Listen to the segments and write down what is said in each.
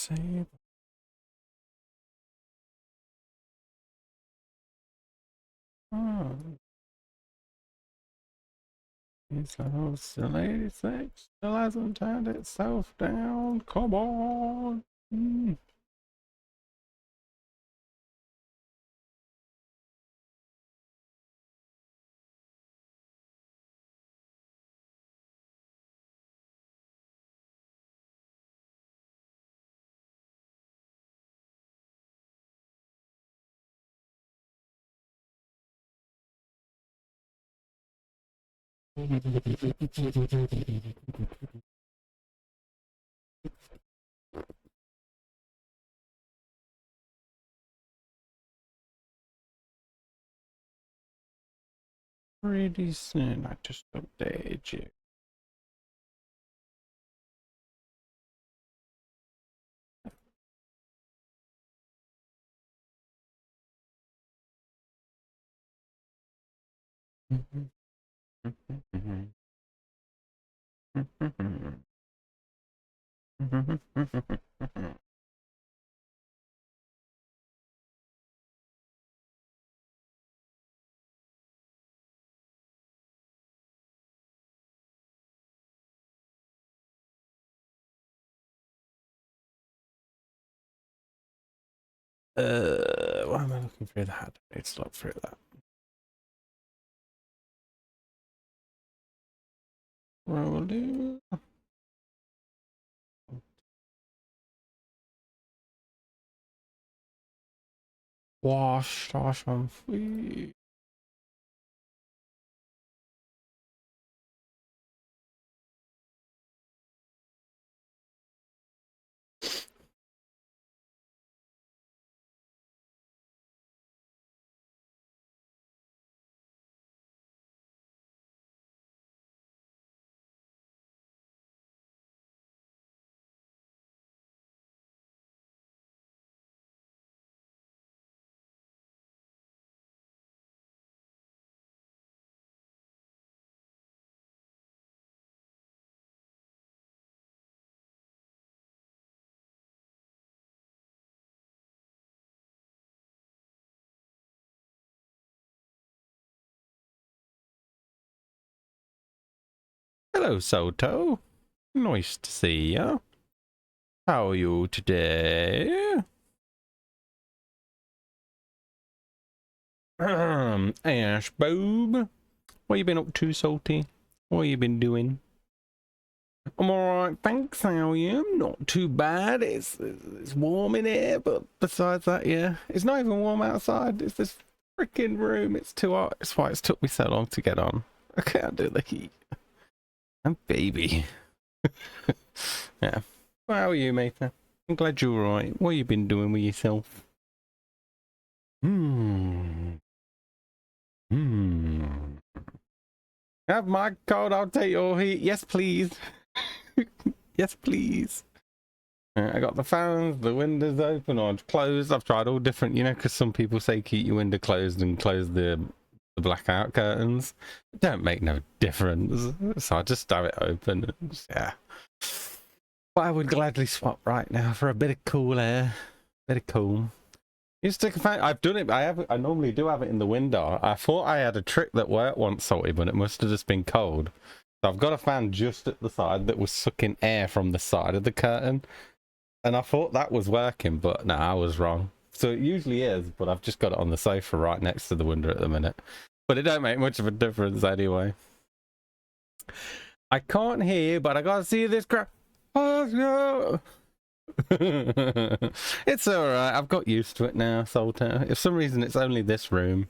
Save. Oh. It's little silly thing still hasn't turned itself down. Come on. Mm. Pretty soon, I just updated you. Why am I looking through that? It's look through that. Rolling. Wash on free. Hello, Soto. Nice to see you. How are you today? Ash Boob. What you been up to, Salty? What you been doing? I'm alright, thanks. How are you? Not too bad. It's warm in here, but besides that, yeah. It's not even warm outside. It's this freaking room. It's too hot. That's why it's took me so long to get on. I can't do the heat. I'm baby. Yeah. Well, how are you, mate? I'm glad you're alright. What you been doing with yourself? Have my coat, I'll take your heat. Yes, please. Yes, please. I got the fans, the windows open or closed. I've tried all different, because some people say keep your window closed and close the blackout curtains. It don't make no difference. So I just have it open. Yeah. But I would gladly swap right now for a bit of cool air. Bit of cool. You stick a fan. I've done it. I normally do have it in the window. I thought I had a trick that worked once, Salty, but it must have just been cold. So I've got a fan just at the side that was sucking air from the side of the curtain. And I thought that was working, but no, I was wrong. So it usually is, but I've just got it on the sofa right next to the window at the minute. But it don't make much of a difference anyway. I can't hear, but I gotta see this crap. Oh, no. It's alright. I've got used to it now, Salter. If for some reason it's only this room,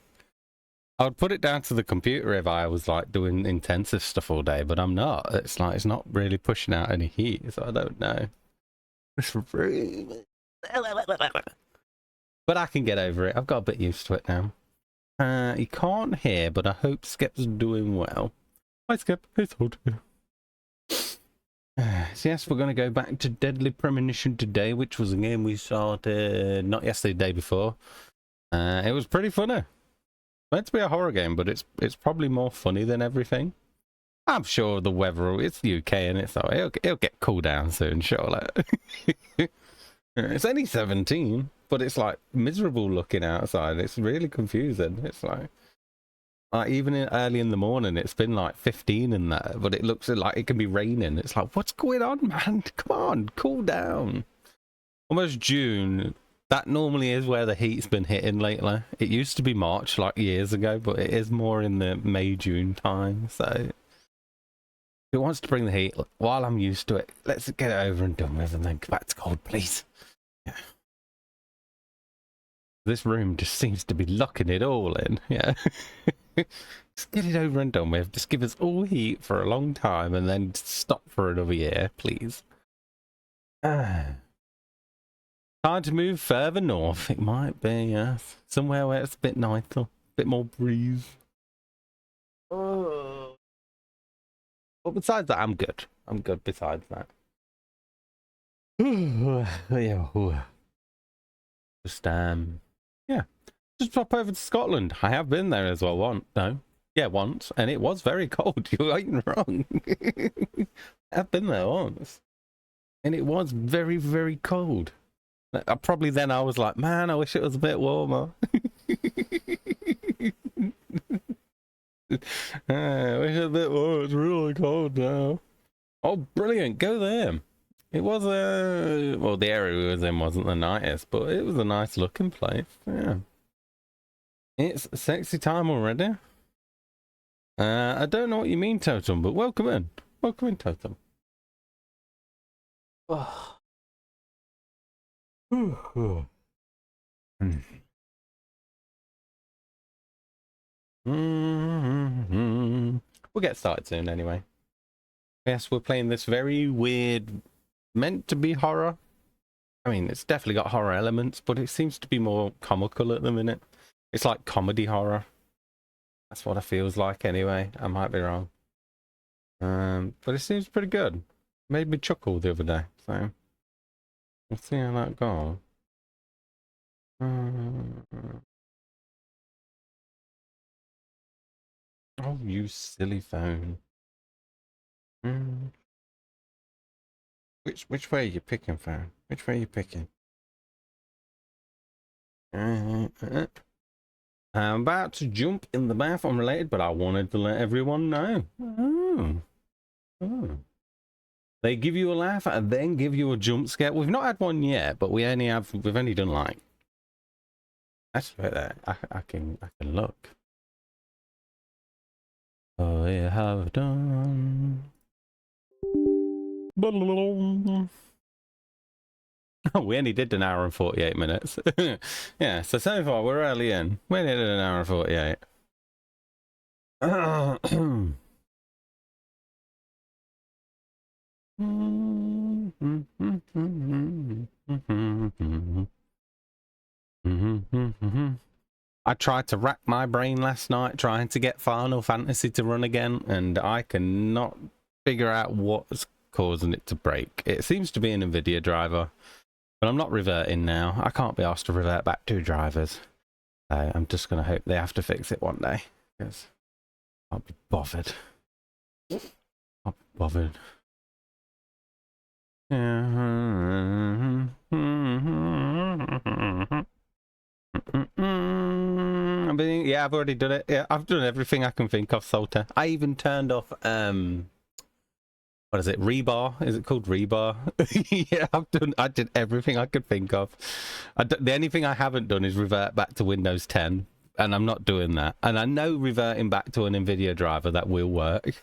I would put it down to the computer if I was like doing intensive stuff all day, but I'm not. It's like it's not really pushing out any heat, so I don't know. This room. But I can get over it. I've got a bit used to it now. You can't hear, but I hope Skip's doing well. Hi Skip, it's Salter. So yes, we're going to go back to Deadly Premonition today, which was a game we started not yesterday, the day before. It was pretty funny. Meant to be a horror game, but it's probably more funny than everything. I'm sure the weather, it's the UK and it's so it'll get cool down soon, surely. It's only 17, but it's like miserable looking outside. It's really confusing. It's like even early in the morning, it's been like 15 in there, but it looks like it can be raining. It's like, what's going on, man? Come on, cool down. Almost June. That normally is where the heat's been hitting lately. It used to be March like years ago, but it is more in the May, June time. So if it wants to bring the heat, while I'm used to it, let's get it over and done with and then go back to cold, please. Yeah. This room just seems to be locking it all in. Yeah. Just get it over and done with. Just give us all heat for a long time and then stop for another year, please. Time to move further north. It might be, yes. Somewhere where it's a bit nicer, a bit more breeze. Oh. But besides that, I'm good. I'm good besides that. Yeah. Just, yeah. Just pop over to Scotland. I have been there as well once. No. Yeah, once. And it was very cold. You ain't wrong. I've been there once. And it was very, very cold. Probably then I was like, man, I wish it was a bit warmer. I wish it was a bit warmer. It's really cold now. Oh, brilliant. Go there. It was well, the area we was in wasn't the nicest, but it was a nice looking place. Yeah. It's sexy time already. I don't know what you mean, Totem, but welcome in. Welcome in, Totem. Oh. We'll get started soon anyway. Yes, we're playing this very weird, meant to be horror. I mean, it's definitely got horror elements, but it seems to be more comical at the minute. It's like comedy horror. That's what it feels like anyway. I might be wrong. But it seems pretty good. Made me chuckle the other day, so we'll see how that goes. Oh, you silly phone. Which way are you picking, phone? Which way are you picking? I'm about to jump in the bath unrelated, but I wanted to let everyone know. Oh. They give you a laugh and then give you a jump scare. We've not had one yet, but we've only done like. Actually, right there. I can look. Oh, you have done. Oh, we only did an hour and 48 minutes. Yeah, so far we're early in. We only did an hour and 48. I tried to rack my brain last night trying to get Final Fantasy to run again, and I cannot figure out what's causing it to break. It seems to be an NVIDIA driver, but I'm not reverting now. I can't be asked to revert back 2 drivers. So I'm just going to hope they have to fix it one day, because I'll be bothered. I'll be bothered. Yeah, I've already done it. Yeah, I've done everything I can think of, Salter. I even turned off what is it, rebar? Is it called rebar? Yeah, I did everything I could think of. The only thing I haven't done is revert back to Windows 10, and I'm not doing that. And I know reverting back to an NVIDIA driver, that will work,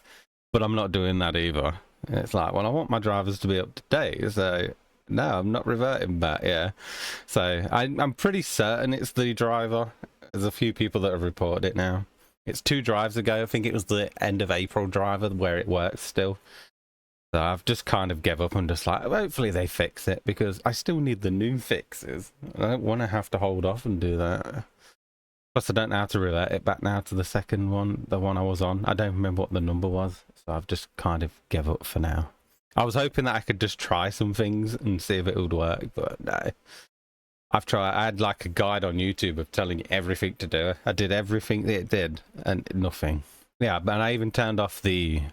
but I'm not doing that either. It's like, well, I want my drivers to be up to date, so no, I'm not reverting back. Yeah, so I'm pretty certain it's the driver. There's a few people that have reported it now. It's 2 drives ago. I think it was the end of April driver where it works still. So I've just kind of gave up and just like, hopefully they fix it, because I still need the new fixes. I don't want to have to hold off and do that. Plus, I don't know how to revert it back now to the second one, the one I was on. I don't remember what the number was, so I've just kind of gave up for now. I was hoping that I could just try some things and see if it would work, but no. I've tried. I had like a guide on YouTube of telling you everything to do. I did everything that it did, and nothing. Yeah, and I even turned off the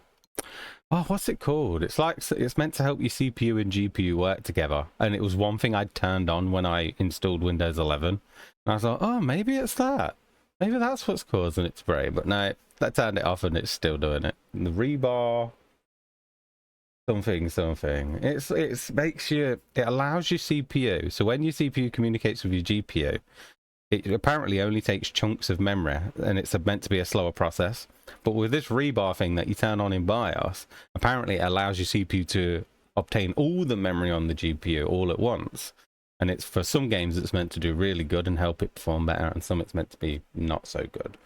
Oh, what's it called? It's like, it's meant to help your CPU and GPU work together. And it was one thing I'd turned on when I installed Windows 11. And I was like, oh, maybe it's that. Maybe that's what's causing it to break. But no, I turned it off and it's still doing it. And the rebar, something. It's makes you, it allows your CPU. So when your CPU communicates with your GPU, it apparently only takes chunks of memory, and it's meant to be a slower process. But with this rebar thing that you turn on in BIOS, apparently it allows your CPU to obtain all the memory on the GPU all at once. And it's, for some games, it's meant to do really good and help it perform better, and some it's meant to be not so good.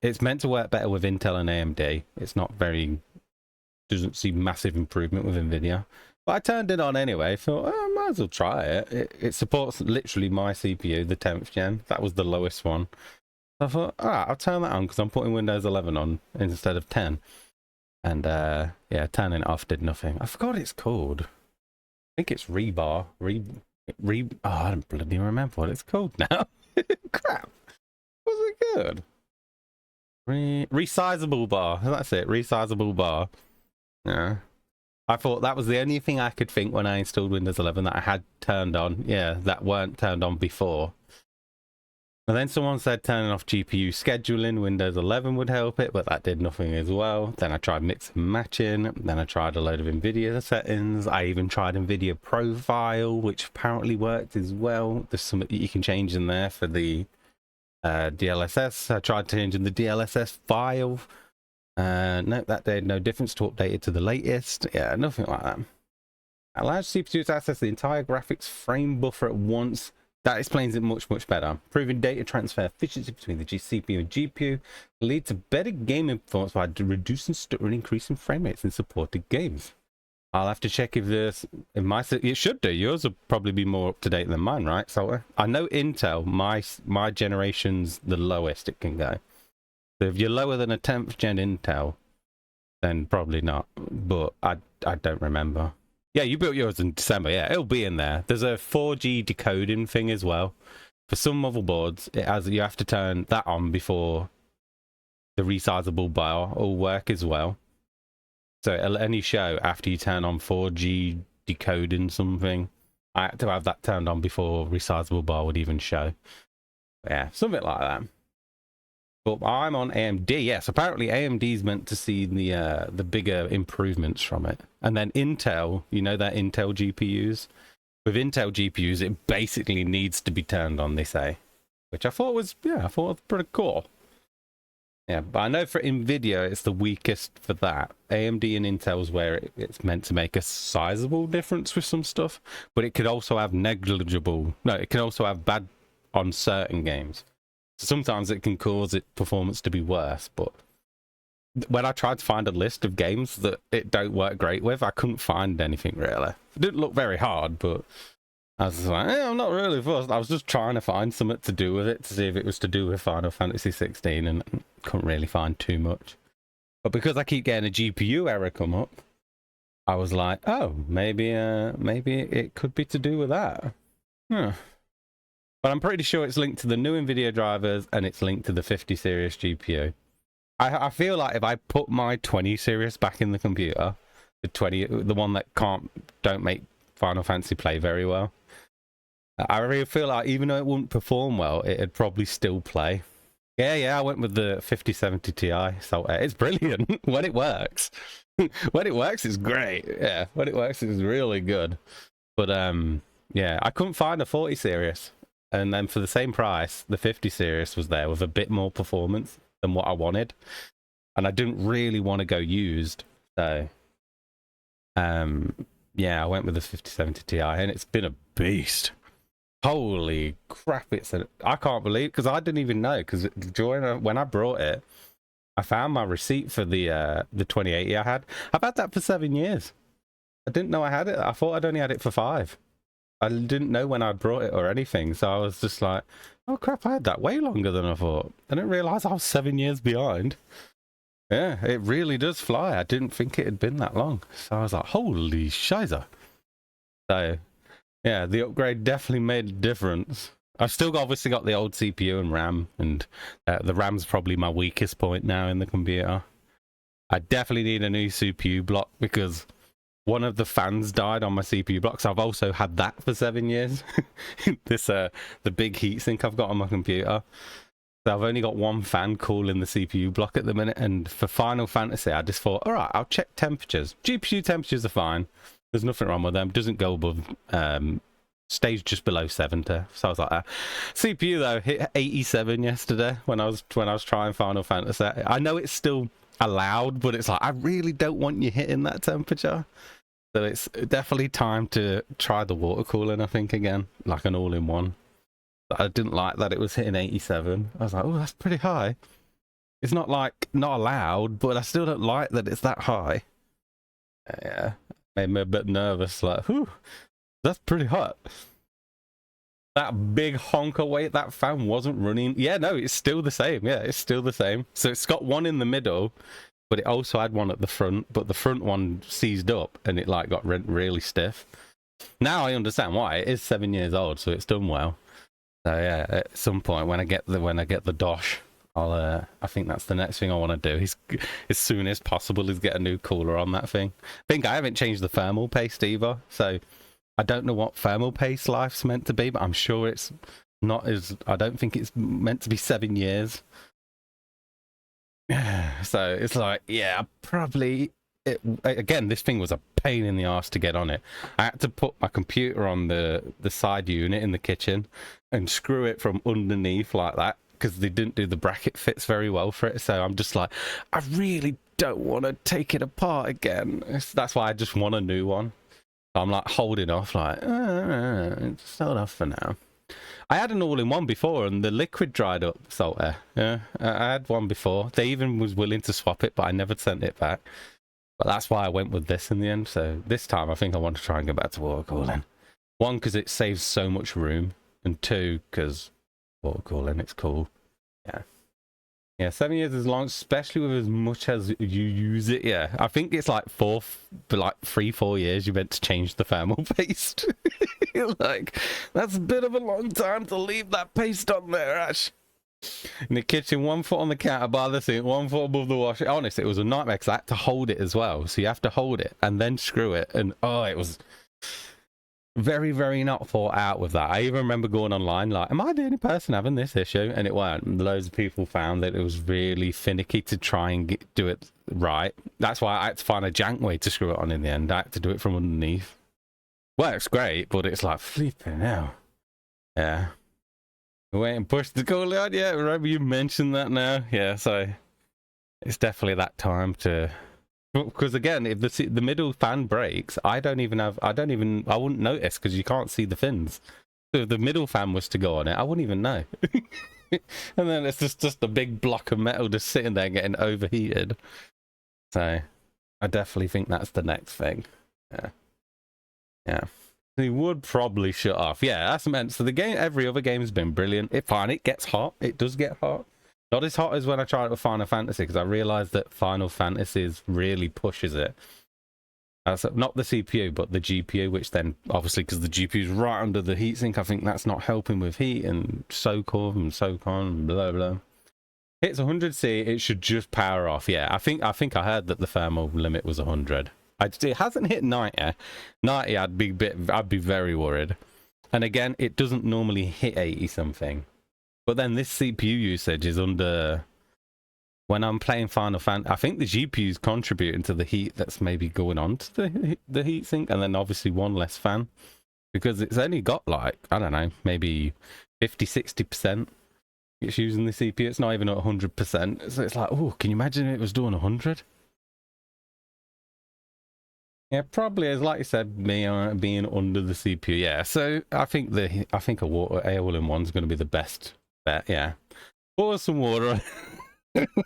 It's meant to work better with Intel and AMD. It's not very, doesn't see massive improvement with NVIDIA. But I turned it on anyway, thought, oh, I might as well try it. It supports literally my CPU, the 10th gen. That was the lowest one. So I thought, all right, I'll turn that on because I'm putting Windows 11 on instead of 10. And yeah, turning it off did nothing. I forgot what it's called. I think it's rebar. Oh, I don't bloody remember what it's called now. Crap. Was it good? Resizable bar. That's it. Resizable bar. Yeah. I thought that was the only thing I could think when I installed Windows 11 that I had turned on. Yeah, that weren't turned on before. And then someone said turning off GPU scheduling, Windows 11 would help it, but that did nothing as well. Then I tried mix and matching. Then I tried a load of NVIDIA settings. I even tried NVIDIA profile, which apparently worked as well. There's something that you can change in there for the DLSS. I tried changing the DLSS file. No, that did no difference to update it to the latest. Yeah, nothing like that. Allows CPU to access the entire graphics frame buffer at once. That explains it much better. Improving data transfer efficiency between the CPU and GPU lead to better gaming performance by reducing stutter and increasing frame rates in supported games. I'll have to check if this, in my, it should do. Yours will probably be more up to date than mine, right? So I know Intel, my generation's the lowest it can go. So if you're lower than a 10th gen Intel, then probably not. But I don't remember. Yeah, you built yours in December. Yeah, it'll be in there. There's a 4G decoding thing as well. For some motherboards, it has, you have to turn that on before the resizable bar will work as well. So it'll only show after you turn on 4G decoding something. I had to have that turned on before resizable bar would even show. But yeah, something like that. But I'm on AMD. Yes, apparently AMD's meant to see the bigger improvements from it. And then Intel, you know that Intel GPUs? With Intel GPUs, it basically needs to be turned on, they say. Which I thought was, yeah, I thought was pretty cool. Yeah, but I know for NVIDIA, it's the weakest for that. AMD and Intel's where it's meant to make a sizable difference with some stuff. But it could also have negligible... No, it can also have bad on certain games. Sometimes it can cause its performance to be worse, but when I tried to find a list of games that it don't work great with, I couldn't find anything really. It didn't look very hard, but I was like, I'm not really fussed. I was just trying to find something to do with it, to see if it was to do with Final Fantasy 16, and couldn't really find too much. But because I keep getting a GPU error come up, I was like, oh, maybe it could be to do with that. Huh. But I'm pretty sure it's linked to the new NVIDIA drivers and it's linked to the 50 series GPU. I feel like if I put my 20 series back in the computer, the one that don't make Final Fantasy play very well, I really feel like even though it wouldn't perform well, it'd probably still play. Yeah, I went with the 5070 Ti. So it's brilliant when it works. When it works, it's great. Yeah, when it works, it's really good. But yeah, I couldn't find a 40 series. And then for the same price, the 50 series was there with a bit more performance than what I wanted. And I didn't really want to go used. So, yeah, I went with the 5070 Ti and it's been a beast. Holy crap, I can't believe, because I didn't even know, because when I brought it, I found my receipt for the 2080 I had. I've had that for 7 years. I didn't know I had it. I thought I'd only had it for 5. I didn't know when I brought it or anything, so I was just like, oh crap, I had that way longer than I thought. I didn't realise I was 7 years behind. Yeah, it really does fly. I didn't think it had been that long. So I was like, holy shizer. So, yeah, the upgrade definitely made a difference. I've still obviously got the old CPU and RAM, and the RAM's probably my weakest point now in the computer. I definitely need a new CPU block because one of the fans died on my CPU block. So I've also had that for 7 years. This the big heatsink I've got on my computer. So I've only got one fan cooling the CPU block at the minute, and for Final Fantasy, I just thought, all right, I'll check temperatures. GPU temperatures are fine. There's nothing wrong with them. Doesn't go above, stays just below 70. So I was like, CPU though hit 87 yesterday when I was trying Final Fantasy. I know it's still allowed, but it's like I really don't want you hitting that temperature. So it's definitely time to try the water cooling, I think, again, like an all-in-one. I didn't like that it was hitting 87. I was like, oh, that's pretty high. It's not like not allowed, but I still don't like that it's that high. Yeah, made me a bit nervous. Like, whew, that's pretty hot. That big honker weight, that fan wasn't running. Yeah, no, it's still the same. Yeah, it's still the same. So it's got one in the middle, but it also had one at the front. But the front one seized up and it like got really stiff. Now I understand why. It is 7 years old, so it's done well. So yeah, at some point when I get the dosh, I think that's the next thing I want to do. As soon as possible is get a new cooler on that thing. I think I haven't changed the thermal paste either, so I don't know what thermal paste life's meant to be, but I'm sure it's not as. I don't think it's meant to be 7 years. So it's like, yeah, probably. Again, this thing was a pain in the arse to get on it. I had to put my computer on the side unit in the kitchen and screw it from underneath like that because they didn't do the bracket fits very well for it. So I'm just like, I really don't want to take it apart again. That's why I just want a new one. So I'm like holding off, like, just hold off for now. I had an all-in-one before and the liquid dried up, Salter. Yeah, I had one before. They even was willing to swap it, but I never sent it back. But that's why I went with this in the end. So this time I think I want to try and go back to water cooling. One, because it saves so much room. And two, because water cooling, it's cool. Yeah. Yeah, 7 years is long, especially with as much as you use it. Yeah, I think it's like 3-4 years you're meant to change the thermal paste. Like, that's a bit of a long time to leave that paste on there, Ash. In the kitchen, 1 foot on the counter by the sink, 1 foot above the washer. Honestly, it was a nightmare because I had to hold it as well. So you have to hold it and then screw it. And oh, it was very, very not thought out with that. I even remember going online like, am I the only person having this issue? And it weren't. Loads of people found that it was really finicky to try and do it right. That's why I had to find a jank way to screw it on in the end. I had to do it from underneath. Works great, but it's like flipping hell. Yeah. Wait and push the cooler on. Yeah, remember you mentioned that now. Yeah, so it's definitely that time to, because again, if the middle fan breaks, I wouldn't notice because you can't see the fins. So if the middle fan was to go on it, I wouldn't even know. And then it's just a big block of metal just sitting there getting overheated. So I definitely think that's the next thing. Yeah. Yeah. He would probably shut off. Yeah, that's meant. So the game, every other game has been brilliant. It gets hot. It does get hot. Not as hot as when I tried it with Final Fantasy, because I realized that Final Fantasy really pushes it. Not the CPU, but the GPU, which then, obviously, because the GPU is right under the heatsink, I think that's not helping with heat and soak off and soak on, blah, blah. Hits 100C, it should just power off. Yeah, I think I heard that the thermal limit was 100. It hasn't hit 90. 90, I'd be very worried. And again, it doesn't normally hit 80 something. But then this CPU usage is under. When I'm playing Final Fantasy, I think the GPU is contributing to the heat that's maybe going on to the heatsink, and then obviously one less fan, because it's only got like, I don't know, maybe 50-60%. It's using the CPU. It's not even at 100%. So it's like, oh, can you imagine if it was doing 100? Yeah, probably is, like you said, me being under the CPU. Yeah, so I think a water all-in-one is going to be the best bet. Yeah, pour some water, because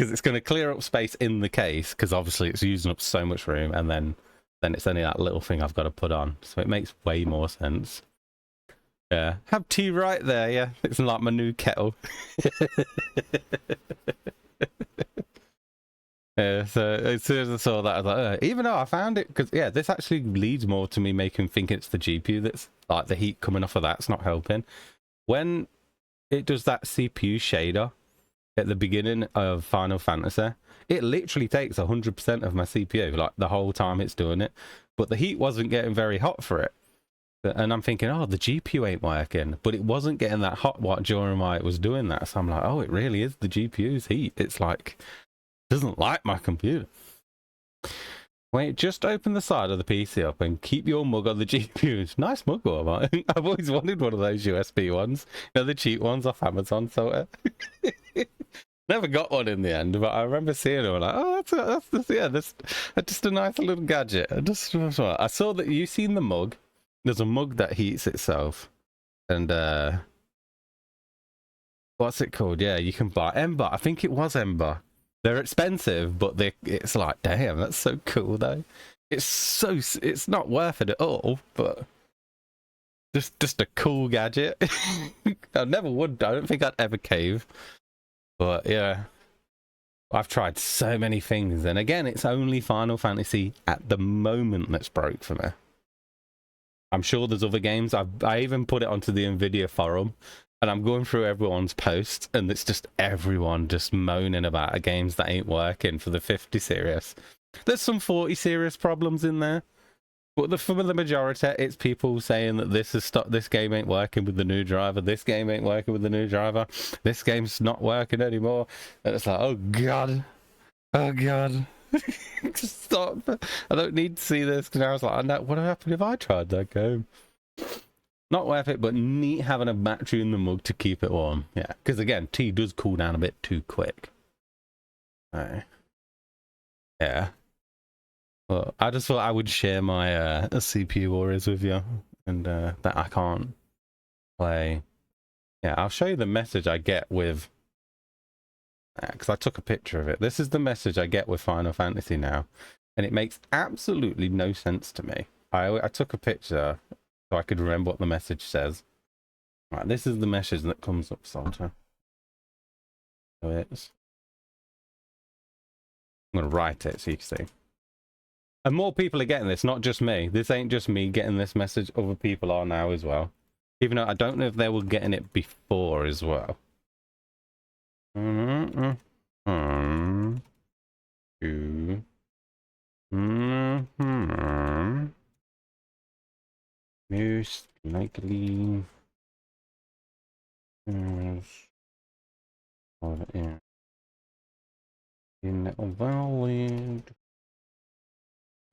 it's going to clear up space in the case. Because obviously it's using up so much room, and then it's only that little thing I've got to put on. So it makes way more sense. Yeah, have tea right there. Yeah, it's like my new kettle. Yeah, so as soon as I saw that, I was like, even though I found it, because yeah, this actually leads more to me making think it's the GPU that's like the heat coming off of that's not helping. When it does that CPU shader, at the beginning of Final Fantasy, it literally takes 100% of my CPU, like the whole time it's doing it. But the heat wasn't getting very hot for it. And I'm thinking, oh, the GPU ain't working. But it wasn't getting that hot during why it was doing that. So I'm like, oh, it really is the GPU's heat. It's like, doesn't like my computer. Wait, just open the side of the PC up and keep your mug on the GPU. Nice mug, I've always wanted one of those USB ones. You know, the cheap ones off Amazon. So never got one in the end, but I remember seeing them. Like, oh, that's just a nice little gadget. I saw that you seen the mug. There's a mug that heats itself, and what's it called? Yeah, you can buy Ember. I think it was Ember. They're expensive, but it's like, damn, that's so cool though. It's not worth it at all, but just a cool gadget. I don't think I'd ever cave. But yeah, I've tried so many things, and again, it's only Final Fantasy at the moment that's broke for me. I'm sure there's other games. I even put it onto the Nvidia forum, and I'm going through everyone's posts, and it's just everyone just moaning about games that ain't working for the 50 series. There's some 40 series problems in there, but for the majority, it's people saying that this game ain't working with the new driver. This game ain't working with the new driver. This game's not working anymore. And it's like, oh god, oh god. Just stop. I don't need to see this. Because I was like, what would happen if I tried that game? Not worth it, but neat having a battery in the mug to keep it warm. Yeah, because again, tea does cool down a bit too quick. Right. Yeah. Well, I just thought I would share my CPU worries with you, and that I can't play. Yeah, I'll show you the message I get with, because I took a picture of it. This is the message I get with Final Fantasy now, and it makes absolutely no sense to me. I took a picture so I could remember what the message says. Right, this is the message that comes up, Salter. So I'm going to write it so you can see. And more people are getting this, not just me. This ain't just me getting this message. Other people are now as well. Even though I don't know if they were getting it before as well. Most likely invalid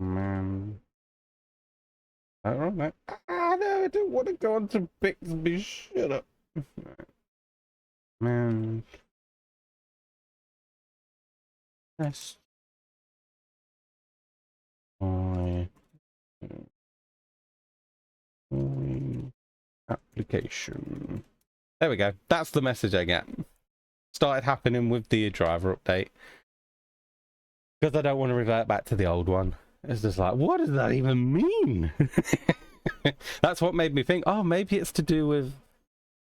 man. I don't know. No, I don't want to go on to Bixby. Shut up, man. That's my application. There we go. That's the message I get. Started happening with the driver update. Because I don't want to revert back to the old one. It's just like, what does that even mean? That's what made me think, oh, maybe it's to do with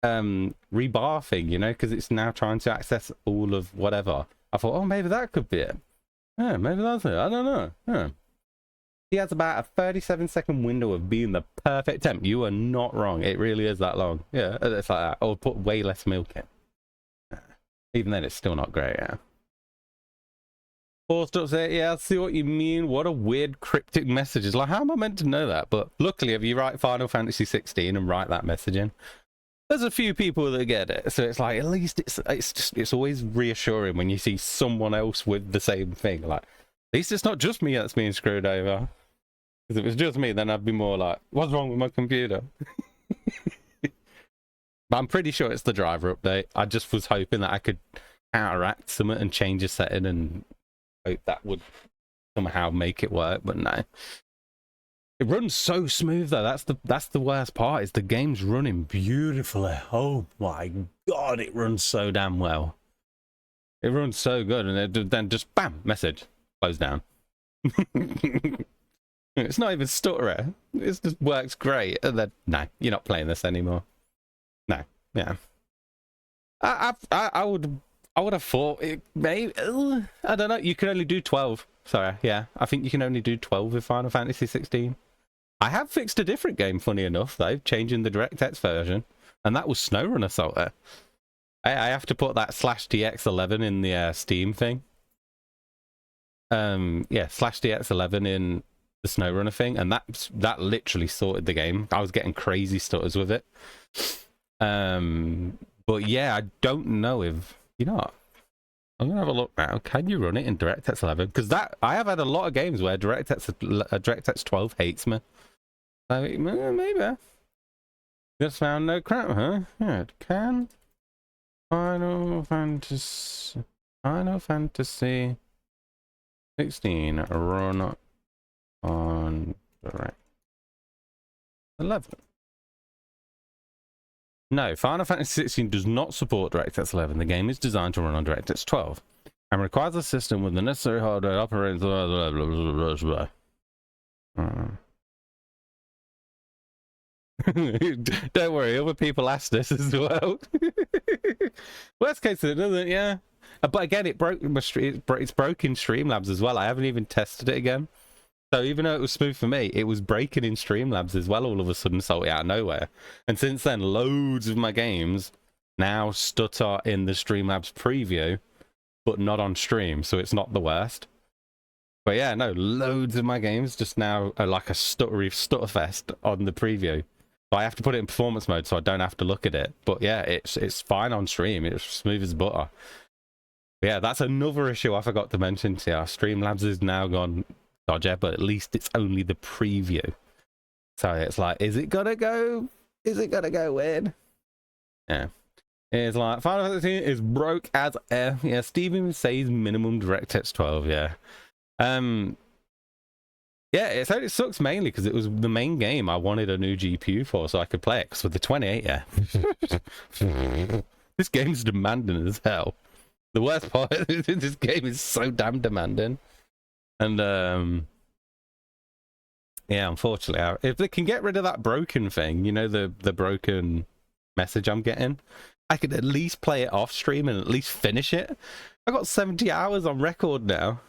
rebarthing, you know, because it's now trying to access all of whatever. I thought, oh, maybe that could be it. Yeah, maybe that's it. I don't know. Yeah. He has about a 37-second window of being the perfect temp. You are not wrong. It really is that long. Yeah, it's like that. Or put way less milk in. Even then, it's still not great, yeah. Forced upset, yeah, I see what you mean. What a weird cryptic message. It's like, how am I meant to know that? But luckily, if you write Final Fantasy 16 and write that message in, there's a few people that get it. So it's like, at least it's always reassuring when you see someone else with the same thing. Like, at least it's not just me that's being screwed over. Because if it was just me, then I'd be more like, what's wrong with my computer? But I'm pretty sure it's the driver update. I just was hoping that I could counteract something and change a setting and hope that would somehow make it work, but no. It runs so smooth though. That's the worst part, is the game's running beautifully. Oh my god, it runs so damn well. It runs so good, and then just bam, message, close down. It's not even stuttering. It just works great. And then no, you're not playing this anymore. No, yeah. I would have thought it maybe. I don't know. You can only do 12. Sorry, yeah. I think you can only do 12 with Final Fantasy 16. I have fixed a different game, funny enough, though, changing the DirectX version, and that was SnowRunner Salter. I have to put that /DX11 in the Steam thing. Yeah, /DX11 in the SnowRunner thing, and that literally sorted the game. I was getting crazy stutters with it. But yeah, I don't know if, you know what? I'm gonna have a look now. Can you run it in DirectX 11? Because that I have had a lot of games where DirectX 12 hates me. So maybe. Just found no crap, huh? Yeah, it can. Final Fantasy 16 run on DirectX 11. No, Final Fantasy 16 does not support DirectX 11. The game is designed to run on DirectX 12 and requires a system with the necessary hardware operating. Blah, blah, blah, blah, blah, blah. Don't worry, other people asked us as well. Worst case, it doesn't, yeah. But again, it's broken Streamlabs as well. I haven't even tested it again. So even though it was smooth for me, it was breaking in Streamlabs as well all of a sudden, salty out of nowhere. And since then, loads of my games now stutter in the Streamlabs preview, but not on stream, so it's not the worst. But yeah, no, loads of my games just now are like a stutterfest on the preview. So I have to put it in performance mode so I don't have to look at it. But yeah, it's fine on stream. It's smooth as butter. But yeah, that's another issue I forgot to mention to you. Streamlabs is now gone dodgy, but at least it's only the preview. So it's like, is it gonna go? Is it gonna go weird? Yeah. It's like Final Fantasy is broke as F. Yeah, Steven says minimum DirectX 12. Yeah. Yeah, it sucks mainly because it was the main game I wanted a new GPU for so I could play it. Because with the 28, yeah, this game's demanding as hell. The worst part is this game is so damn demanding, and yeah, unfortunately, if they can get rid of that broken thing, you know, the broken message I'm getting, I could at least play it off stream and at least finish it. I got 70 hours on record now.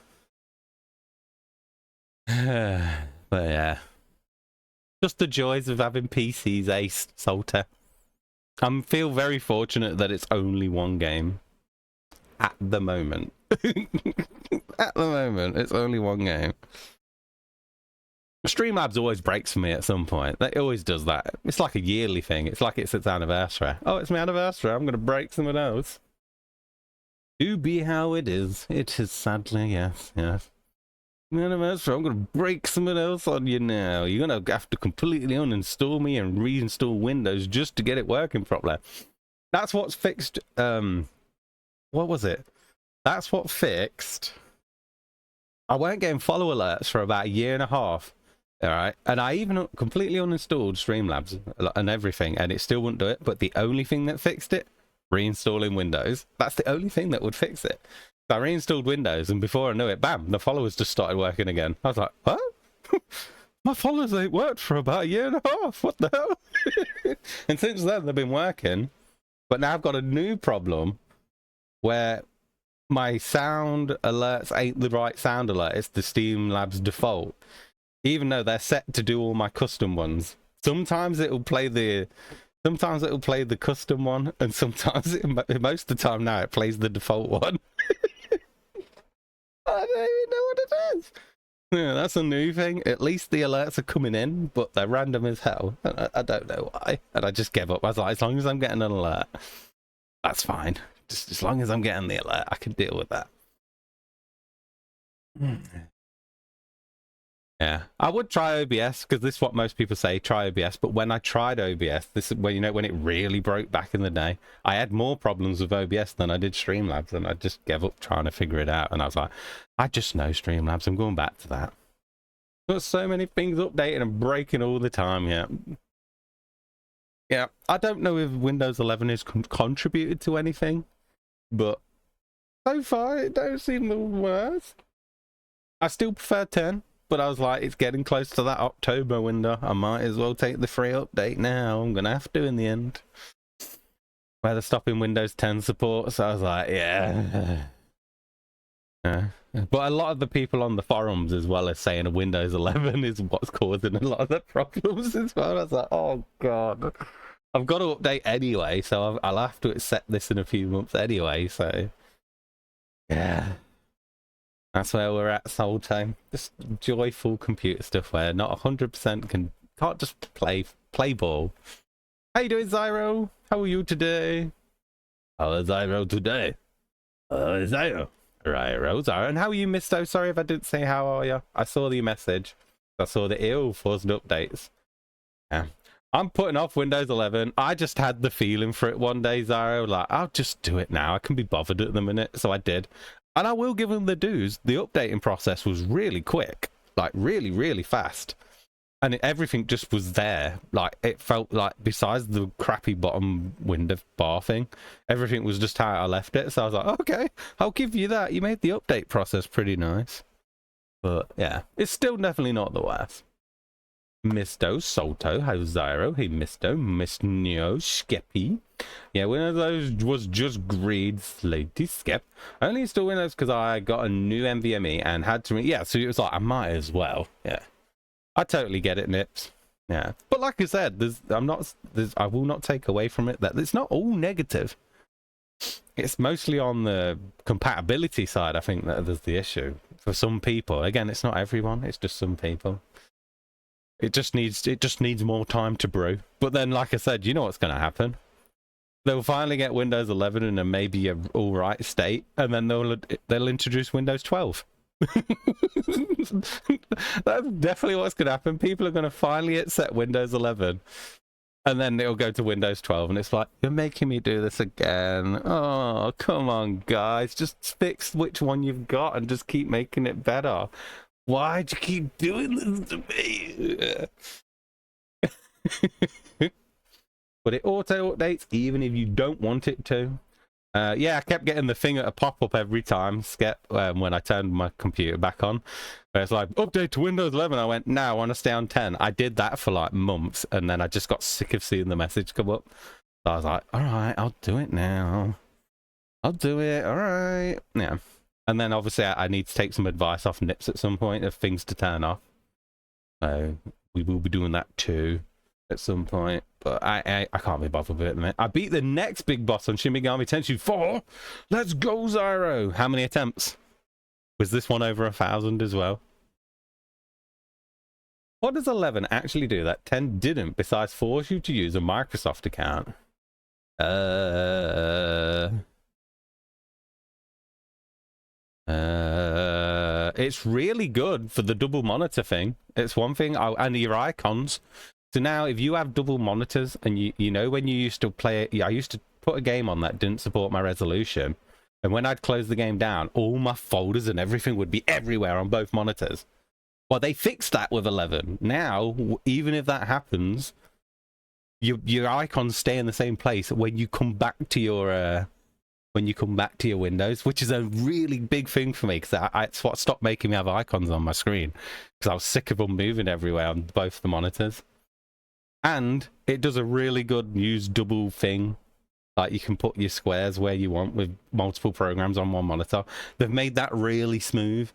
But yeah, just the joys of having PCs aced, Salter. I feel very fortunate that it's only one game at the moment. At the moment, it's only one game. Streamlabs always breaks for me at some point. It always does that. It's like a yearly thing. It's like it's its anniversary. Oh, it's my anniversary. I'm going to break some of those. Do be how it is. It is sadly, yes, yes. Anniversary, I'm going to break something else on you now. You're going to have to completely uninstall me and reinstall Windows just to get it working properly. That's what's fixed. What was it? That's what fixed. I weren't getting follow alerts for about a year and a half. All right. And I even completely uninstalled Streamlabs and everything, and it still wouldn't do it. But the only thing that fixed it, reinstalling Windows. That's the only thing that would fix it. I reinstalled Windows, and before I knew it, bam, the followers just started working again. I was like, what? My followers ain't worked for about a year and a half. What the hell? And since then, they've been working. But now I've got a new problem where my sound alerts ain't the right sound alert. It's the Streamlabs default. Even though they're set to do all my custom ones. Sometimes it'll play the custom one, and sometimes, most of the time now, it plays the default one. I don't even know what it is. Yeah, that's a new thing. At least the alerts are coming in, but they're random as hell. And I don't know why. And I just gave up. I was like, as long as I'm getting an alert, that's fine. Just as long as I'm getting the alert, I can deal with that. Yeah, I would try OBS because this is what most people say, try OBS. But when I tried OBS, this is when, you know, when it really broke back in the day, I had more problems with OBS than I did Streamlabs, and I just gave up trying to figure it out. And I was like, I just know Streamlabs. I'm going back to that. There's so many things updating and breaking all the time. Yeah. Yeah, I don't know if Windows 11 has contributed to anything, but so far it don't seem the worst. I still prefer 10. But I was like, it's getting close to that October window. I might as well take the free update now. I'm going to have to in the end. Where they're stopping Windows 10 support. So I was like, yeah. Yeah. But a lot of the people on the forums as well are saying Windows 11 is what's causing a lot of the problems as well. I was like, oh, God. I've got to update anyway, so I'll have to accept this in a few months anyway. So yeah, that's where we're at. Soul time, just joyful computer stuff where not 100% can't just play ball. How you doing, Zyro? How are you today? How is Zyro today? Zyro. Right, Zyro. And how are you, Misto? Sorry if I didn't say how are you. I saw the message. I saw the wasn't updates. Yeah. I'm putting off Windows 11. I just had the feeling for it one day, Zyro. Like, I'll just do it now. I can be bothered at the minute. So I did. And I will give them the dues. The updating process was really quick. Like, really, really fast. And everything just was there. Like, it felt like, besides the crappy bottom window bar thing, everything was just how I left it. So I was like, okay, I'll give you that. You made the update process pretty nice. But, yeah, it's still definitely not the worst. Misto, Solto, how's Zyro? Hey, Misto, Miss Neo, Skeppy. Yeah, Windows was just greed, Slaty, Skep. I only installed Windows because I got a new NVMe and had to... Yeah, so it was like, I might as well. Yeah. I totally get it, Nips. Yeah. But like I said, I will not take away from it that it's not all negative. It's mostly on the compatibility side, I think, that there's the issue. For some people. Again, it's not everyone, it's just some people. It just needs more time to brew. But then, like I said, you know what's going to happen. They'll finally get Windows 11 in a maybe a all right state, and then they'll introduce Windows 12. That's definitely what's going to happen. People are going to finally accept Windows 11, and then it'll go to Windows 12, and it's like, you're making me do this again. Oh, come on, guys. Just fix which one you've got and just keep making it better. Why'd you keep doing this to me? But it auto updates even if you don't want it to. Yeah, I kept getting the thing at a pop-up every time, Skep, when I turned my computer back on. It's like, update to Windows 11. I went, no, I want to stay on 10. I did that for like months, and then I just got sick of seeing the message come up. So I was like, all right, I'll do it now. I'll do it, all right. Yeah. And then obviously I need to take some advice off Nips at some point of things to turn off. So we will be doing that too at some point. But I can't be bothered with it at the minute. I beat the next big boss on Shin Megami Tensei 4. Let's go, Zyro. How many attempts? Was this one over 1,000 as well? What does 11 actually do that 10 didn't, besides force you to use a Microsoft account? It's really good for the double monitor thing. It's one thing, and your icons. So now if you have double monitors, and you know when you used to play it, I used to put a game on that didn't support my resolution, and when I'd close the game down, all my folders and everything would be everywhere on both monitors. Well, they fixed that with 11. Now, even if that happens, your icons stay in the same place when you come back to your Windows, which is a really big thing for me, because it's what stopped making me have icons on my screen, because I was sick of them moving everywhere on both the monitors. And it does a really good use double thing. Like, you can put your squares where you want with multiple programs on one monitor. They've made that really smooth.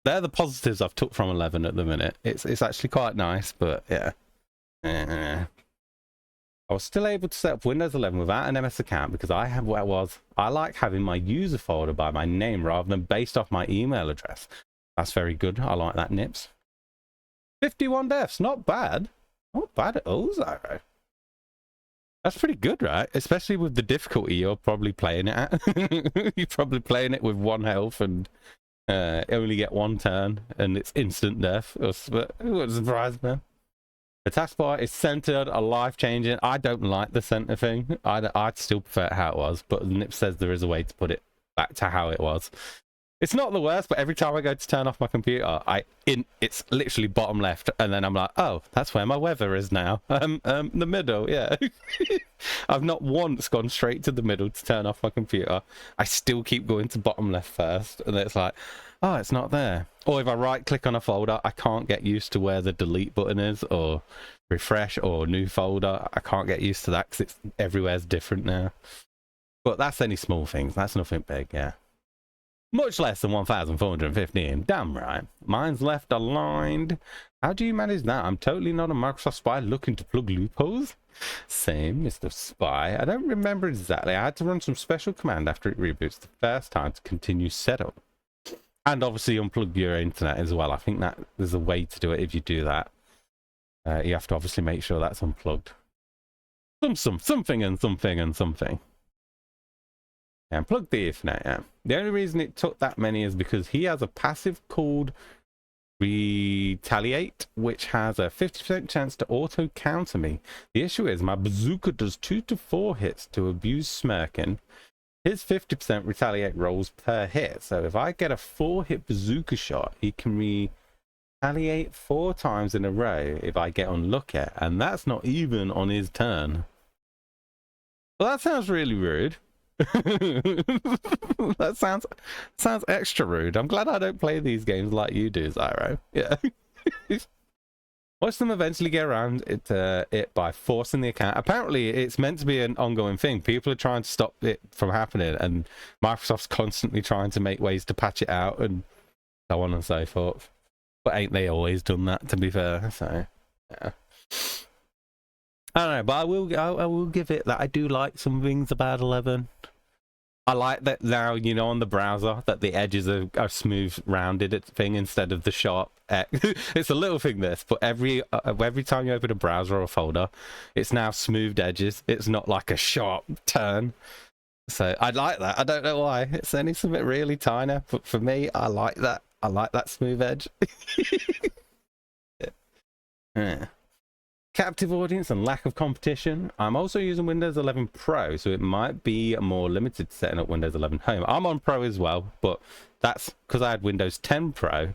They're the positives I've took from 11 at the minute. It's actually quite nice, but yeah. I was still able to set up Windows 11 without an MS account because I like having my user folder by my name rather than based off my email address. That's very good. I like that, Nips. 51 deaths, not bad. Not bad at all, Zyro. That's pretty good, right? Especially with the difficulty you're probably playing it at. You're probably playing it with 1 health and only get 1 turn, and it's instant death. But it wouldn't surprise me. The taskbar is centered, a life-changing. I don't like the center thing. I'd still prefer how it was, but Nip says there is a way to put it back to how it was. It's not the worst, but every time I go to turn off my computer, it's literally bottom left, and then I'm like, oh, that's where my weather is now. The middle, yeah. I've not once gone straight to the middle to turn off my computer. I still keep going to bottom left first, and it's like, oh, it's not there. Or if I right-click on a folder, I can't get used to where the delete button is, or refresh, or new folder. I can't get used to that because everywhere's different now. But that's any small things. That's nothing big, yeah. Much less than 1,415. Damn right. Mine's left aligned. How do you manage that? I'm totally not a Microsoft spy looking to plug loopholes. Same, Mr. Spy. I don't remember exactly. I had to run some special command after it reboots the first time to continue setup. And obviously unplug your internet as well. I think that there's a way to do it if you do that. You have to obviously make sure that's unplugged. Something and something and something. Yeah, plug the Ethernet, yeah. The only reason it took that many is because he has a passive called Retaliate, which has a 50% chance to auto counter me. The issue is my bazooka does 2 to 4 hits to abuse smirking. His 50% retaliate rolls per hit. So if I get a 4-hit bazooka shot, he can retaliate 4 times in a row if I get unlucky. And that's not even on his turn. Well, that sounds really rude. That sounds extra rude. I'm glad I don't play these games like you do, Zyro. Yeah. Watch them eventually get around it by forcing the account. Apparently, it's meant to be an ongoing thing. People are trying to stop it from happening, and Microsoft's constantly trying to make ways to patch it out and so on and so forth. But ain't they always done that, to be fair? So, yeah. I don't know, but I will give it that I do like some things about 11. I like that now, you know, on the browser, that the edges are smooth, rounded thing instead of the sharp X. It's a little thing, this, but every time you open a browser or a folder, it's now smoothed edges. It's not like a sharp turn. So I like that. I don't know why. It's only something really tiny, but for me, I like that. I like that smooth edge. Yeah. Captive audience and lack of competition. I'm also using Windows 11 Pro, so it might be more limited to setting up Windows 11 Home. I'm on Pro as well, but that's because I had Windows 10 Pro.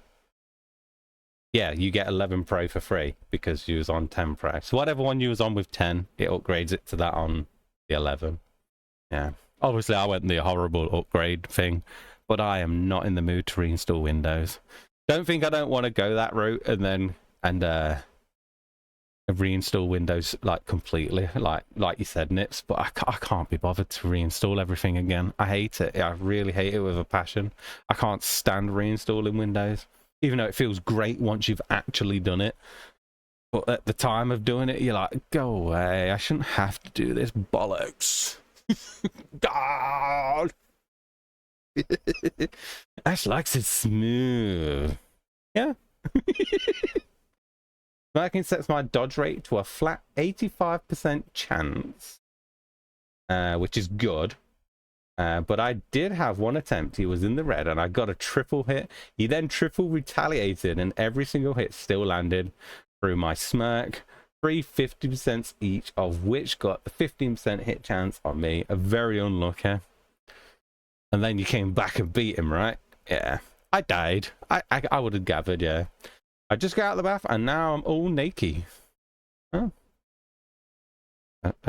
Yeah, you get 11 Pro for free because you was on 10 Pro. So whatever one you was on with 10, it upgrades it to that on the 11. Yeah. Obviously, I went the horrible upgrade thing, but I am not in the mood to reinstall Windows. Don't think I don't want to go that route and reinstall Windows like completely, like you said, Nips, but I can't be bothered to reinstall everything again. I hate it. I really hate it with a passion. I can't stand reinstalling Windows, even though it feels great once you've actually done it. But at the time of doing it, you're like, go away. I shouldn't have to do this bollocks. God. Ash likes it smooth. Yeah. Smirking sets my dodge rate to a flat 85% chance, which is good. But I did have one attempt. He was in the red, and I got a triple hit. He then triple retaliated, and every single hit still landed through my smirk. 50% each, of which got the 15% hit chance on me. A very unlucky. And then you came back and beat him, right? Yeah. I died. I would have gathered, yeah. I just got out of the bath and now I'm all naked. Oh.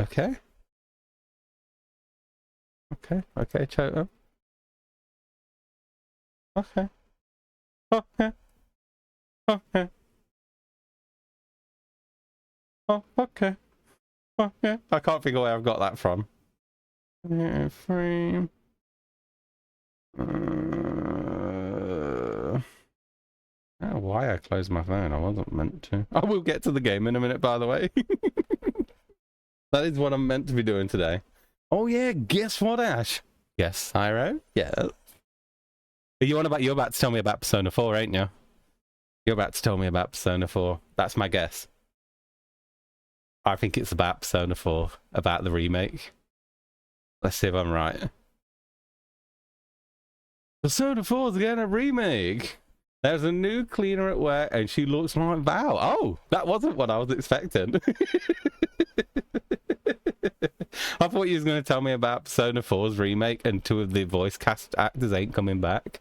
Okay. Okay, Choto. Okay. Okay. Okay. Oh, okay. Okay. I can't figure where I've got that from. Yeah, frame. I don't know why I closed my phone. I wasn't meant to. I will get to the game in a minute, by the way. That is what I'm meant to be doing today. Oh yeah, guess what, Ash? Yes, Hyro? Yeah. You're about to tell me about Persona 4, ain't you? You're about to tell me about Persona 4. That's my guess. I think it's about Persona 4, about the remake. Let's see if I'm right. Persona 4 is getting a remake. There's a new cleaner at work and she looks like Val. Oh, that wasn't what I was expecting. I thought you was going to tell me about Persona 4's remake and 2 of the voice cast actors ain't coming back.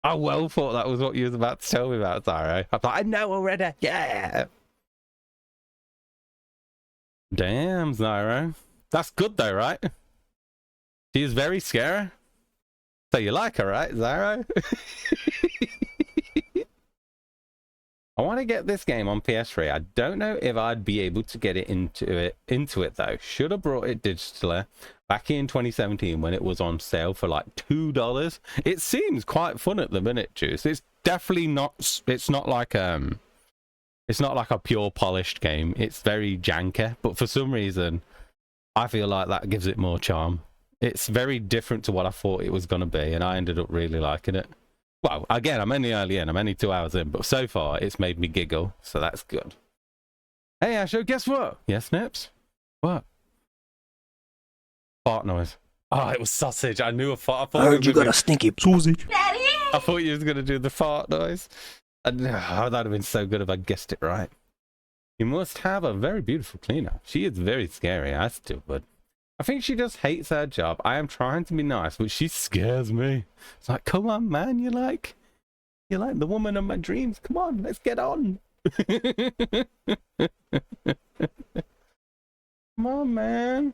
I well thought that was what you was about to tell me about, Zyro. I thought, I know already. Yeah. Damn, Zyro. That's good though, right? She is very scary. So you like her, right, Zyro? I want to get this game on PS3. I don't know if I'd be able to get it into it though. Should have brought it digitally. back in 2017 when it was on sale for like $2. It seems quite fun at the minute, Juice. It's definitely not. It's not like a pure polished game. It's very janky, but for some reason, I feel like that gives it more charm. It's very different to what I thought it was going to be, and I ended up really liking it. Well, again, I'm only early in. I'm only 2 hours in, but so far it's made me giggle, so that's good. Hey, Asho, guess what? Yes, Nips? What? Fart noise. Oh, it was sausage. I knew a fart. I heard you got a stinky sausage. Daddy! I thought you was going to do the fart noise. And, oh, that'd have been so good if I guessed it right. You must have a very beautiful cleaner. She is very scary. I still would. I think she just hates her job. I am trying to be nice, but she scares me. It's like, come on, man. You're like the woman of my dreams. Come on, let's get on. Come on, man.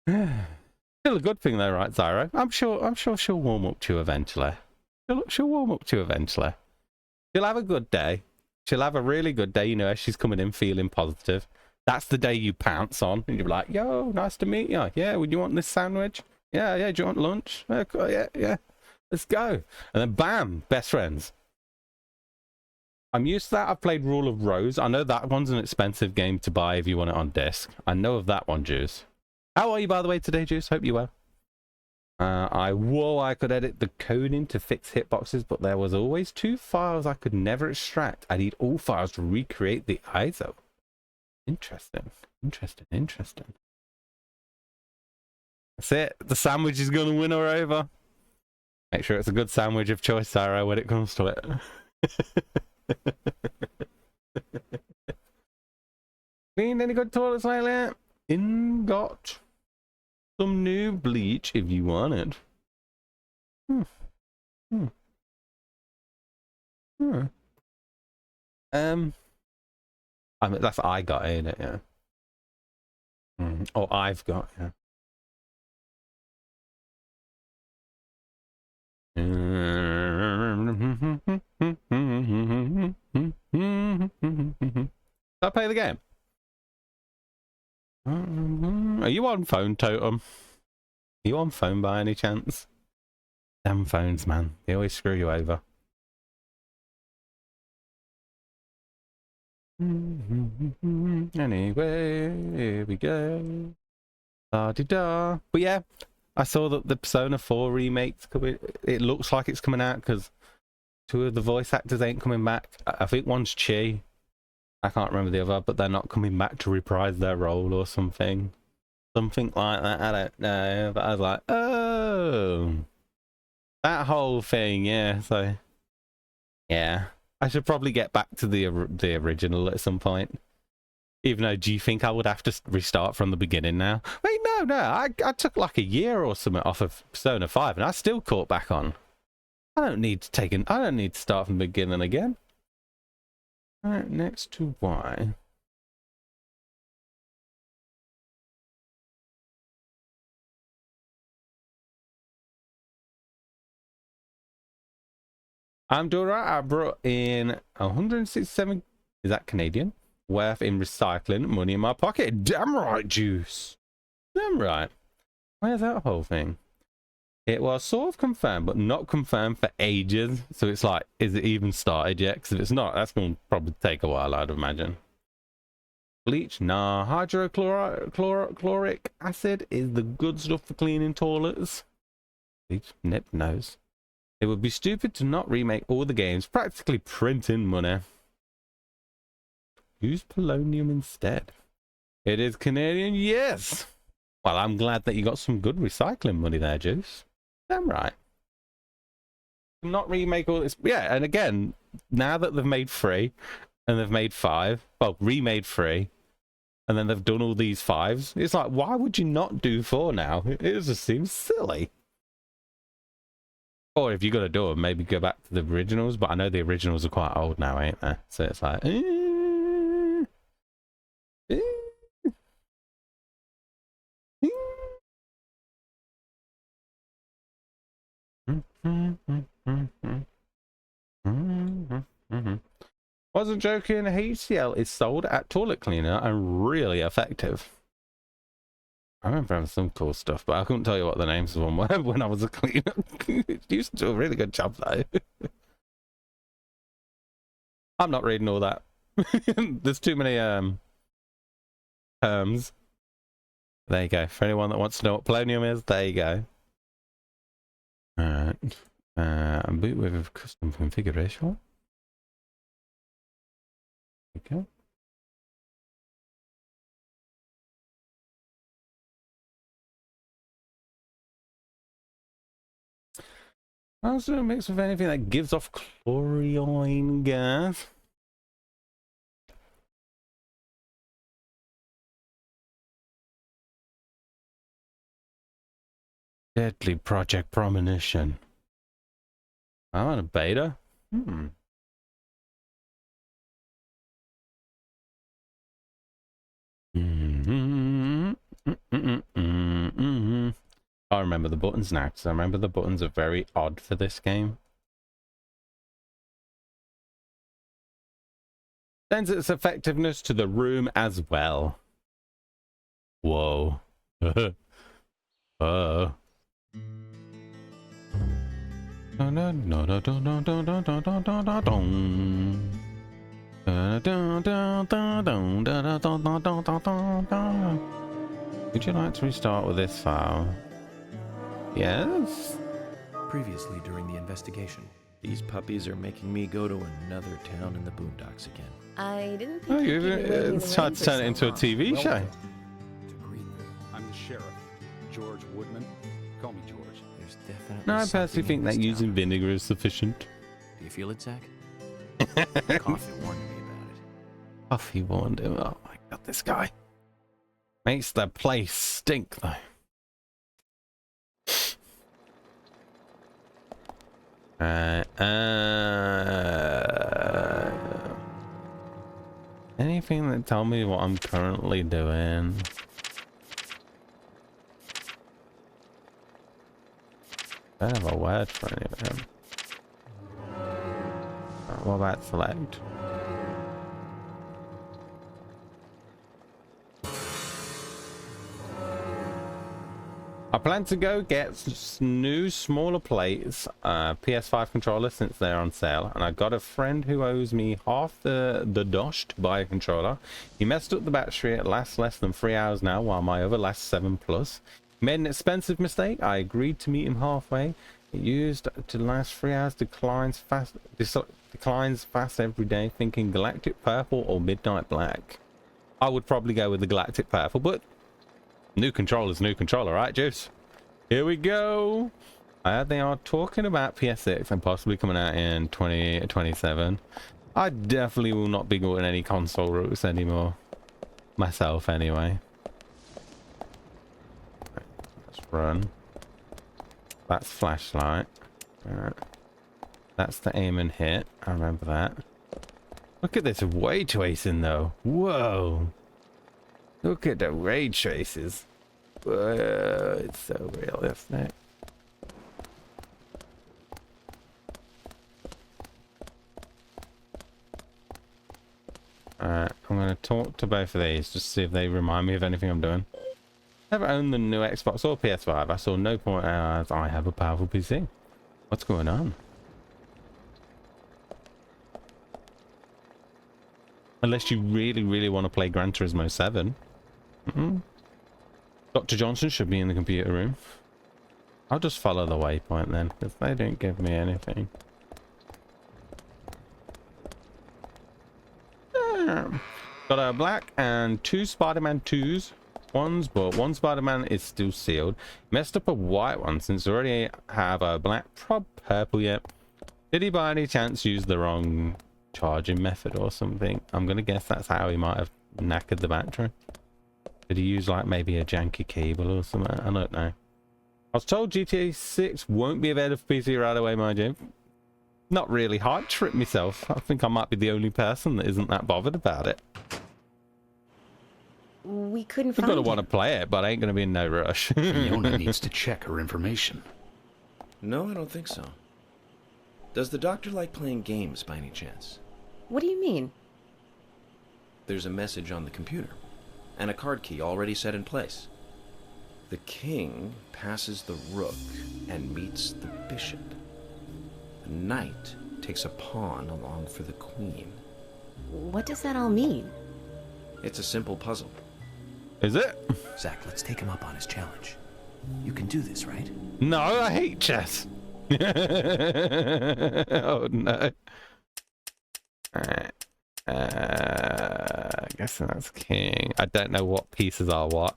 Still a good thing though, right, Zyro? I'm sure she'll warm up to you eventually. She'll warm up to you eventually. She'll have a good day. She'll have a really good day, you know, as she's coming in feeling positive. That's the day you pounce on and you're like, yo, nice to meet you. Yeah, would you want this sandwich? Yeah, do you want lunch? Yeah. Let's go. And then bam, best friends. I'm used to that. I've played Rule of Rose. I know that one's an expensive game to buy if you want it on disc. I know of that one, Juice. How are you, by the way, today, Juice? Hope you're well. I could edit the coding to fix hitboxes, but there was always 2 files I could never extract. I need all files to recreate the ISO. Interesting. That's it. The sandwich is going to win her over. Make sure it's a good sandwich of choice, Sarah, when it comes to it. Cleaned any good toilets lately? Got some new bleach if you want it. I mean, that's I got, ain't it? Yeah. Or I've got, yeah. Did I play the game? Are you on phone, Totem? Are you on phone by any chance? Damn phones, man. They always screw you over. Anyway, here we go. Da-di-da. But yeah, I saw that the Persona 4 remake's coming. It looks like it's coming out because 2 of the voice actors ain't coming back. I think one's Chi. I can't remember the other, but they're not coming back to reprise their role or something. Something like that. I don't know. But I was like, oh. That whole thing, yeah. So, yeah. I should probably get back to the original at some point. Even though, do you think I would have to restart from the beginning now? Wait, no. I took like a year or something off of Persona 5 and I still caught back on. I don't need to start from the beginning again. Alright, next to Y. I'm doing right. I brought in 167. Is that Canadian? Worth in recycling money in my pocket. Damn right, Juice. Damn right. Where's that whole thing? It was sort of confirmed, but not confirmed for ages. So it's like, is it even started yet? Because if it's not, that's going to probably take a while, I'd imagine. Bleach? Nah. Hydrochloric acid is the good stuff for cleaning toilets. Bleach? Nip knows. It would be stupid to not remake all the games, practically printing money. Use polonium instead. It is Canadian, yes. Well, I'm glad that you got some good recycling money there, Juice. Damn right. Not remake all this. Yeah, and again, now that they've made 3 and they've made 5, well, remade 3, and then they've done all these 5s, it's like, why would you not do 4 now? It just seems silly. Or if you're going to do it, maybe go back to the originals, but I know the originals are quite old now, ain't they? So it's like, Wasn't joking. HCl is sold at toilet cleaner and really effective. I remember having some cool stuff, but I couldn't tell you what the names of them were when I was a cleaner. You used to do a really good job, though. I'm not reading all that. There's too many terms. There you go. For anyone that wants to know what polonium is, there you go. Alright. Boot with custom configuration. Okay. Also mixed with anything that gives off chlorine gas. Deadly Project Premonition. I'm on a beta. I remember the buttons now, because I remember the buttons are very odd for this game. Lends its effectiveness to the room as well. Whoa. Oh. Would you like to restart with this file? Yes. Previously during the investigation, these puppies are making me go to another town in the boondocks again. I didn't think Oh, it's hard to turn it into a TV show. To Greenville. I'm the sheriff, George Woodman. Call me George. There's definitely No, I personally something think in that this using town. vinegar is sufficient. Do you feel it, Zach? Coffee warned me about it. Coffee warned him. Oh my god, this guy makes the place stink though. Anything that tell me what I'm currently doing? I don't have a word for any of them. What about select? I plan to go get new smaller plates, PS5 controller since they're on sale, and I got a friend who owes me half the dosh to buy a controller. He messed up the battery, it lasts less than 3 hours now, while my other lasts 7+. He made an expensive mistake. I agreed to meet him halfway. It used to last 3 hours, declines fast every day, thinking Galactic Purple or Midnight Black. I would probably go with the Galactic Purple, but new controller's new controller, right, Juice? Here we go. They are talking about PS6 and possibly coming out in 2027. I definitely will not be going any console routes anymore. Myself, anyway. Let's run. That's flashlight. That's the aim and hit. I remember that. Look at this ray tracing, though. Whoa. Look at the ray traces. Whoa, it's so realistic. Alright, I'm going to talk to both of these just to see if they remind me of anything I'm doing. Never owned the new Xbox or PS5. I saw no point as I have a powerful PC. What's going on? Unless you really want to play Gran Turismo 7. Dr. Johnson should be in the computer room. I'll just follow the waypoint then, because they don't give me anything. Got a black and 2 Spider-Man 2s. But one Spider-Man is still sealed. Messed up a white one since I already have a black purple yet. Did he by any chance use the wrong charging method or something? I'm gonna guess that's how he might have knackered the battery. Did he use like maybe a janky cable or something? I don't know. I was told GTA 6 won't be available for PC right away, mind you. Not really hard trip myself. I think I might be the only person that isn't that bothered about it. We couldn't I'm find gonna it. want to play it, but I ain't gonna be in no rush. Fiona needs to check her information. No, I don't think so. Does the doctor like playing games by any chance? What do you mean? There's a message on the computer, and a card key already set in place. The king passes the rook and meets the bishop. The knight takes a pawn along for the queen. What does that all mean? It's a simple puzzle. Is it? Zach, let's take him up on his challenge. You can do this, right? No, I hate chess. Oh no. Alright. I guess that's king. I don't know what pieces are what.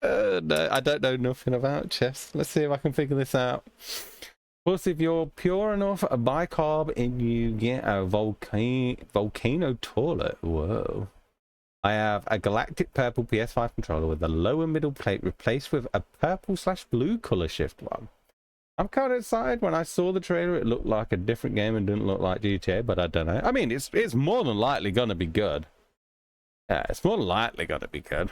No, I don't know nothing about chess. Let's see if I can figure this out. Plus, if you're pure enough, a bicarb and you get a volcano toilet. Whoa. I have a galactic purple PS5 controller with the lower middle plate replaced with a purple/blue color shift one. I'm kind of excited. When I saw the trailer, it looked like a different game and didn't look like GTA, but I don't know. I mean, it's more than likely gonna be good. Yeah, it's more than likely gonna be good.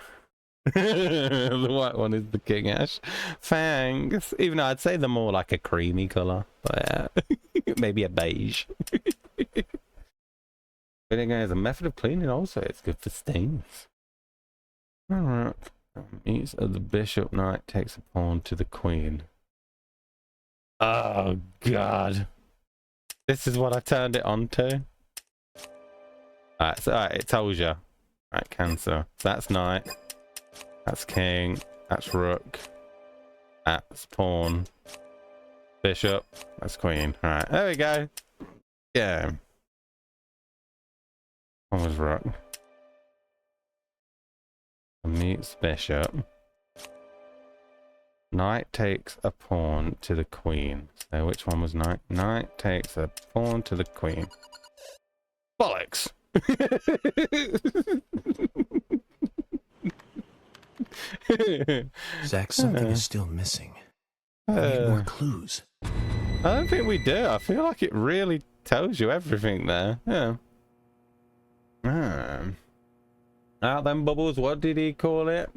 The white one is the King Ash. Thanks. Even though I'd say they're more like a creamy color, but yeah. Maybe a beige. Vinegar is a method of cleaning also. It's good for stains. Alright. Meets of the bishop, knight takes a pawn to the queen. Oh god. This is what I turned it on to. Alright, so it tells you. Right, Cancer. That's knight. That's king. That's rook. That's pawn. Bishop. That's queen. Alright, there we go. Yeah. One was rook. Meets bishop. Knight takes a pawn to the queen. So which one was knight? Knight takes a pawn to the queen. Bollocks! Zach, something is still missing. We need more clues. I don't think we do. I feel like it really tells you everything there. Yeah. Out them bubbles, what did he call it?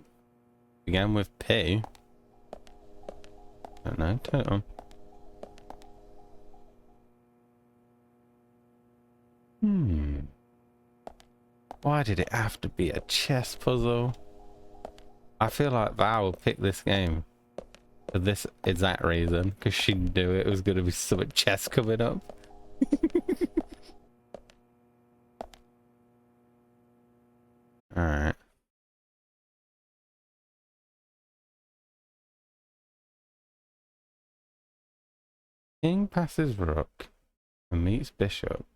Began with P. Don't know, total. Why did it have to be a chess puzzle? I feel like Val will pick this game for this exact reason, because she knew it was going to be some chess coming up. Alright. King passes rook and meets bishop.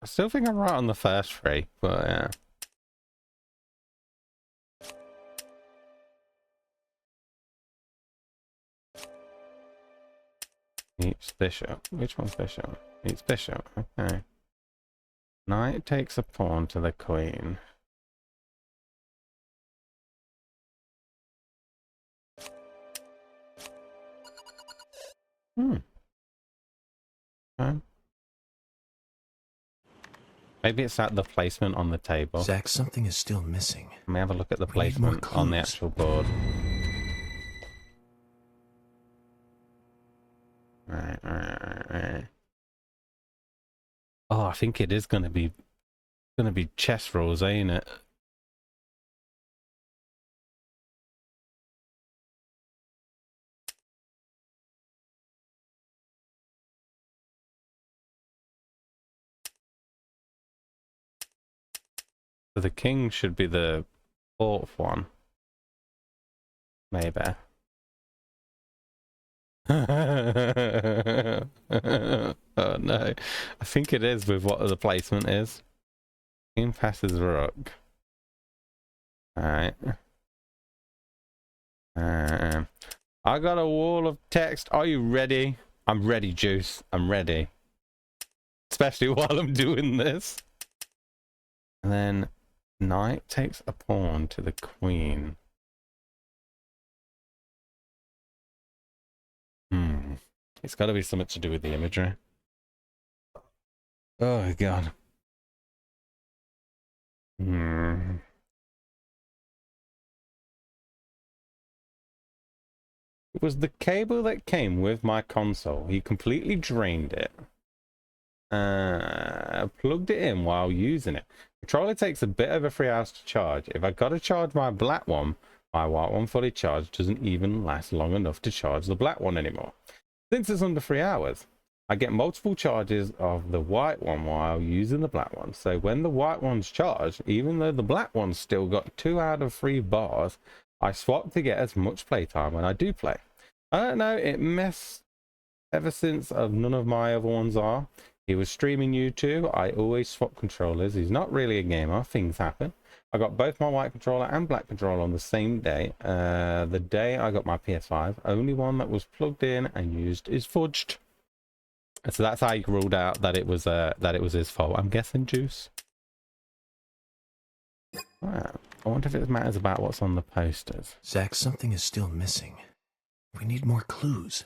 I still think I'm right on the first three, but yeah. Meets bishop. Which one's bishop? Meets bishop. Okay. Knight takes a pawn to the queen. Okay. Maybe it's at the placement on the table. Zach, something is still missing. Let me have a look at the We need more placement on the clues. actual board. Right. Oh, I think it is gonna be chess rules, ain't it? So the king should be the fourth one. Maybe. Oh no. I think it is with what the placement is. King passes rook. Alright. I got a wall of text. Are you ready? I'm ready, Juice. I'm ready. Especially while I'm doing this. And then knight takes a pawn to the queen. It's got to be something to do with the imagery. Oh god. It was the cable that came with my console. He completely drained it. Plugged it in while using it. Controller takes a bit over 3 hours to charge. If I gotta charge my black one, my white one fully charged doesn't even last long enough to charge the black one anymore. Since it's under 3 hours, I get multiple charges of the white one while using the black one. So when the white one's charged, even though the black one's still got 2 out of 3 bars, I swap to get as much playtime when I do play. I don't know, it messed ever since none of my other ones are. He was streaming YouTube. I always swap controllers. He's not really a gamer. Things happen. I got both my white controller and black controller on the same day. The day I got my PS5, only one that was plugged in and used is fudged. So that's how you ruled out that it was his fault. I'm guessing Juice. Wow. I wonder if it matters about what's on the posters. Zach, something is still missing. We need more clues.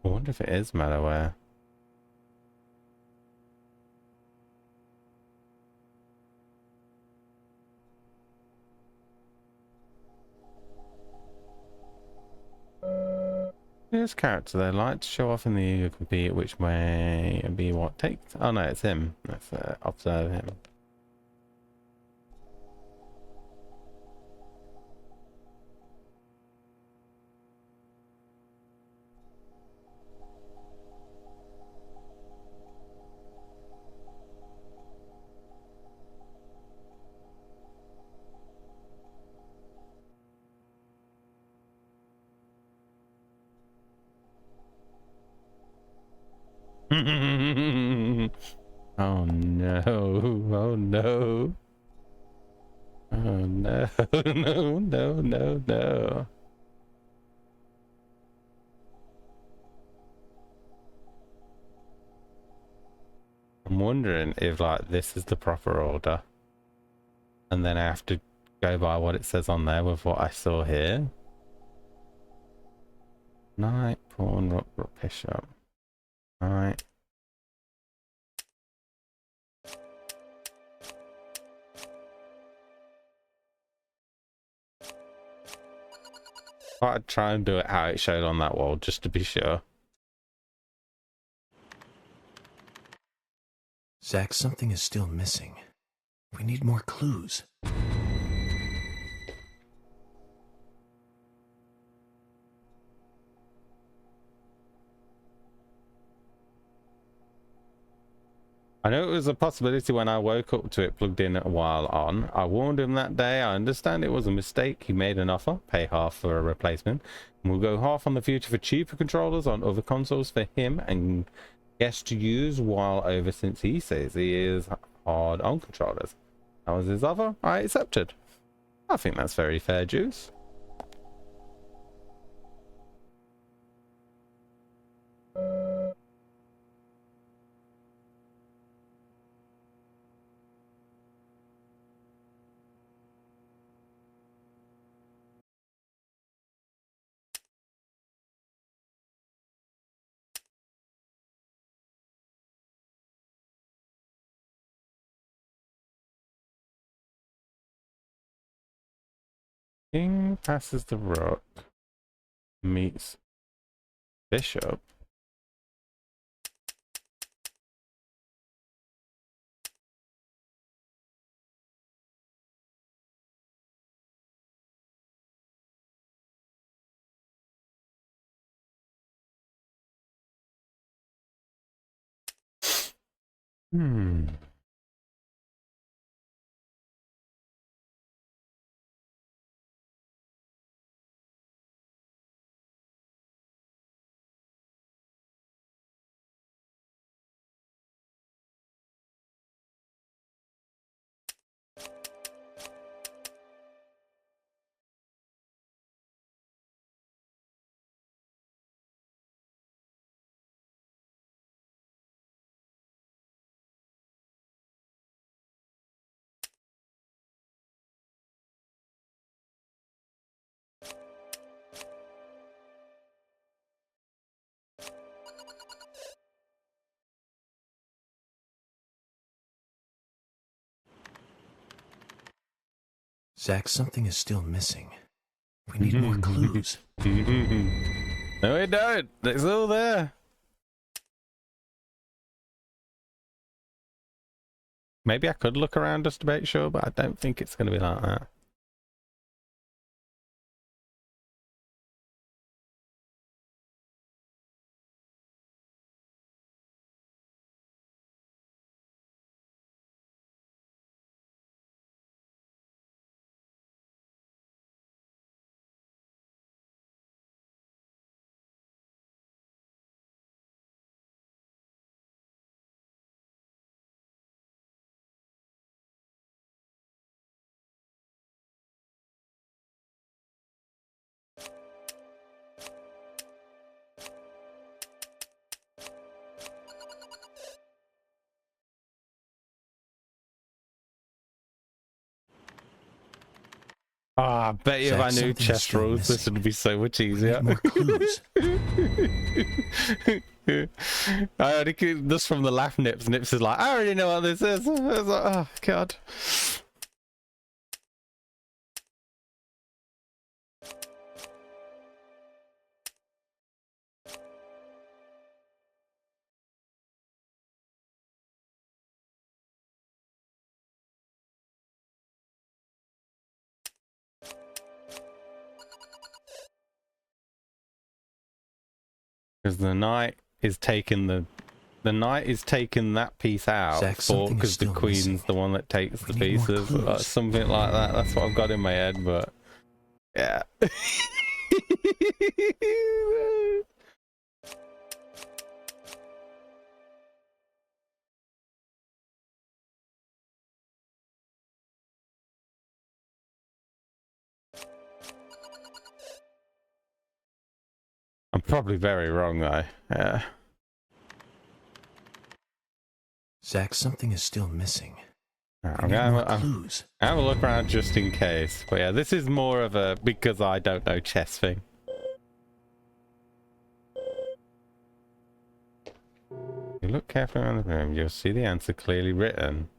I wonder if it is malware. This character they like to show off in the eager compete which may be what takes. Oh no, it's him. Let's observe him. Oh no, oh no. Oh no, no, no, no, no. I'm wondering if like this is the proper order. And then I have to go by what it says on there with what I saw here. Knight, pawn, rook, bishop. Alright. I'd try and do it how it showed on that wall just to be sure. Zach, something is still missing. We need more clues. I know it was a possibility when I woke up to it plugged in a while on. I warned him that day. I understand it was a mistake. He made an offer, pay half for a replacement. And we'll go half on the future for cheaper controllers on other consoles for him and guest to use while over since he says he is hard on controllers. That was his offer. I accepted. I think that's very fair, Juice. King passes the rook, meets bishop. Hmm. Zach, something is still missing. We need more clues. No, we don't. It's all there. Maybe I could look around just to make sure, but I don't think it's going to be like that. Ah, I bet you if I knew chess rules, this would be so much easier. More clues. I already just from the laugh, Nips. Nips is like, I already know what this is. I was like, oh god. Because the knight is taking that piece out because the queen's the one that takes the pieces, or something like that. That's what I've got in my head, but yeah. I'm probably very wrong though. Yeah. Zach, something is still missing. I'm gonna have a look around just in case. But yeah, this is more of a because I don't know chess thing. You look carefully around the room, you'll see the answer clearly written.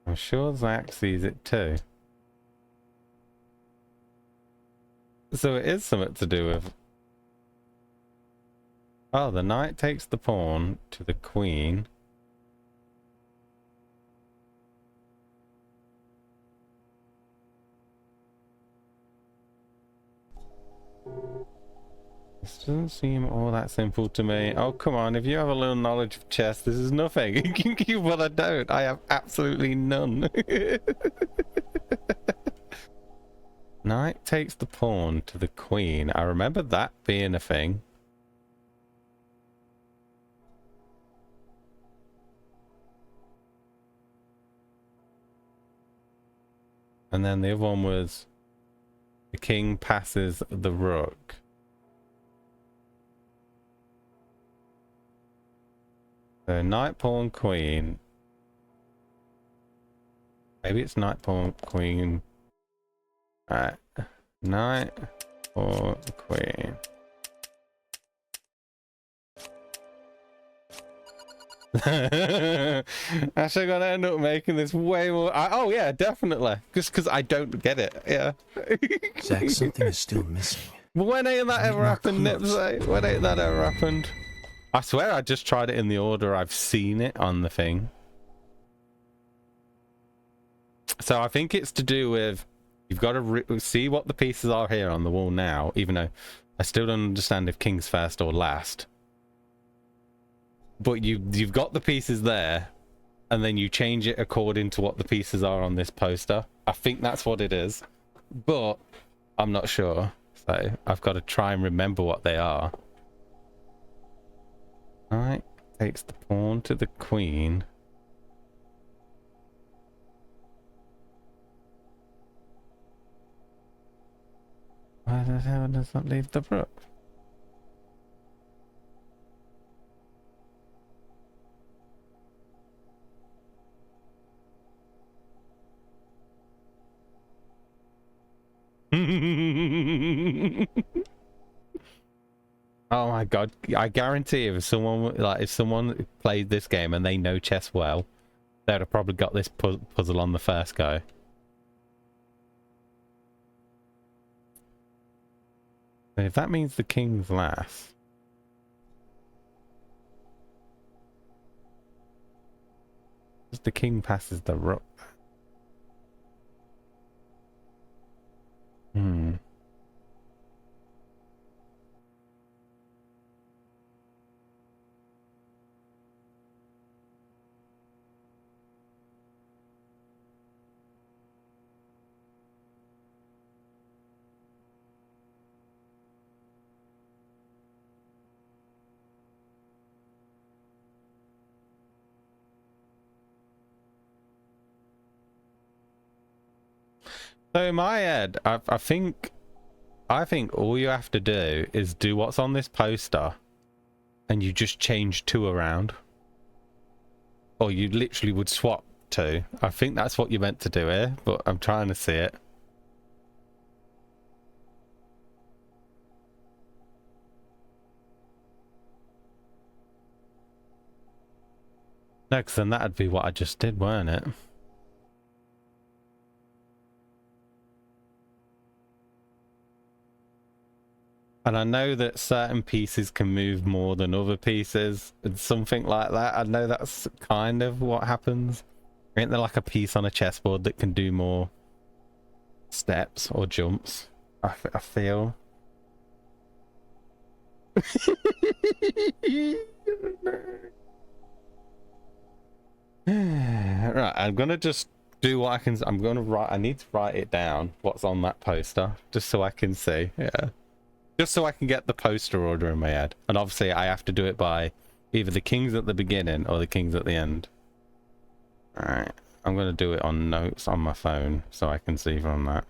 I'm sure Zach sees it too. So it is something to do with... Oh, the knight takes the pawn to the queen. This doesn't seem all that simple to me. Oh, come on. If you have a little knowledge of chess, this is nothing. Well, I don't. I have absolutely none. Knight takes the pawn to the queen. I remember that being a thing. And then the other one was the king passes the rook. So knight, pawn, queen. Maybe it's knight, pawn, queen. Alright. Knight, pawn, queen. Actually, I'm gonna end up making this way more. Oh yeah, definitely. Just because I don't get it. Yeah. Zach, something is still missing. But when ain't that ever happened, Nips? When ain't that ever happened? I swear I just tried it in the order I've seen it on the thing. So I think it's to do with you've got to see what the pieces are here on the wall now, even though I still don't understand if king's first or last. But you've got the pieces there, and then you change it according to what the pieces are on this poster. I think that's what it is, but I'm not sure. So I've got to try and remember what they are. Knight takes the pawn to the queen. Why the hell does that leave the rook? Oh my god, I guarantee if someone played this game and they know chess well, they'd have probably got this puzzle on the first go. If that means the king's last. The king passes the rook. Hmm. So in my head, I think all you have to do is do what's on this poster, and you just change two around, or you literally would swap two. I think that's what you're meant to do here, but I'm trying to see it. No, because then that'd be what I just did, weren't it? And I know that certain pieces can move more than other pieces and something like that. I know that's kind of what happens. Ain't there like a piece on a chessboard that can do more steps or jumps? I feel. Right, I'm gonna just do what I can. I'm gonna write. I need to write it down. What's on that poster, just so I can see. Yeah. Just so I can get the poster order in my head. And obviously I have to do it by either the kings at the beginning or the kings at the end. Alright. I'm going to do it on notes on my phone so I can see from that.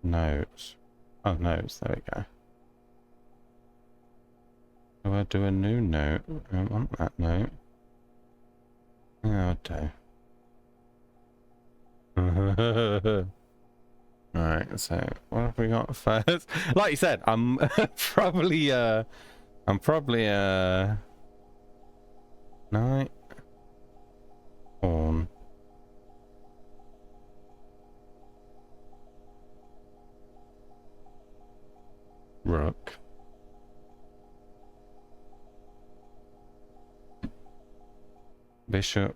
Notes. Oh, notes. There we go. Do I do a new note? I don't want that note. Oh, do. Alright, so what have we got first? Like you said, I'm probably knight, pawn, rook, bishop,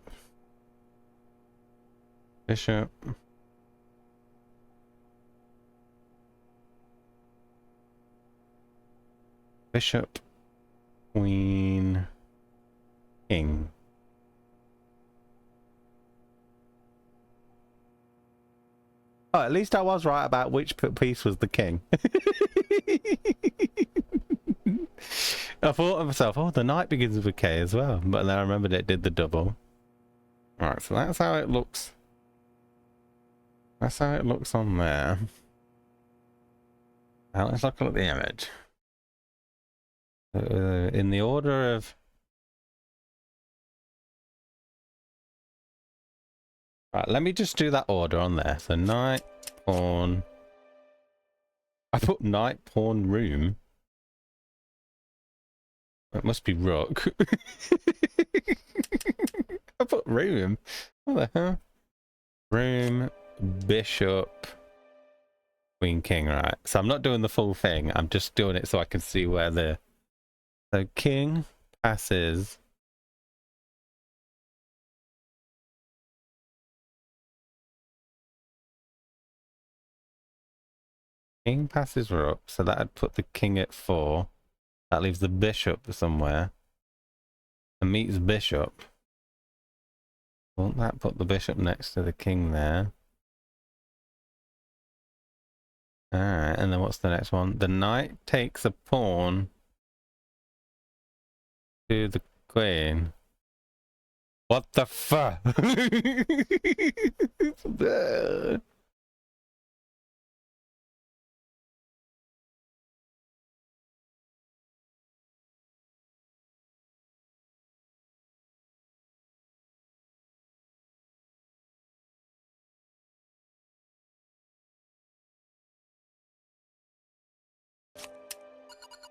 bishop, bishop, queen, king. Oh, at least I was right about which piece was the king. I thought to myself, oh, the knight begins with a K as well. But then I remembered it did the double. Alright, so that's how it looks. That's how it looks on there. Now let's look at the image. In the order of... Right, let me just do that order on there. So knight, pawn... I put knight, pawn, room. It must be rook. I put room. What the hell? Room, bishop, queen, king, right. So I'm not doing the full thing. I'm just doing it so I can see where the... So king passes... King passes rook, so that'd put the king at 4. That leaves the bishop somewhere. And meets bishop. Won't that put the bishop next to the king there? Alright, and then what's the next one? The knight takes a pawn to the queen. What the fuck?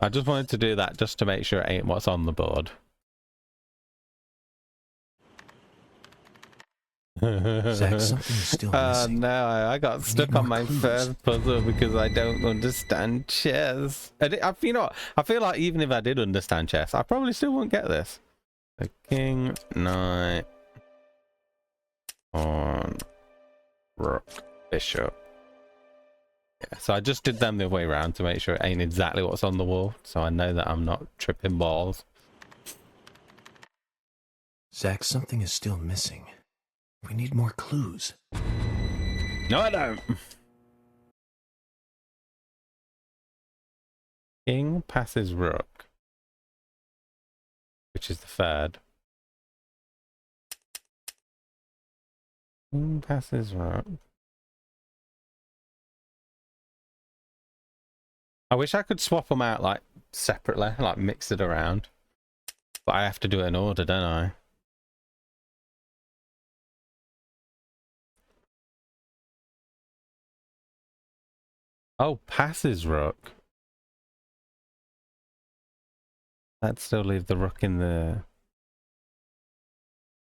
I just wanted to do that just to make sure it ain't what's on the board. Zach, something is still missing. No, I got stuck need on more my clues. first puzzle because I don't understand chess. You know what? I feel like even if I did understand chess, I probably still wouldn't get this. The king, knight, pawn, rook, bishop. Yeah, so I just did them the other way around to make sure it ain't exactly what's on the wall, so I know that I'm not tripping balls. Zach, something is still missing. We need more clues. No, I don't. King passes rook, which is the third. King passes rook. I wish I could swap them out like separately, like mix it around. But I have to do it in order, don't I? Oh, passes rook. That'd still leave the rook in the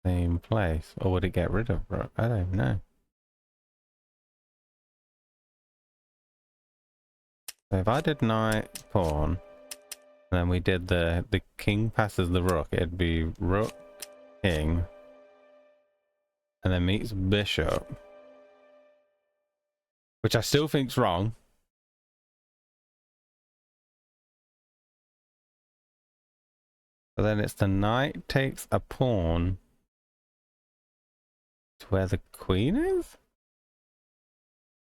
same place. Or would it get rid of rook? I don't know. So if I did knight, pawn, and then we did the king passes the rook, it'd be rook, king, and then meets bishop. Which I still think's wrong. But then it's the knight takes a pawn to where the queen is?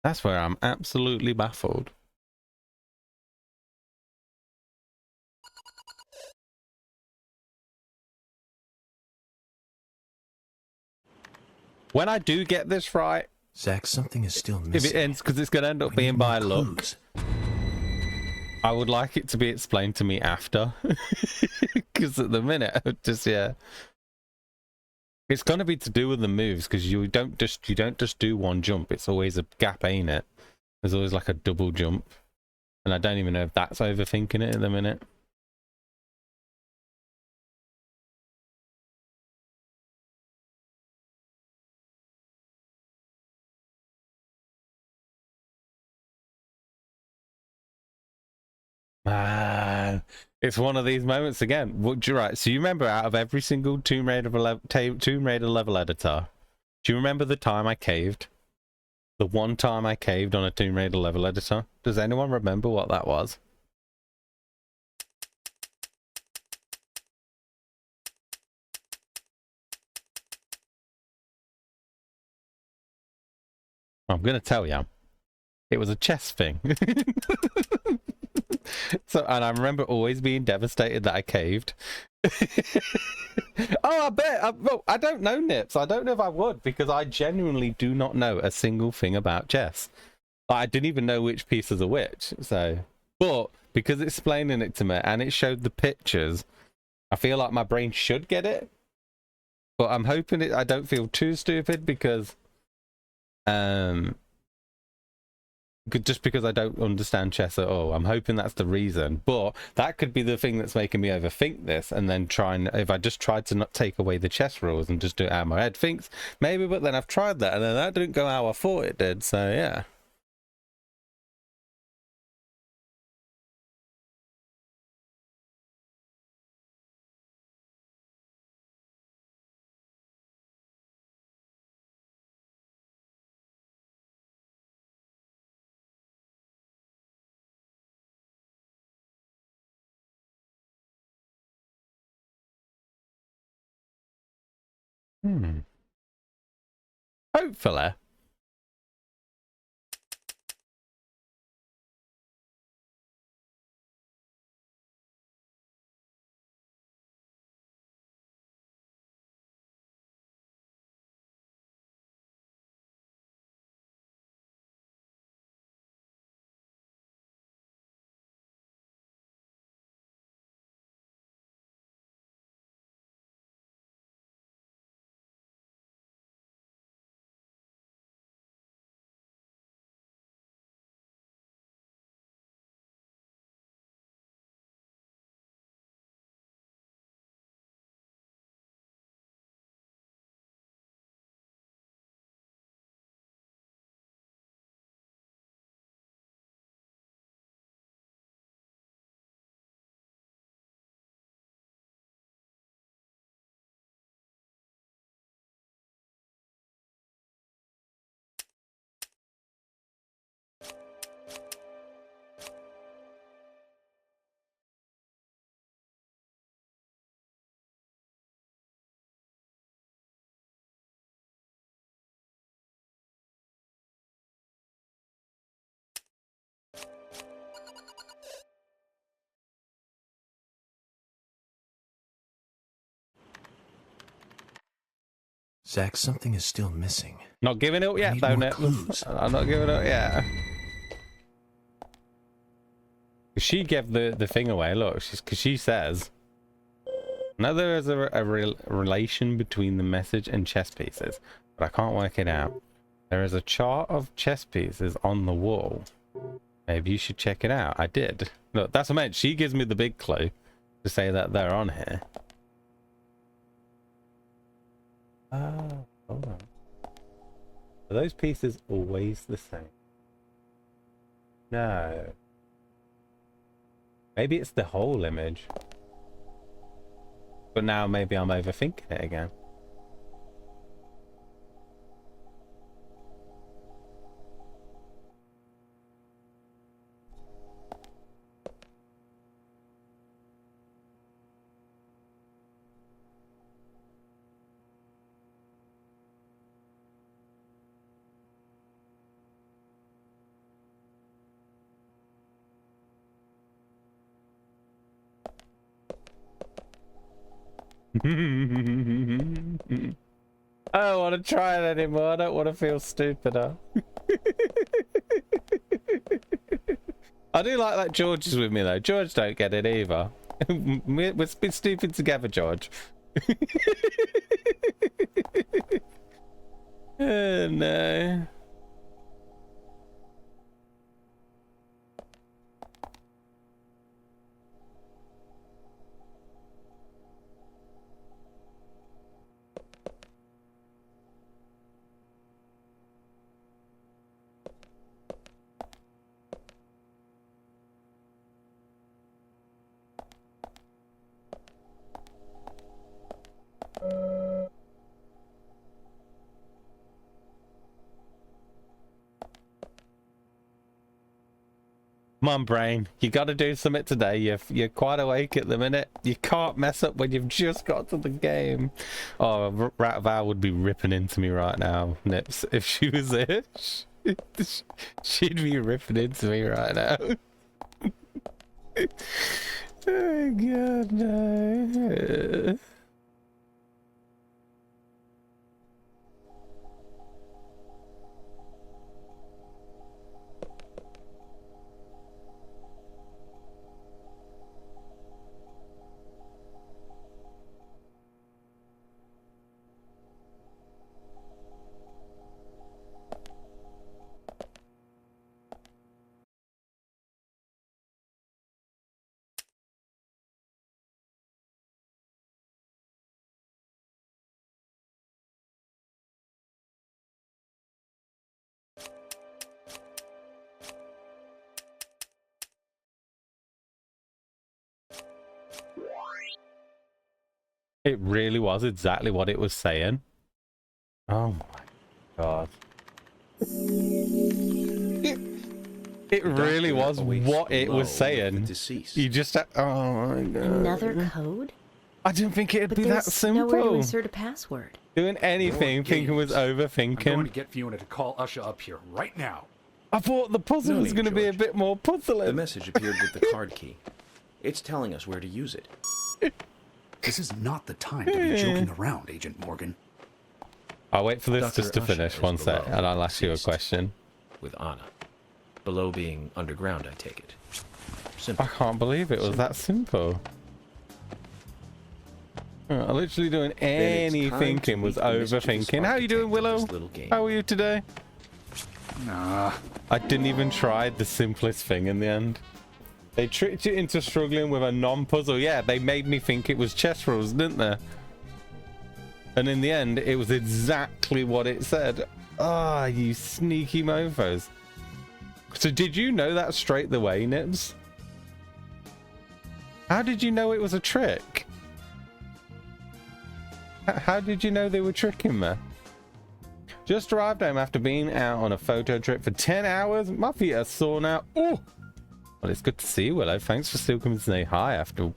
That's where I'm absolutely baffled. When I do get this right, Zach, something is still missing. if it ends, because it's going to end up We being need by more luck, clues. I would like it to be explained to me after. Because at the minute, yeah. It's going to be to do with the moves, because you don't just do one jump. It's always a gap, ain't it? There's always like a double jump. And I don't even know if that's overthinking it at the minute. Man, it's one of these moments again. What do you right? So you remember out of every single Tomb Raider level editor, do you remember the time I caved? The one time I caved on a Tomb Raider level editor? Does anyone remember what that was? I'm gonna tell you. It was a chess thing. So, and I remember always being devastated that I caved. Oh, I bet. Well, I don't know, Nips. I don't know if I would, because I genuinely do not know a single thing about chess. I didn't even know which pieces are which. So, but because it's explaining it to me and it showed the pictures, I feel like my brain should get it. But I'm hoping I don't feel too stupid because just because I don't understand chess at all. I'm hoping that's the reason, but that could be the thing that's making me overthink this, and then if I just tried to not take away the chess rules and just do it out of my head, thinks maybe, but then I've tried that and then that didn't go how I thought it did, so yeah. Hopefully. Zach, something is still missing. Not giving up yet, need though, more Nick. clues. I'm not giving up yet. She gave the thing away. Look, because she says, now there is a relation between the message and chess pieces, but I can't work it out. There is a chart of chess pieces on the wall. Maybe you should check it out. I did. Look, that's what I meant. She gives me the big clue to say that they're on here. Oh, hold on. Are those pieces always the same? No. Maybe it's the whole image. But now maybe I'm overthinking it again. I don't want to try it anymore. I don't want to feel stupider. I do like that George is with me though. George don't get it either. We're been stupid together, George. Oh no. Come on, brain. You got to do something today. You're quite awake at the minute. You can't mess up when you've just got to the game. Oh, Rat Val would be ripping into me right now, Nips. If she was there, she'd be ripping into me right now. Oh, God, no. It really was exactly what it was saying. Oh my God. It really was what it was saying. You just oh my God. Another code? I didn't think it'd But be that there's simple. nowhere to insert a password. Doing anything, More thinking was games. I'm going overthinking. to get Fiona to call Usha up here right now. I thought the puzzle No was need, going to be a George. bit more puzzling. The message appeared with the card key. It's telling us where to use it. This is not the time to be joking around, Agent Morgan. I'll wait for this Dr. just to Usha finish is one sec, below, and I'll ask you a deceased. question. With Anna. Below being underground, I take it. I Simple. can't believe it was that simple. I'm literally doing any time to thinking was meet the mischievous overthinking. How you doing, architect of Willow? this little game. How are you today? Nah. I didn't even try the simplest thing in the end. They tricked you into struggling with a non-puzzle. Yeah, they made me think it was chess rules, didn't they? And in the end, it was exactly what it said. Ah, you sneaky mofos. So did you know that straight away, Nibs? How did you know it was a trick? How did you know they were tricking me? Just arrived home after being out on a photo trip for 10 hours. My feet are sore now. Oh! Well, it's good to see you, Willow. Thanks for still coming to say hi after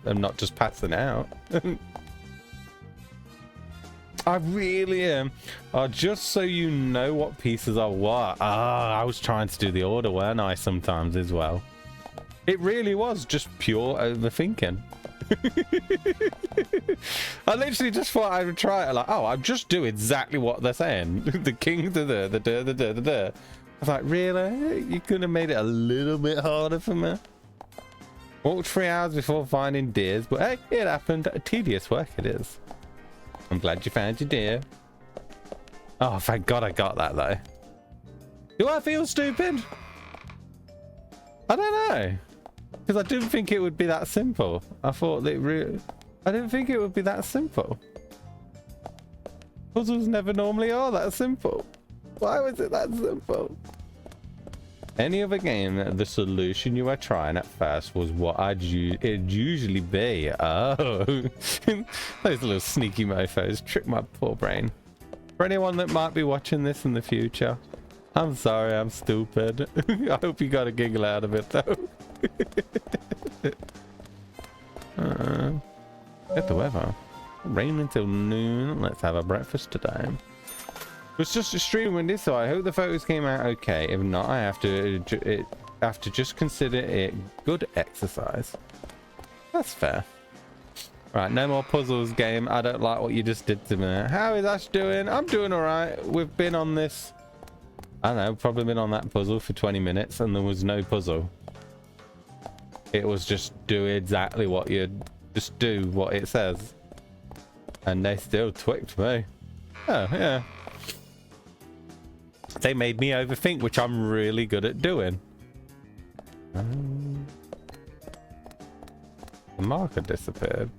I'm not just passing out. I really am. Just so you know what pieces are what. I was trying to do the order, weren't I, sometimes as well? It really was just pure overthinking. I literally just thought I would try it. Like, oh, I'll just do exactly what they're saying. The king, the. I was like, really? You could have made it a little bit harder for me. Walked 3 hours before finding deers, but hey, it happened. Tedious work it is. I'm glad you found your deer. Oh, thank God I got that though. Do I feel stupid? I don't know. Because I didn't think it would be that simple. I thought that I didn't think it would be that simple. Puzzles never normally are that simple. Why was it that simple? Any other game, the solution you were trying at first was what it'd usually be. Oh, those little sneaky mofos trick my poor brain. For anyone that might be watching this in the future, I'm sorry, I'm stupid. I hope you got a giggle out of it though. Get the weather. Rain until noon. Let's have a breakfast today. It's just extremely windy, so I hope the photos came out okay. If not, I have to just consider it good exercise. That's fair. Right, no more puzzles, game. I don't like what you just did to me. How is Ash doing? I'm doing all right. We've been on this. I don't know, probably been on that puzzle for 20 minutes, and there was no puzzle. It was just do exactly what you just do what it says, and they still twicked me. Oh yeah. They made me overthink, which I'm really good at doing. The marker disappeared.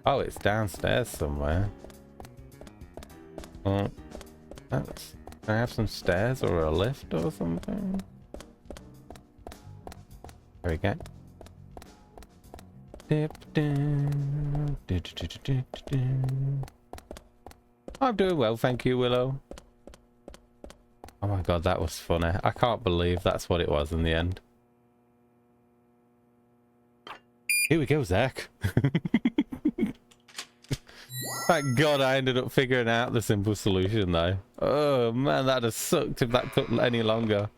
Oh, it's downstairs somewhere. Oh, that's... Can I have some stairs or a lift or something? There we go. I'm doing well, thank you, Willow. Oh my God, that was funny. I can't believe that's what it was in the end. Here we go, Zach. Thank God I ended up figuring out the simple solution though. Oh man, that'd have sucked if that took any longer.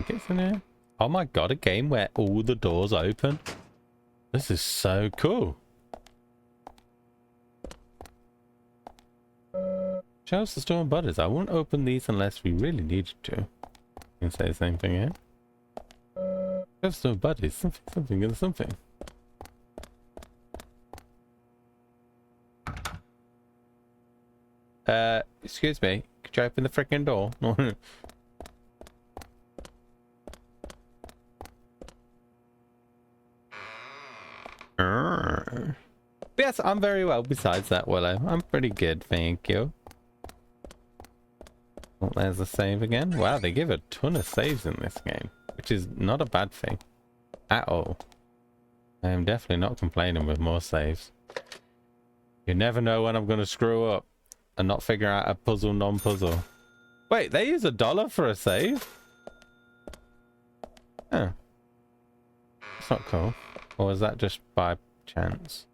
It's in here. Oh my God, a game where all the doors open. This is so cool. Shelves to store butters. I won't open these unless we really needed to. You can say the same thing here. Shelves to store butters. Something and something. Excuse me. Could you open the freaking door? Yes, I'm very well besides that, Willow. I'm pretty good, thank you. Oh, there's a save again. Wow, they give a ton of saves in this game, which is not a bad thing at all. I am definitely not complaining with more saves. You never know when I'm going to screw up and not figure out a puzzle non-puzzle. Wait, they use $1 for a save? Huh. That's not cool. Or was that just by chance?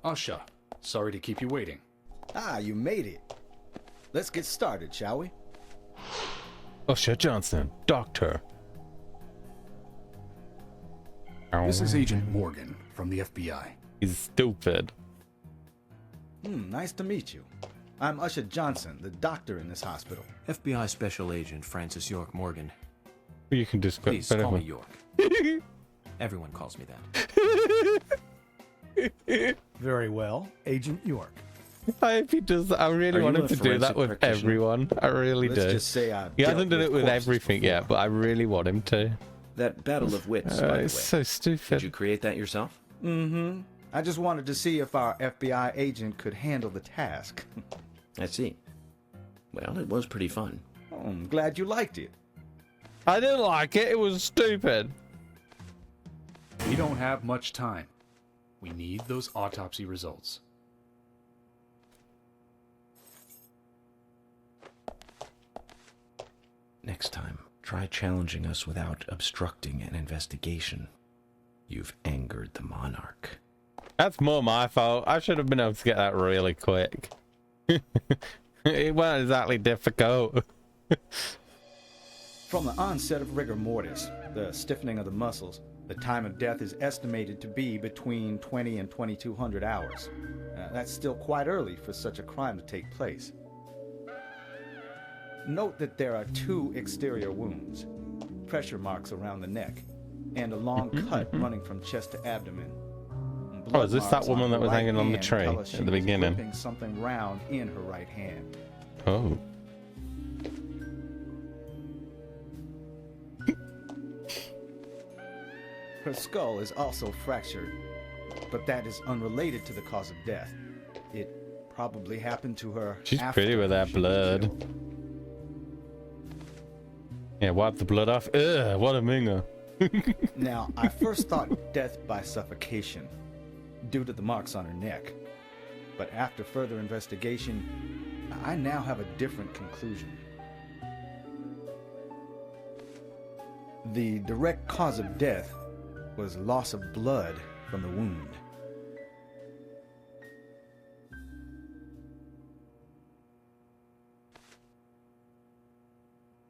Usha, sorry to keep you waiting. Ah, you made it. Let's get started, shall we? Usha Johnson, doctor. This is Agent Morgan from the FBI. He's stupid. Nice to meet you. I'm Usha Johnson, the doctor in this hospital. FBI Special Agent Francis York Morgan. You can describe. Please call me York. Everyone calls me that. Very well, Agent York. I hope he does. I really want him to do that with everyone. I really Let's do. just say He hasn't done it with everything yet, but I really want him to. That battle of wits, by the way. It's so stupid. Did you create that yourself? Mm-hmm. I just wanted to see if our FBI agent could handle the task. I see. Well, it was pretty fun. Oh, I'm glad you liked it. I didn't like it. It was stupid. We don't have much time. We need those autopsy results. Next time, try challenging us without obstructing an investigation. You've angered the monarch. That's more my fault. I should have been able to get that really quick. It wasn't exactly difficult. From the onset of rigor mortis, the stiffening of the muscles, the time of death is estimated to be between 20 and 2200 hours. That's still quite early for such a crime to take place. Note that there are 2 exterior wounds, pressure marks around the neck, and a long cut running from chest to abdomen. Oh, is this that woman that was hanging on the tree at the beginning? Gripping something round in her right hand. Oh. Her skull is also fractured, but that is unrelated to the cause of death. It probably happened to her. She's after pretty with that she was blood. killed. Yeah, wipe the blood off. Ugh, what a minger. Now, I first thought death by suffocation, due to the marks on her neck. But after further investigation, I now have a different conclusion. The direct cause of death was loss of blood from the wound.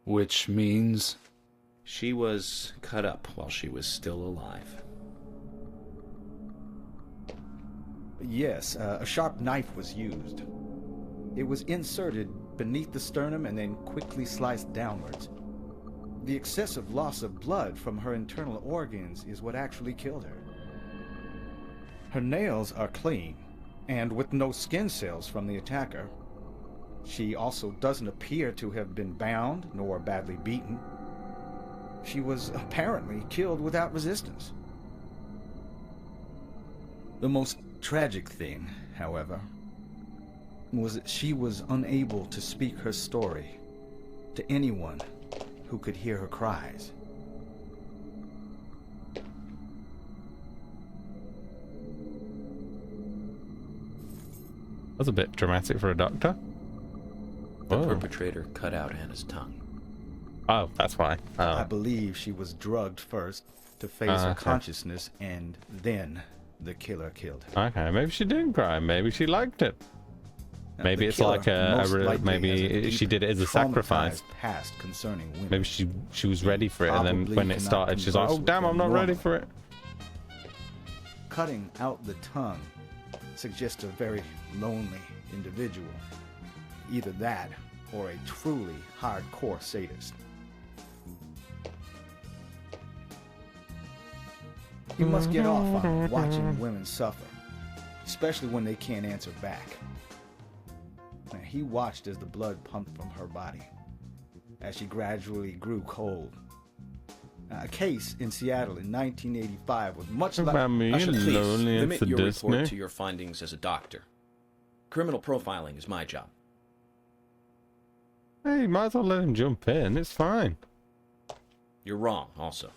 Which means... She was cut up while she was still alive. Yes, a sharp knife was used. It was inserted beneath the sternum and then quickly sliced downwards. The excessive loss of blood from her internal organs is what actually killed her. Her nails are clean, and with no skin cells from the attacker. She also doesn't appear to have been bound nor badly beaten. She was apparently killed without resistance. The most tragic thing, however, was that she was unable to speak her story to anyone who could hear her cries. That's a bit dramatic for a doctor. The Oh. perpetrator cut out Anna's tongue. Oh, that's why. I Oh. believe she was drugged first to phase her Okay. consciousness, and then the killer killed her. Okay, maybe she didn't cry. Maybe she liked it. Now, Maybe the it's killer like a most likely maybe has a she deep, did it as a sacrifice. traumatized past concerning women. Maybe she was ready for it, and then Probably when it cannot started, she's like, converse "Oh with damn, them I'm not ready normally. for it." Cutting out the tongue suggests a very lonely individual. Either that, or a truly hardcore sadist. You must get off on watching women suffer, especially when they can't answer back. And he watched as the blood pumped from her body, as she gradually grew cold. A case in Seattle in 1985 was much like... About me, Usher, please, lonely and limit your report sadistic. to your findings as a doctor. Criminal profiling is my job. Hey, you might as well let him jump in. It's fine. You're wrong, also.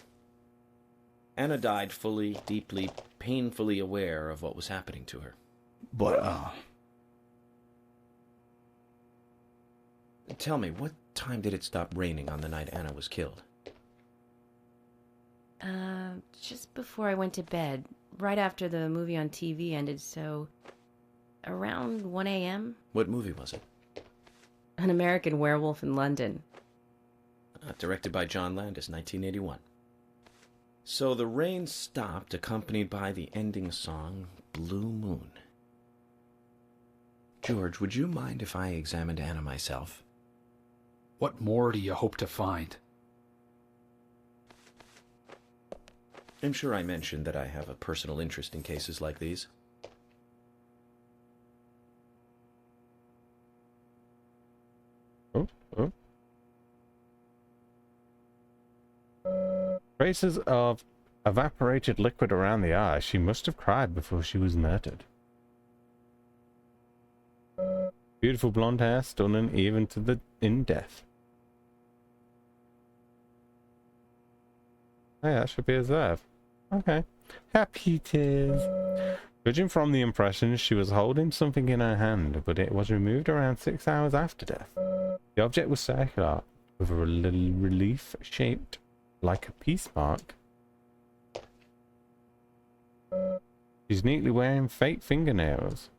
Anna died fully, deeply, painfully aware of what was happening to her. But, Tell me, what time did it stop raining on the night Anna was killed? Just before I went to bed, right after the movie on TV ended, so around 1 a.m. What movie was it? An American Werewolf in London. Directed by John Landis, 1981. So the rain stopped, accompanied by the ending song, Blue Moon. George, would you mind if I examined Anna myself? What more do you hope to find? I'm sure I mentioned that I have a personal interest in cases like these. Oh, oh. Traces of evaporated liquid around the eye. She must have cried before she was murdered. Beautiful blonde hair, stunning even to the in death. Hey, that should be a Zev. Okay. Happy tears. Judging from the impression, she was holding something in her hand, but it was removed around 6 hours after death. The object was circular, with a little relief shaped like a peace mark. She's neatly wearing fake fingernails.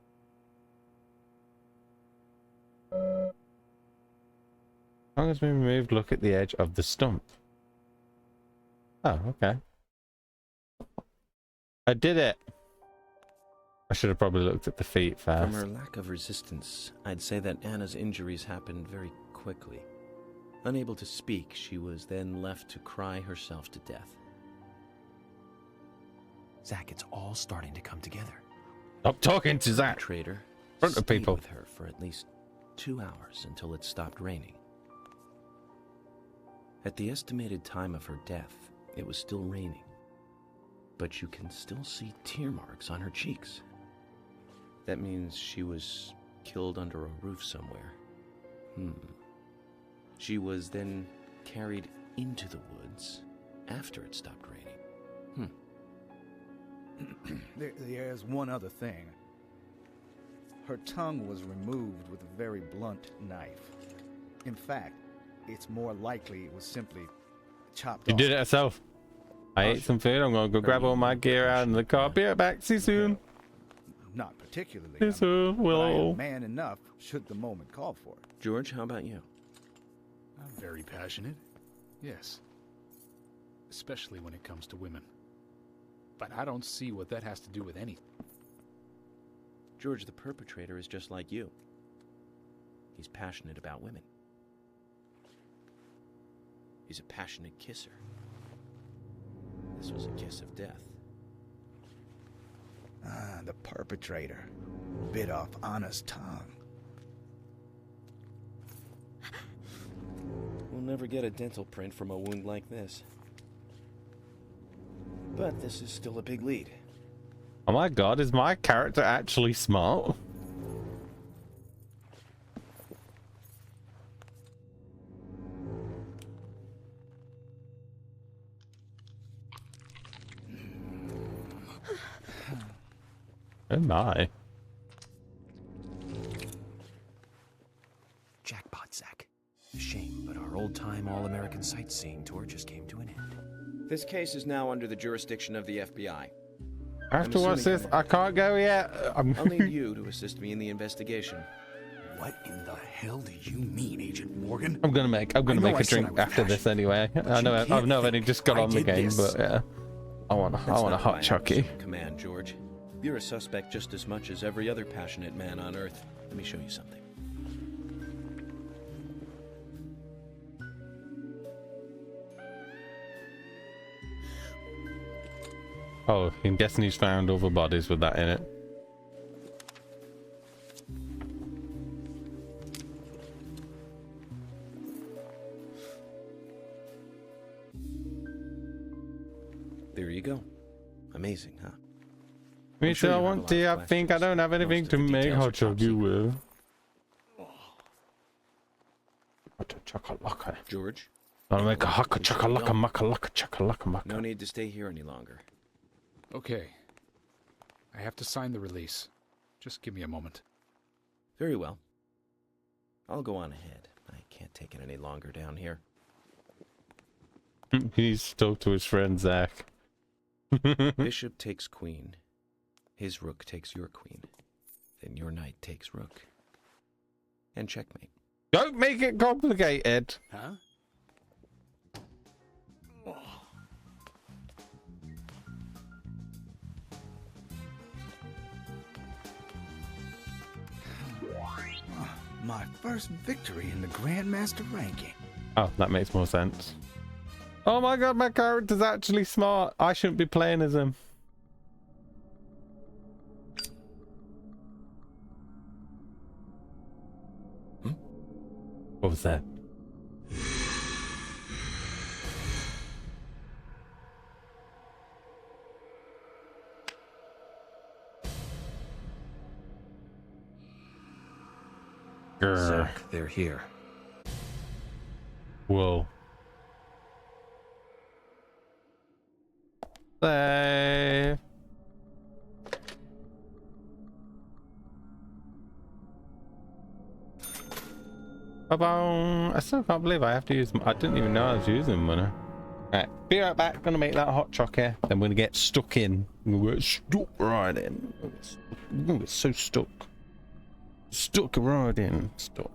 As long as we remove, look at the edge of the stump. Oh, okay. I did it! I should have probably looked at the feet first. From her lack of resistance, I'd say that Anna's injuries happened very quickly. Unable to speak, she was then left to cry herself to death. Zach, it's all starting to come together. Stop talking to The Zach! trader Front of stayed people. with her for at least 2 hours until it stopped raining. At the estimated time of her death, it was still raining, but you can still see tear marks on her cheeks. That means she was killed under a roof somewhere. She was then carried into the woods after it stopped raining. There's one other thing. Her tongue was removed with a very blunt knife. In fact, it's more likely it was simply chopped You off. did it herself. I ate some food. I'm gonna go grab all my gear out in the car. Be right back. See you soon. Not particularly. See you soon. but I Willow. am man enough should the moment call for it. George, how about you? I'm very passionate. Yes. Especially when it comes to women. But I don't see what that has to do with anything. George, the perpetrator, is just like you. He's passionate about women. He's a passionate kisser. This was a kiss of death. The perpetrator bit off Anna's tongue. We'll never get a dental print from a wound like this. But this is still a big lead. Oh my god, is my character actually smart? Oh my. Jackpot, Zach. A shame, but our old-time all-American sightseeing tour just came to an end. This case is now under the jurisdiction of the FBI. I have to watch this. I can't go yet. I'll need you to assist me in the investigation. What in the hell do you mean, Agent Morgan? I'm gonna make know a I said I drink was after this passionate, anyway. but I you know can't I've only think just got I on the did game, this. but yeah. I want a That's not hot why I chucky. was in command, George. You're a suspect just as much as every other passionate man on Earth. Let me show you something. Oh, I'm guessing he's found other bodies with that in it. There you go. Amazing, huh? Me sure too, I you have a want lot to. of I think I questions. don't have anything Most to of the make details are hot chucky top with. Hot chocolate. George, I'll make a hot chocolate, maka. no need to stay here any longer. Okay. I have to sign the release. Just give me a moment. Very well. I'll go on ahead. I can't take it any longer down here. He's stuck to his friend Zach. Bishop takes queen. His rook takes your queen. Then your knight takes rook. And checkmate. Don't make it complicated. Huh? My first victory in the Grandmaster ranking. Oh, that makes more sense. Oh my god, my character's actually smart. I shouldn't be playing as him. What was that? Grr. Zach, they're here. Whoa. Save. I still can't believe I have to use. I didn't even know I was using money. Alright, be right back. Gonna make that hot chocolate. Then we're gonna get stuck in. We're gonna get stuck right in. We're gonna get so stuck. Stuck right in. Stuck.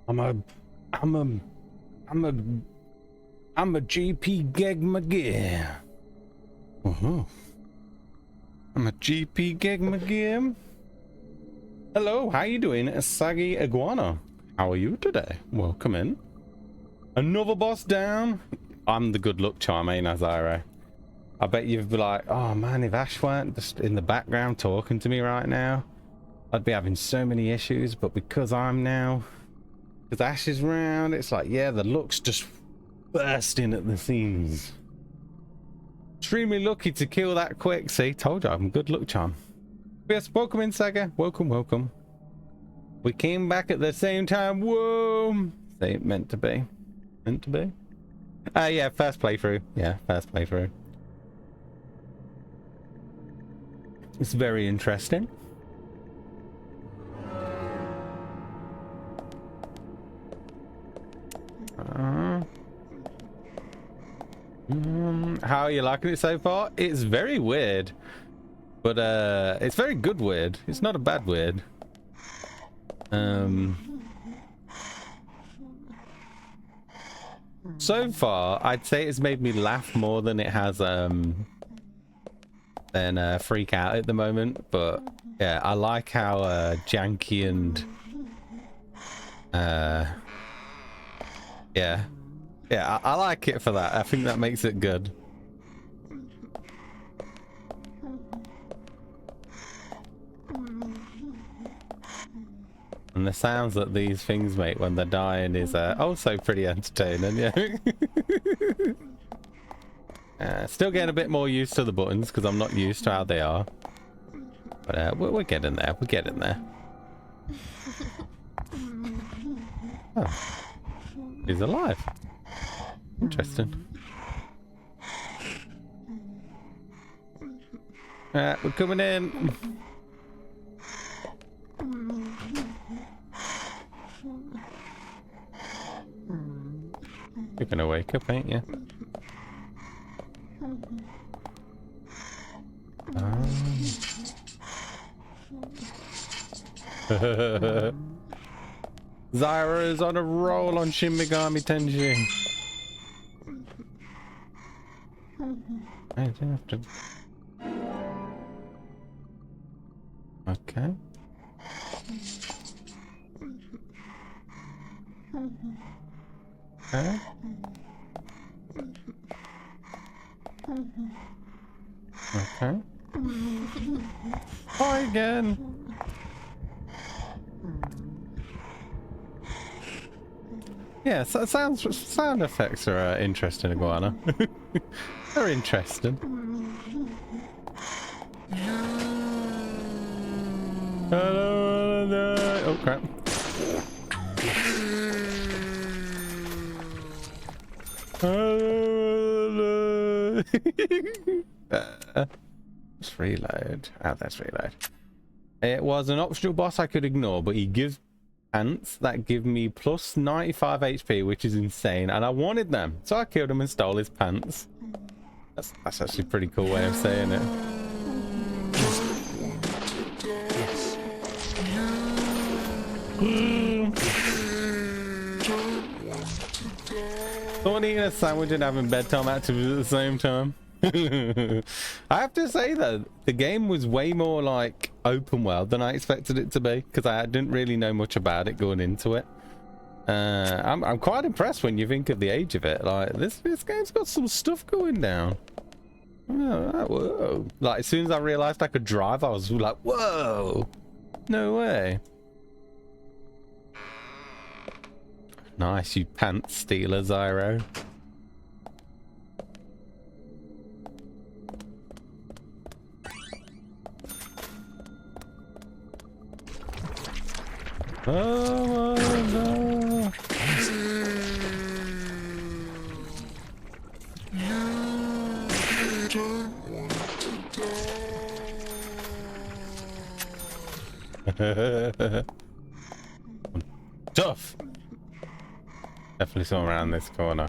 I'm a GP Geg McGee. I'm a GP Geg McGee. Hello, how you doing, Saggy Iguana? How are you today? Welcome in. Another boss down. I'm the good luck charm, ain't I, Zyra? I bet you'd be like, oh man, if Ash weren't just in the background talking to me right now, I'd be having so many issues. But because I'm now, because Ash is around, it's like, yeah, the looks just bursting at the seams. Extremely lucky to kill that quick. See, told you I'm good luck charm. Yes, welcome in, Saga. Welcome, welcome. We came back at the same time. Whoa. Say it meant to be. Meant to be. Yeah, first playthrough. Yeah, first playthrough. It's very interesting. How are you liking it so far? It's very weird, but it's very good weird. It's not a bad weird. So far, I'd say it's made me laugh more than it has freak out at the moment. But yeah, I like how janky and yeah, I like it for that. I think that makes it good. And the sounds that these things make when they're dying is also pretty entertaining, yeah. Still getting a bit more used to the buttons because I'm not used to how they are. But we're getting there, we're getting there. Oh. He's alive. Interesting. We're coming in. You're gonna wake up, ain't you? Zyra is on a roll on Shin Megami Tensei. I don't have to. Okay. Okay. Okay. Hi again. Yeah, so sound effects are interesting, Iguana. They're interesting. Hello, oh crap. Let's reload. Oh, that's reload. It was an optional boss I could ignore, but he gives pants that give me plus 95 HP, which is insane, and I wanted them, so I killed him and stole his pants. That's actually a pretty cool way of saying it. Someone eating a sandwich and having bedtime activities at the same time. I have to say though, the game was way more like open world than I expected it to be, because I didn't really know much about it going into it. I'm quite impressed when you think of the age of it. Like this game's got some stuff going down. Oh, whoa! Like as soon as I realized I could drive, I was like, whoa! No way! Nice, you pants stealer, Zyro. Oh no! Tough. Definitely someone around this corner.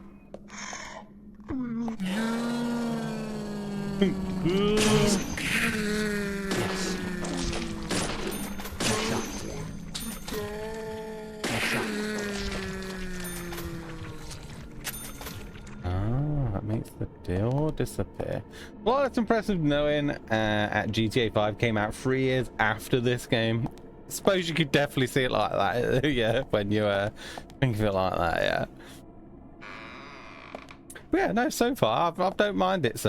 That makes the door disappear. Well, that's impressive knowing at GTA 5 came out 3 years after this game. I suppose you could definitely see it like that, yeah, when you think of it like that, yeah. But yeah, no, so far I don't mind its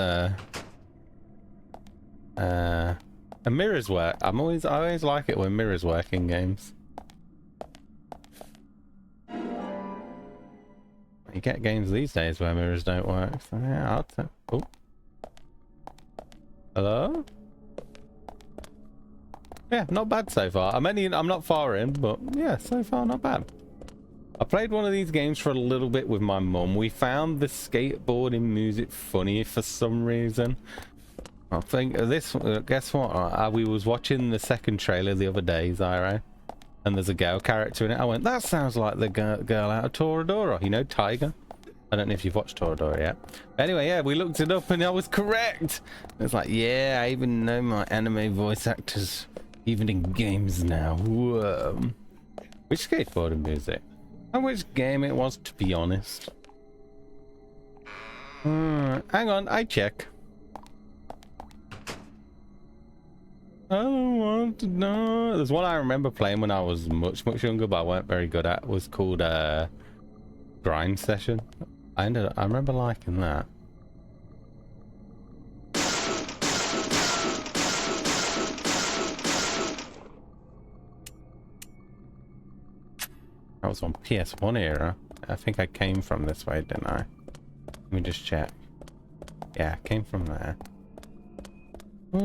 And mirrors work. I always like it when mirrors work in games. You get games these days where mirrors don't work. So yeah, I'll take. Oh. Hello? Yeah, not bad so far. I'm not far in, but yeah, so far not bad. I played one of these games for a little bit with my mum. We found the skateboarding music funny for some reason. I think this. Guess what? We was watching the second trailer the other day, Zyro, and there's a girl character in it. I went, that sounds like the girl out of Toradora. You know, Tiger. I don't know if you've watched Toradora yet. Anyway, yeah, we looked it up and I was correct. It's like, yeah, I even know my anime voice actors, even in games now. Whoa. Which skateboarding music? And which game it was, to be honest. Hang on, I check. I don't want to know. There's one I remember playing when I was much younger, but I weren't very good at. It was called Grind Session. I remember liking that. That was on PS1 era. I think I came from this way, didn't I? Let me just check. Yeah, I came from there. I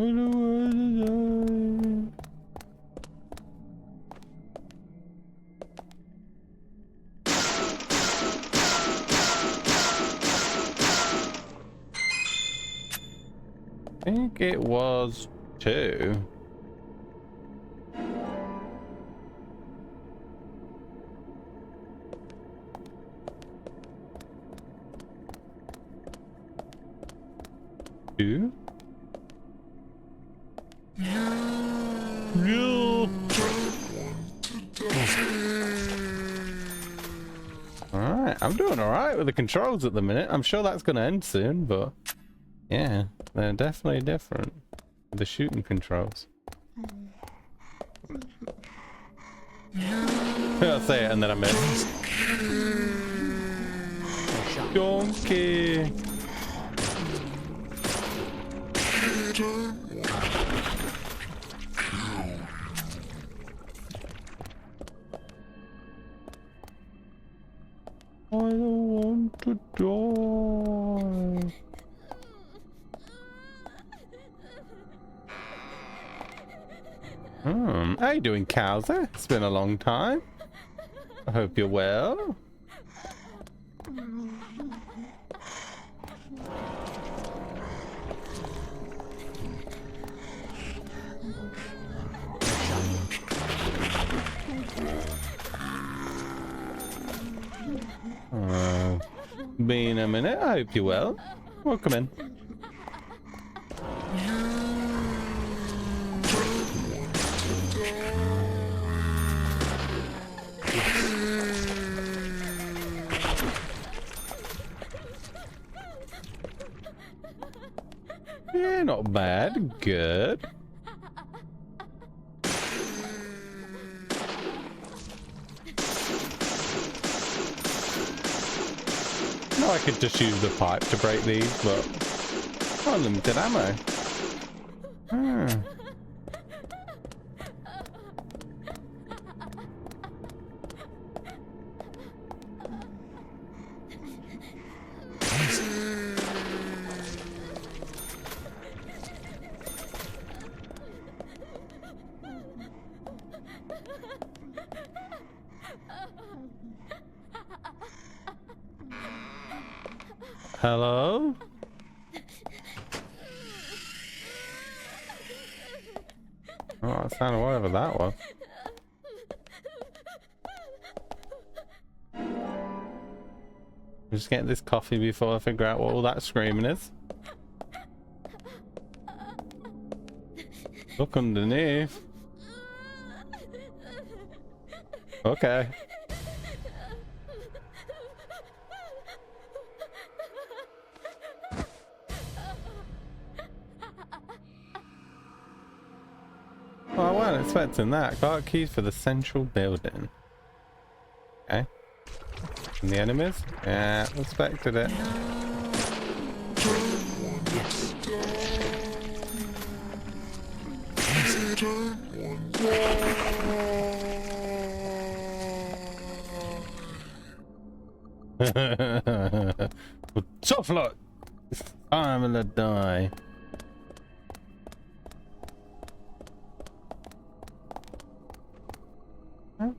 think it was 2. Two? Alright, I'm doing alright with the controls at the minute. I'm sure that's going to end soon, but yeah, they're definitely different. The shooting controls. I'll say it and then I miss. Donkey! I don't want to die. How you doing, Kowser? It's been a long time. I hope you're well. Been a minute. I hope you're well. Welcome in. Yeah, not bad. Good. I could just use the pipe to break these, but unlimited ammo. Hello? Oh, that sounded whatever that was. Just get this coffee before I figure out what all that screaming is. Look underneath. Okay. Oh, I wasn't expecting that. Got keys for the central building. Okay. And the enemies? Yeah, expected it. Tough luck. I'm gonna die. Huh?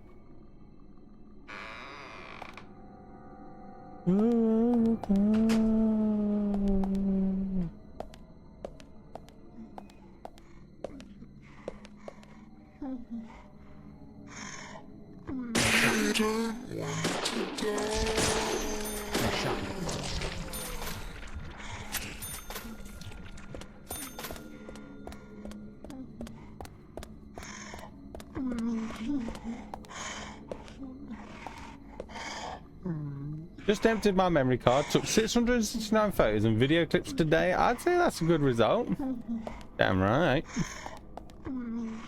Just emptied my memory card, took 669 photos and video clips today. I'd say that's a good result. Damn right. And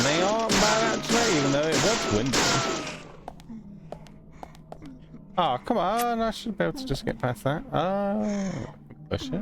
they aren't bad actually, even though it was windy. Oh, come on, I should be able to just get past that. Oh, push it.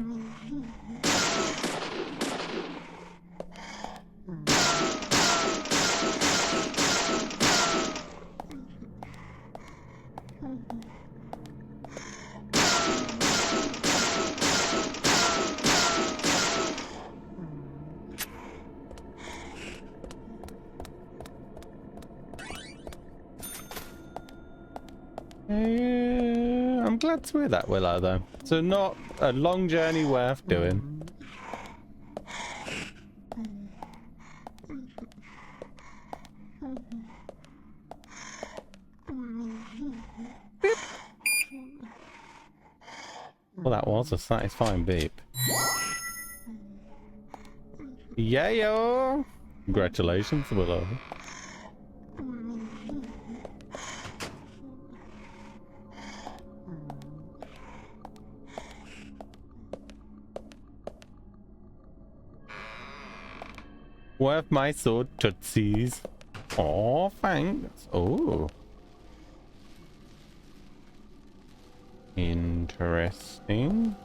I'm glad to hear that, Willow, though. So not a long journey worth doing. Beep. Well, that was a satisfying beep. Yeah, congratulations, Willow. Worth my sword, tootsies. Oh, thanks. Oh. Interesting.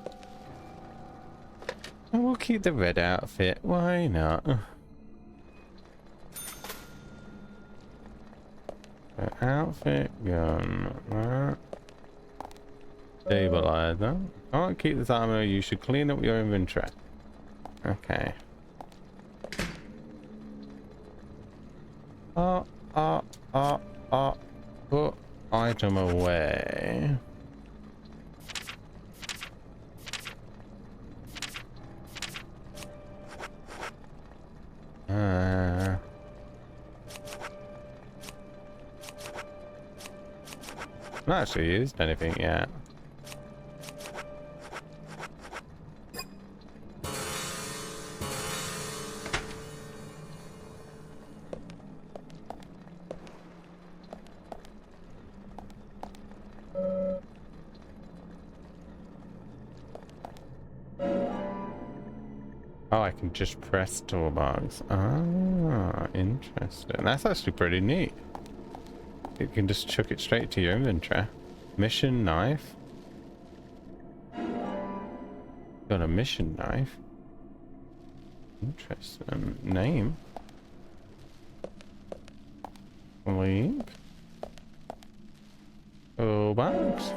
And we'll keep the red outfit. Why not? The outfit, gun, that. Stabilizer. Can't keep this armor. You should clean up your inventory. Okay. Put item away. Not actually used anything yet. Oh, I can just press toolbox. Ah, interesting. That's actually pretty neat. You can just chuck it straight to your inventory. Mission knife. Got a mission knife. Interesting. Name. Link. Toolbox.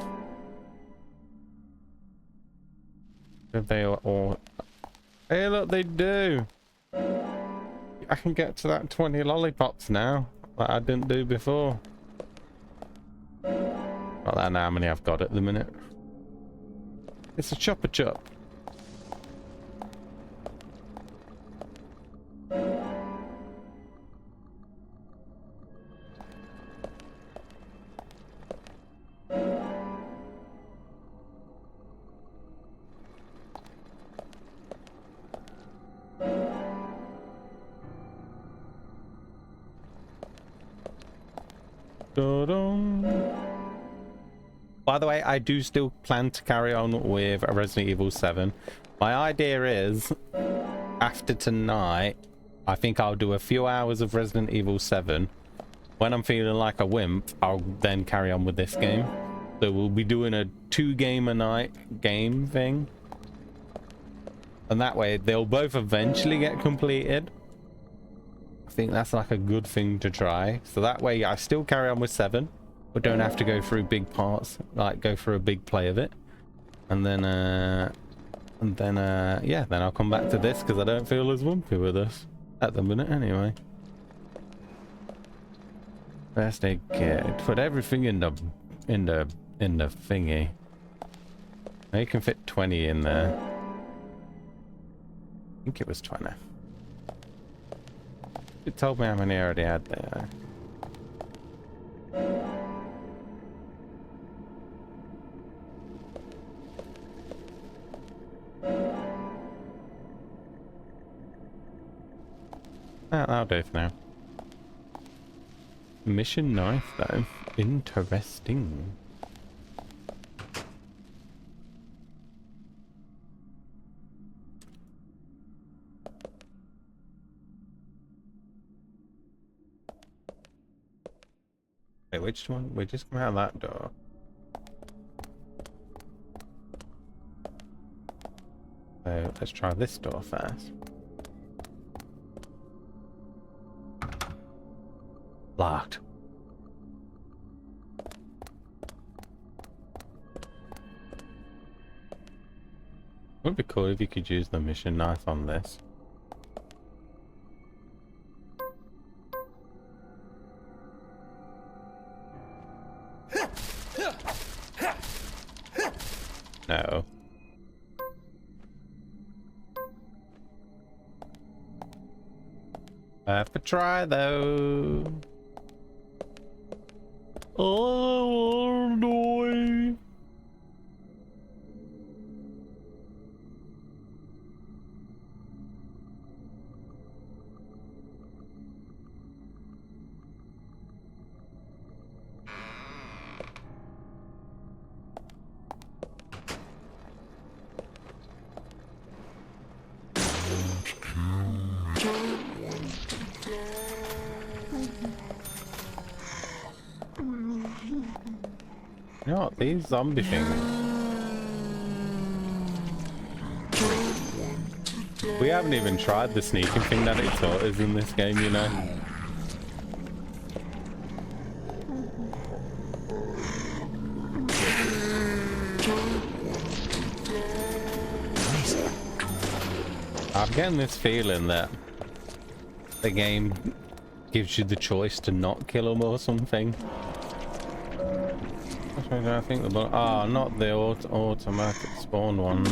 Did they all... Hey, look, they do. I can get to that 20 lollipops now that I didn't do before. Not that I know how many I've got at the minute. It's a chopper chop. By the way, I do still plan to carry on with Resident Evil 7. My idea is, after tonight, I think I'll do a few hours of Resident Evil 7. When I'm feeling like a wimp, I'll then carry on with this game. So we'll be doing a 2 game a night game thing. And that way they'll both eventually get completed. I think that's like a good thing to try. So that way I still carry on with 7, but don't have to go through big parts, like go through a big play of it. And then yeah, then I'll come back to this because I don't feel as wumpy with this at the minute anyway. First aid kit. Put everything in the thingy. Now you can fit 20 in there. I think it was 20. It told me how many I already had there. That'll do for now. Mission knife though. Interesting. Wait, which one? We just come out of that door. So let's try this door first. Locked. Would be cool if you could use the mission knife on this. No. I have to try though. Oh no. You know what, these zombie things. We haven't even tried the sneaking thing that it taught us in this game, you know. I'm getting this feeling that the game gives you the choice to not kill them or something. I think the not the automatic spawn ones.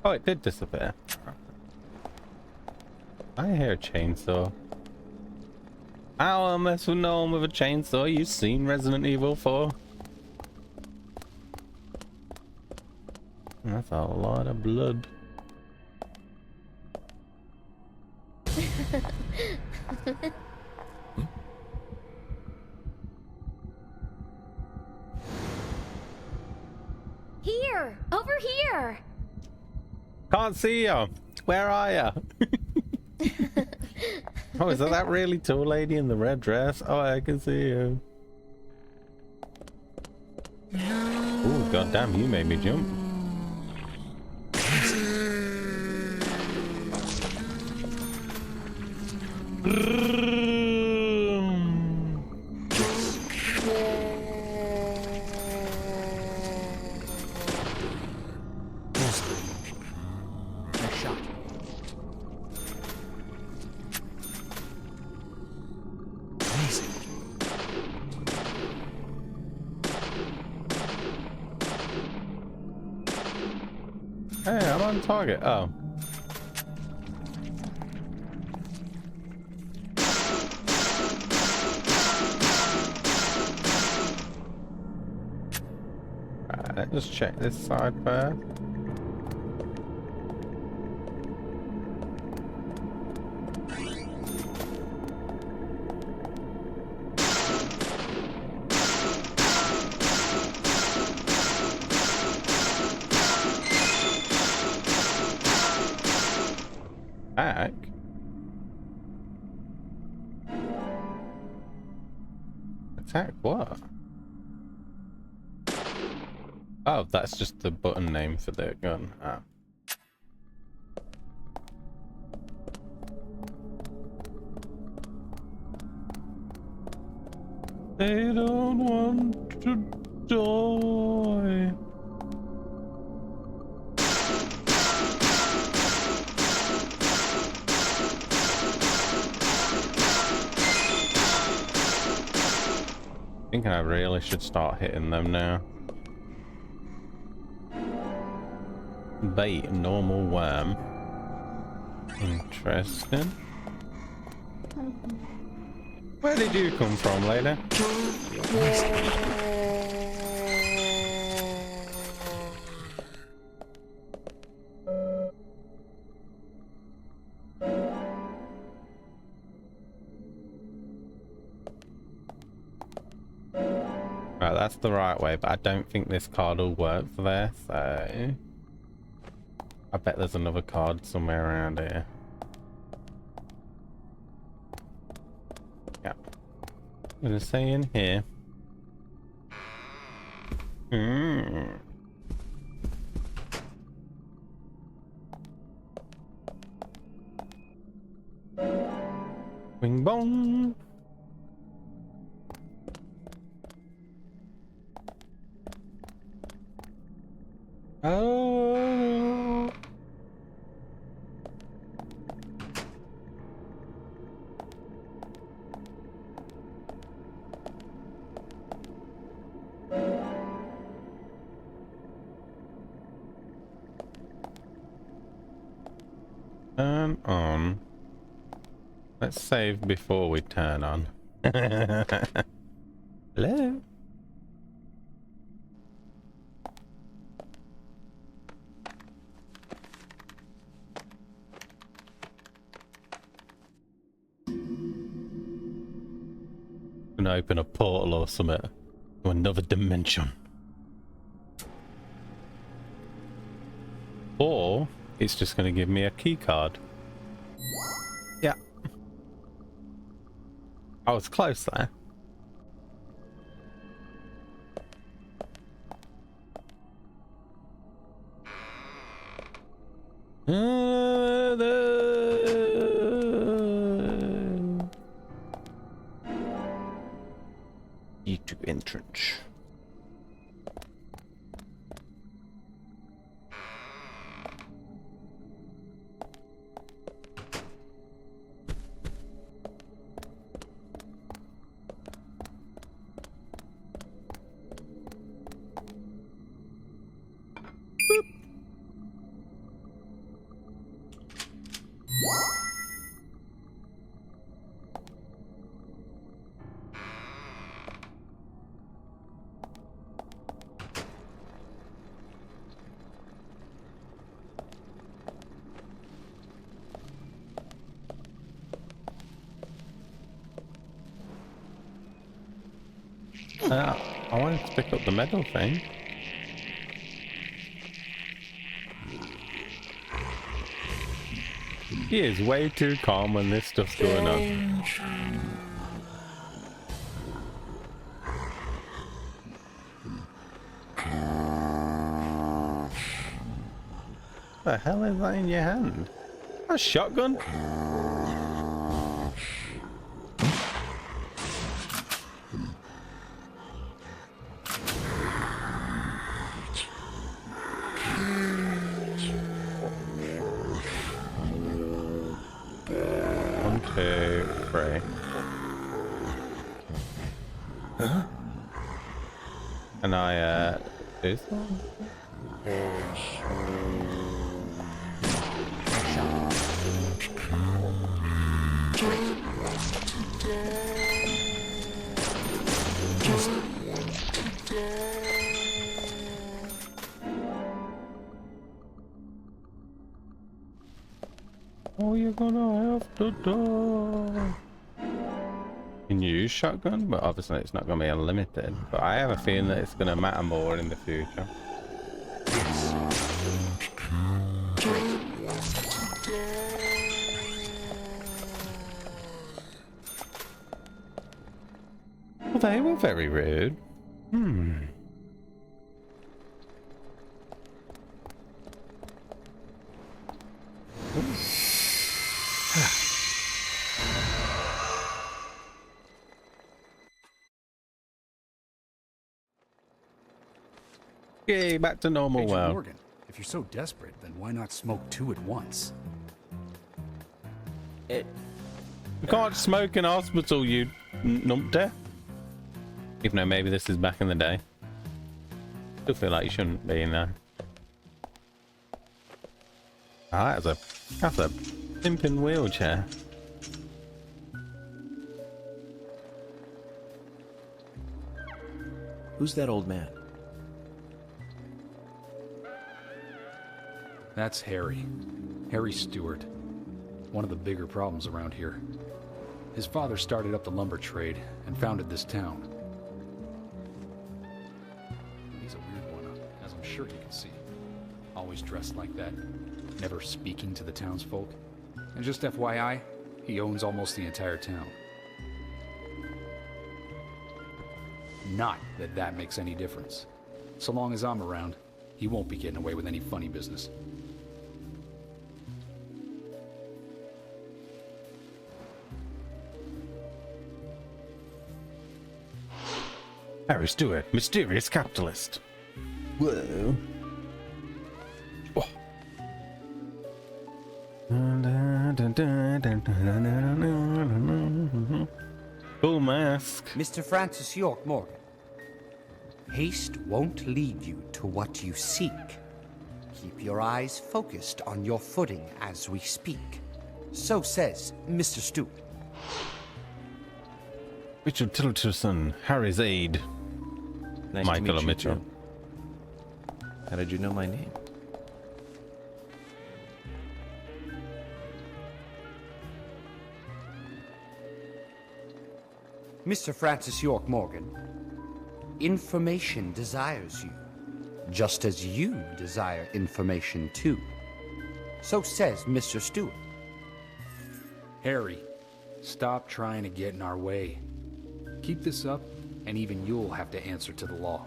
Oh, it did disappear. I hear a chainsaw. I'll mess with no one with a chainsaw. You've seen Resident Evil 4. That's a lot of blood. Here! Over here! Can't see you. Where are you? Oh, is that really tall lady in the red dress? Oh, I can see you. Oh, goddamn! You made me jump. Hey, I'm on target. Oh. Alright, let's check this side first. Back? Attack what? Oh, that's just the button name for the gun. Ah. They don't want to die. Thinking I really should start hitting them now. Bait, normal worm. Interesting. Where did you come from, lady? Right, that's the right way, but I don't think this card will work for there, so... I bet there's another card somewhere around here. Yeah. I'm gonna say in here. Bing bong. Oh. Turn on. Let's save before we turn on. Hello? Gonna open a portal or something to another dimension. Or it's just gonna give me a key card. Yeah. I was close there. E2 entrance. I wanted to pick up the medal thing. He is way too calm when this stuff's going on. What the hell is that in your hand? A shotgun? Can I do something? Oh, you're gonna have to die. Can you use shotgun? But obviously it's not going to be unlimited. But I have a feeling that it's going to matter more in the future. they were very rude. Okay, back to normal Agent world. Morgan, if you're so desperate, then why not smoke two at once? It, You can't smoke in hospital, you numpty. Even though maybe this is back in the day. Still feel like you shouldn't be in there. Ah, that's a pimping wheelchair. who's that old man? That's Harry. Harry Stewart. One of the bigger problems around here. His father started up the lumber trade and founded this town. He's a weird one, as I'm sure you can see. Always dressed like that, never speaking to the townsfolk. And just FYI, he owns almost the entire town. Not that that makes any difference. So long as I'm around, he won't be getting away with any funny business. Harry Stewart, mysterious capitalist. Whoa. Oh. Cool mask. Mr. Francis York Morgan, haste won't lead you to what you seek. Keep your eyes focused on your footing as we speak. So says Mr. Stewart. Richard Tillerson, Harry's aide. Nice Michael to meet you, Mitchell. too. How did you know my name? Mr. Francis York Morgan, information desires you, just as you desire information too. So says Mr. Stewart. Harry, stop trying to get in our way. Keep this up, and even you'll have to answer to the law.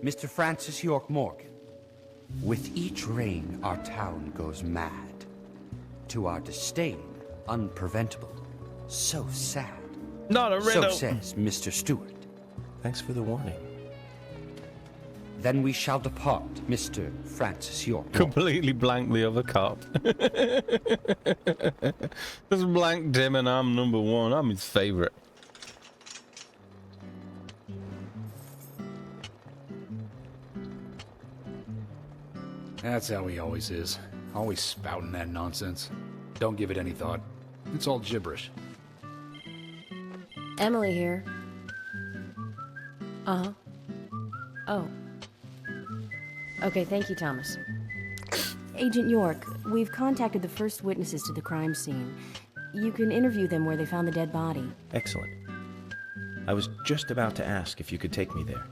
Mr. Francis York Morgan, with each rain our town goes mad. To our disdain, unpreventable. So sad. Not a riddle. So says Mr. Stewart. Thanks for the warning. Then we shall depart, Mr. Francis York Morgan. Completely blank the other cop. Just blanked him and I'm number one. I'm his favorite. That's how he always is. Always spouting that nonsense. Don't give it any thought. It's all gibberish. Emily here. Uh-huh. Oh. Okay, thank you, Thomas. Agent York, we've contacted the first witnesses to the crime scene. You can interview them where they found the dead body. Excellent. I was just about to ask if you could take me there.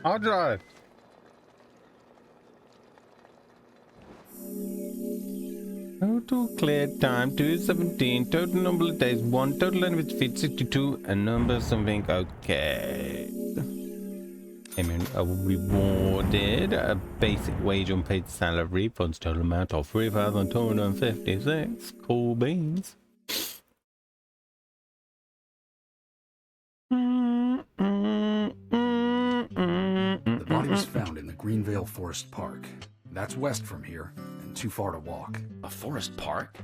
I'll drive. Total clear time 217. Total number of days 1. Total length of feet 62. And number something. Okay. Payment rewarded. A basic wage unpaid salary. Funds total amount of 3,256. Cool beans. The body was found in the Greenvale Forest Park. That's west from here, and too far to walk. A forest park?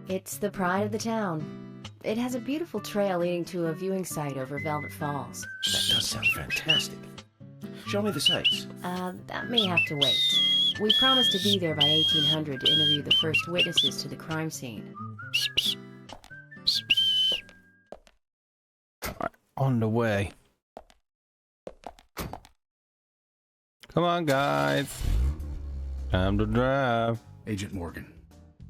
It's the pride of the town. It has a beautiful trail leading to a viewing site over Velvet Falls. That does sound fantastic. Show me the sights. That may have to wait. We promised to be there by 1800 to interview the first witnesses to the crime scene. On the way. Come on, guys. Time to drive. Agent Morgan,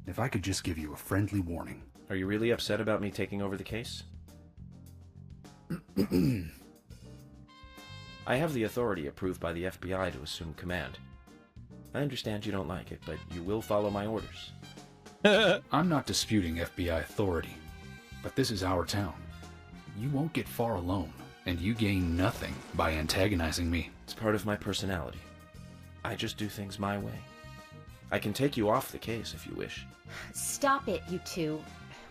if I could just give you a friendly warning. Are you really upset about me taking over the case? I have the authority approved by the FBI to assume command. I understand you don't like it, but you will follow my orders. I'm not disputing FBI authority, but this is our town. You won't get far alone, and you gain nothing by antagonizing me. It's part of my personality. I just do things my way. I can take you off the case if you wish. Stop it, you two.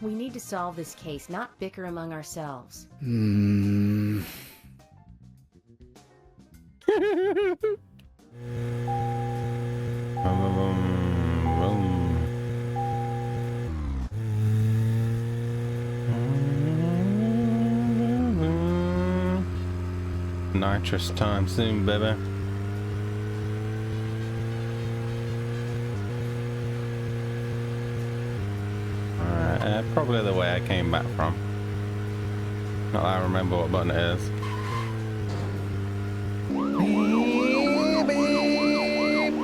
We need to solve this case, not bicker among ourselves. Nitrous time soon, baby. Alright, probably the way I came back from. Not that I remember what button it is.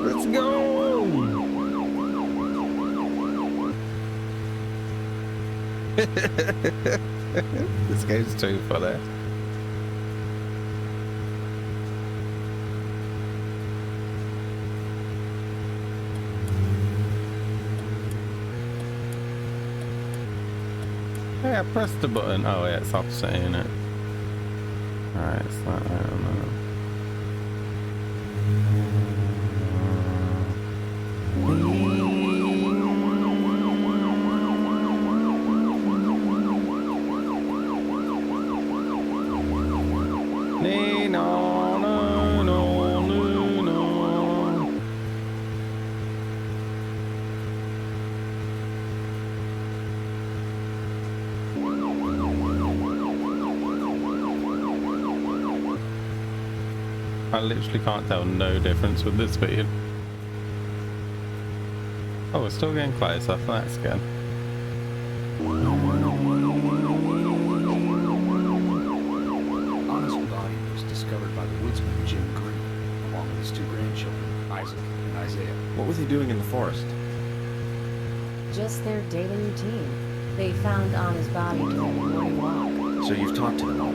Let's go! This game's too funny. Yeah, press the button. Oh yeah, it's opposite, isn't it? Alright, it's like that. I literally can't tell no difference with this speed. Oh, we're still getting closer. That's good. Anna's body was discovered by the woodsman Jim Green, along with his two grandchildren, Isaac and Isaiah. What were they doing in the forest? Just their daily routine. They found Anna's body during a morning walk. So you've talked to them all?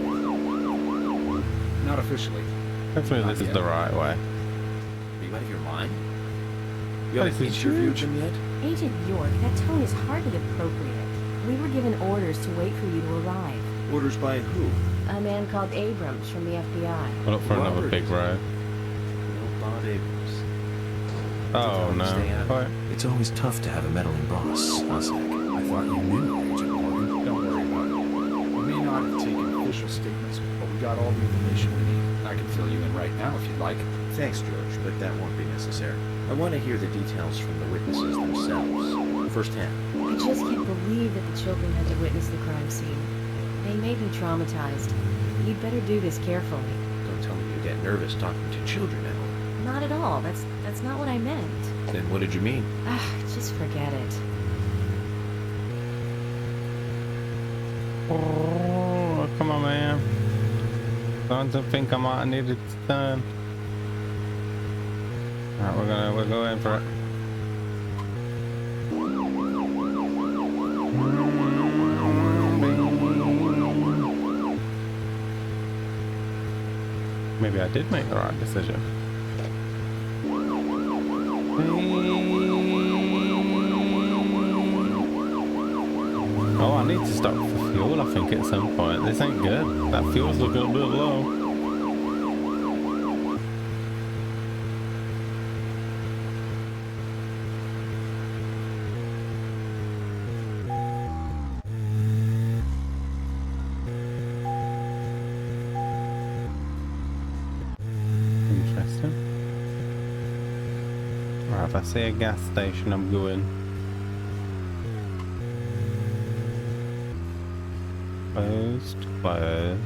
Not officially. Hopefully this is the right way. Are you out of your mind? You haven't interviewed them yet? Agent York, that tone is hardly appropriate. We were given orders to wait for you to arrive. Orders by who? A man called Abrams from the FBI. We'll look for another Robert. big road. No, Bob Abrams. Oh no. What? It's always tough to have a meddling boss, Isaac. I thought you knew, Agent Morgan. Don't worry about it. We may not have taken official statements, but we got all the information we need. I can fill you in right now if you'd like. Thanks, George, but that won't be necessary. I want to hear the details from the witnesses themselves, firsthand. I just can't believe that the children had to witness the crime scene. They may be traumatized. You'd better do this carefully. Don't tell me you get nervous talking to children, Emily. Not at all. That's not what I meant. Then what did you mean? Just forget it. Oh, come on, man. Don't think I might need it to turn. Alright, we're going for it. Maybe I did make the right decision. Oh, I need to stop for fuel, I think, at some point. This ain't good. That fuel's looking a bit low. Interesting. Alright, if I see a gas station, I'm going. Closed, closed.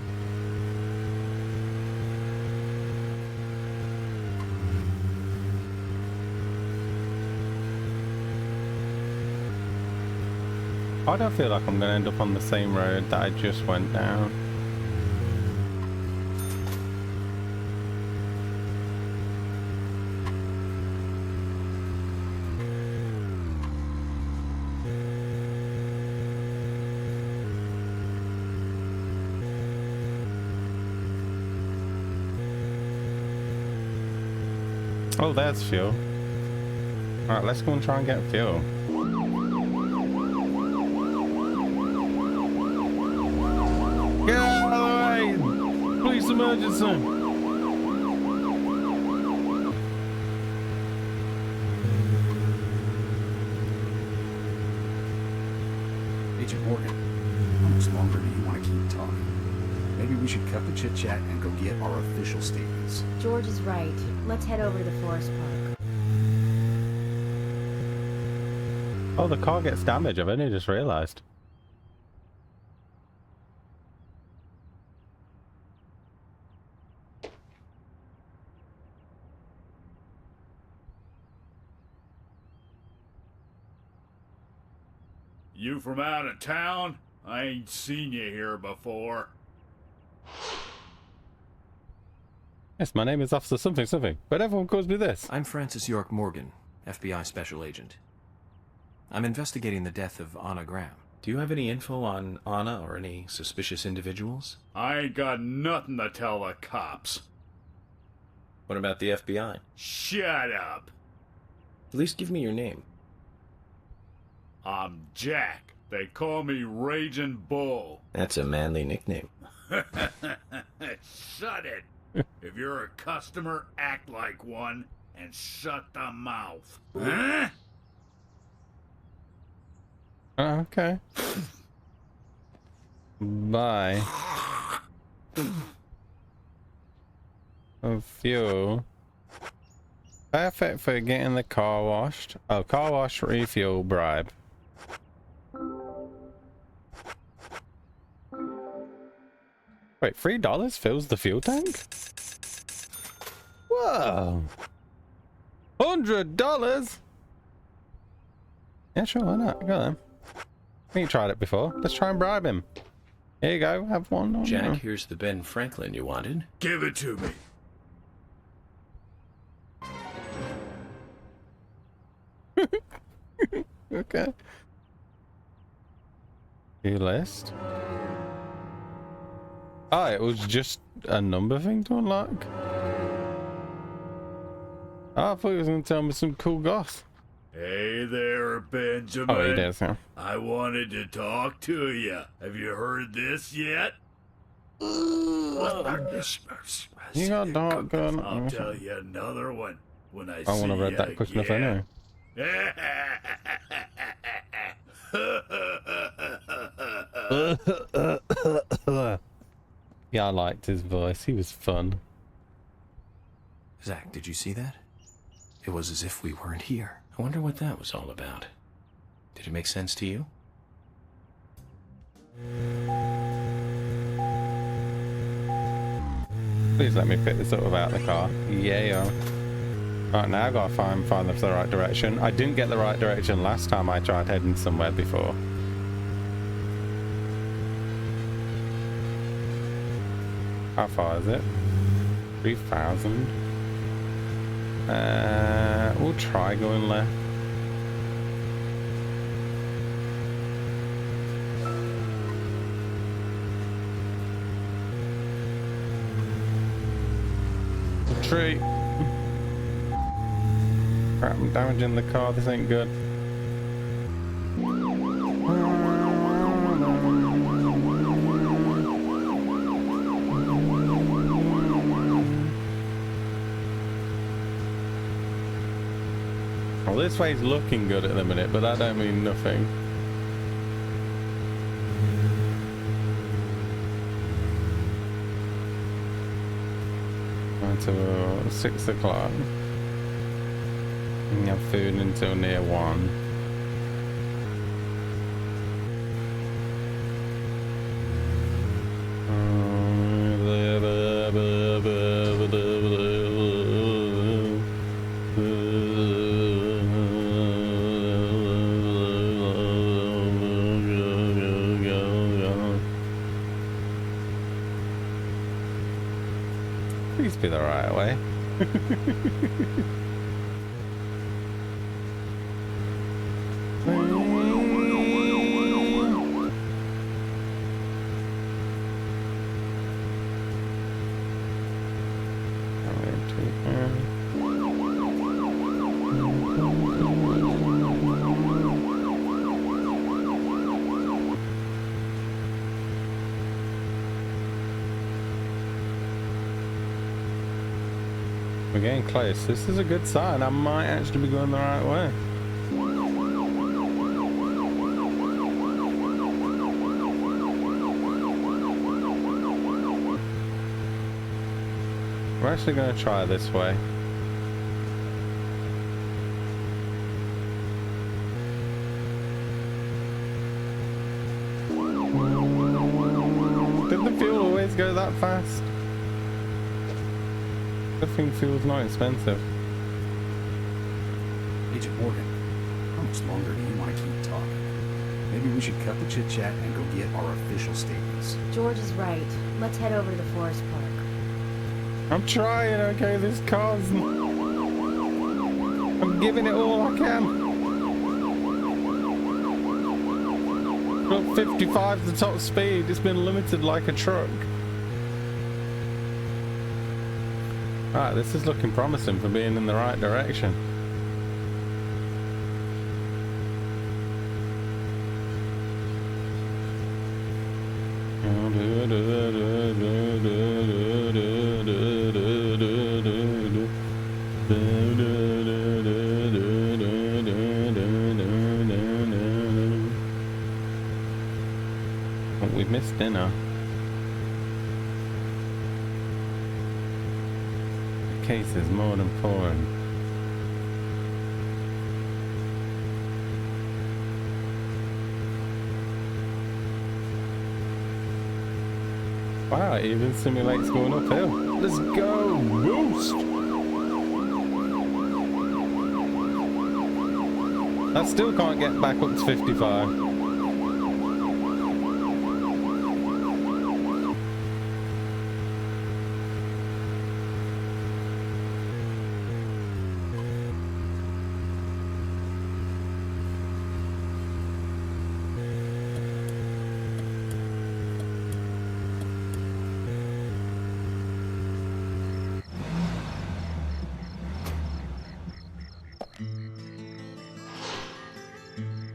I don't feel like I'm going to end up on the same road that I just went down. Oh, there's fuel. Alright, let's go and try and get fuel. Get out of the way! Police emergency! Agent Morgan, how much longer do you want to keep talking? Maybe we should cut the chit-chat and go get our official statements. George is right. Let's head over to the forest park. Oh, the car gets damaged. I've only just realized. You from out of town? I ain't seen you here before. Yes, my name is Officer something something, but everyone calls me this. I'm Francis York Morgan, FBI Special Agent. I'm investigating the death of Anna Graham. Do you have any info on Anna or any suspicious individuals? I ain't got nothing to tell the cops. What about the FBI? Shut up. At least give me your name. I'm Jack. They call me Raging Bull. That's a manly nickname. Shut it. If you're a customer, act like one and shut the mouth. Huh? Okay. Bye. Fuel. Perfect for getting the car washed. Oh, car wash, refuel, bribe. Wait, $3 fills the fuel tank? Whoa! $100? Yeah, sure, why not? Go then. We tried it before. Let's try and bribe him. Here you go, have one. Oh, Jack, no. here's the Ben Franklin you wanted. Give it to me. Okay. View list. Oh, it was just a number thing to unlock. Oh, I thought he was going to tell me some cool goss. Hey there, Benjamin. Oh, he does, yeah. I wanted to talk to you. Have you heard this yet? You got a dark gun. I'll tell you another one when I I want to read that you quick enough anyway. Yeah, I liked his voice. He was fun. Zach, did you see that? It was as if we weren't here. I wonder what that was all about. Did it make sense to you? Please let me pick this up without the car. Yeah. Right, now I gotta find the right direction. I didn't get the right direction last time I tried heading somewhere before. How far is it? 3,000. We'll try going left. Tree. Crap, I'm damaging the car. This ain't good. Well, this way's looking good at the minute, but that don't mean nothing. Until 6 o'clock. And you have food until near 1. Please be the right way. We're getting close. This is a good sign. I might actually be going the right way. We're actually going to try this way. Did the fuel always go that fast? I think fuel's not expensive. Agent Morgan, how much longer do you want to keep talking? Maybe we should cut the chit-chat and go get our official statements. George is right. Let's head over to the forest park. I'm trying, okay? This car's... I'm giving it all I can. Got 55 the top speed. It's been limited like a truck. Right, this is looking promising for being in the right direction. Oh, we missed dinner. The case is more than foreign. Wow, it even simulates going uphill. Let's go! Boost! I still can't get back up to 55.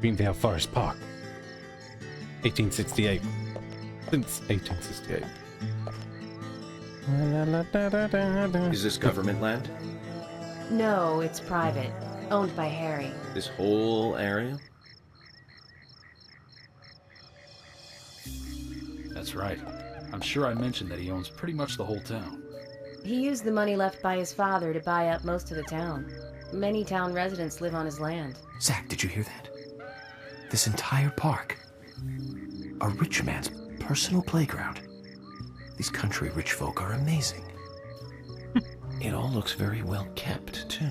Greenvale Forest Park, 1868. Since 1868. Is this government land? No, it's private. Owned by Harry. This whole area? That's right. I'm sure I mentioned that he owns pretty much the whole town. He used the money left by his father to buy up most of the town. Many town residents live on his land. Zach, did you hear that? This entire park. A rich man's personal playground. These country rich folk are amazing. It all looks very well kept, too.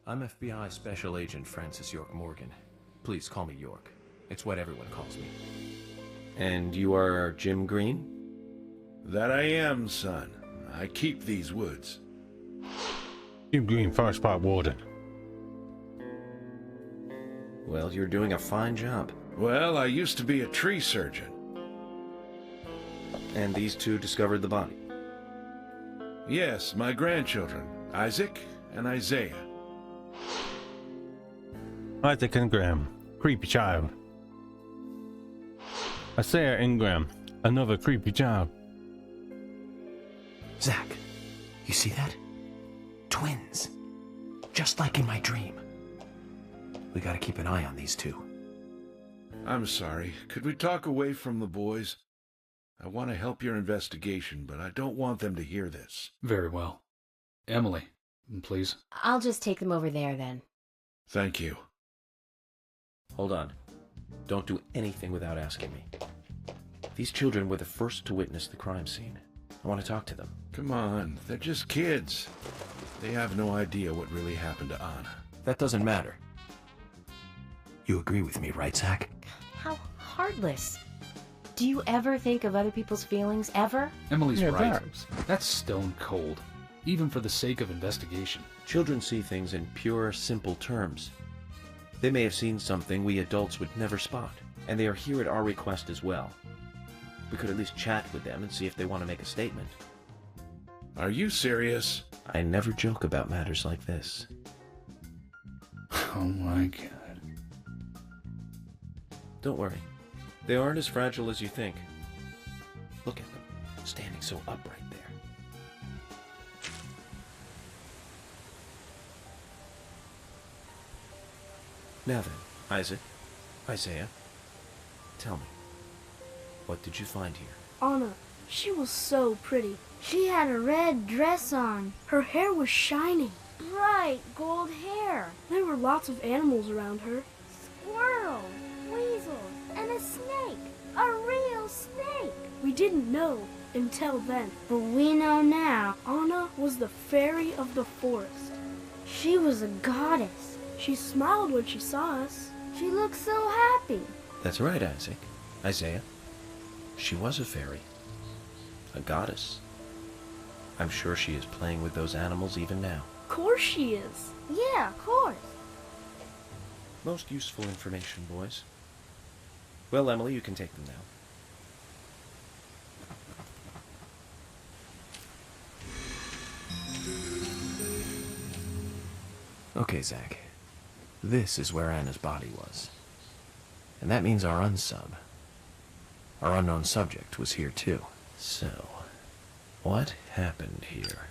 I'm FBI Special Agent Francis York Morgan. Please call me York. It's what everyone calls me. And you are Jim Green? That I am, son. I keep these woods. Jim Green, Forest Park Warden. Well, you're doing a fine job. Well, I used to be a tree surgeon. And these two discovered the body? Yes, my grandchildren, Isaac and Isaiah. Isaac Ingram, creepy child. Isaiah Ingram, another creepy child. Zach, you see that? Twins. Just like in my dream. We gotta keep an eye on these two. I'm sorry. Could we talk away from the boys? I want to help your investigation, but I don't want them to hear this. Very well. Emily, please. I'll just take them over there then. Thank you. Hold on. Don't do anything without asking me. These children were the first to witness the crime scene. I want to talk to them. Come on, they're just kids. They have no idea what really happened to Anna. That doesn't matter. You agree with me, right, Zach? How heartless. Do you ever think of other people's feelings, ever? Emily's Yeah, right. perhaps. That's stone cold. Even for the sake of investigation. Children see things in pure, simple terms. They may have seen something we adults would never spot, and they are here at our request as well. We could at least chat with them and see if they want to make a statement. Are you serious? I never joke about matters like this. Oh my god. Don't worry. They aren't as fragile as you think. Look at them, standing so upright there. Now then, Isaiah, tell me, what did you find here? Anna, she was so pretty. She had a red dress on. Her hair was shining. Bright gold hair. There were lots of animals around her. Squirrels, weasels, and a snake. A real snake. We didn't know until then. But we know now. Anna was the fairy of the forest. She was a goddess. She smiled when she saw us. She looked so happy. That's right, Isaiah. She was a fairy. A goddess. I'm sure she is playing with those animals even now. Of course she is. Yeah, of course. Most useful information, boys. Well, Emily, you can take them now. Okay, Zach. This is where Anna's body was. And that means our unsub, our unknown subject, was here too. So, what happened here?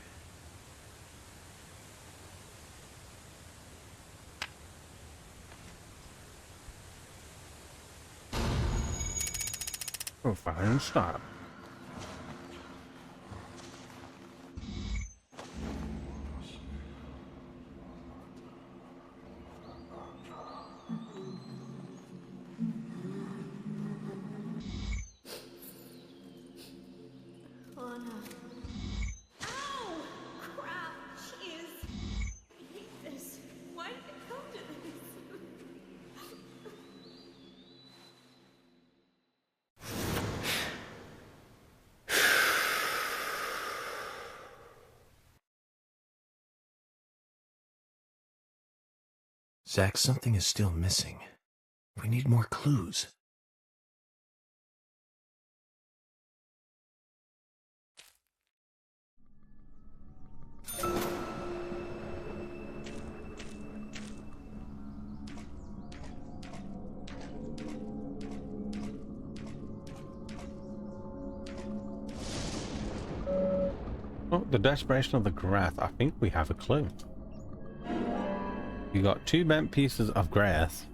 Oh, fine, stop. Zach, something is still missing. We need more clues. Oh, the desperation of the grass. I think we have a clue. You got 2 bent pieces of grass.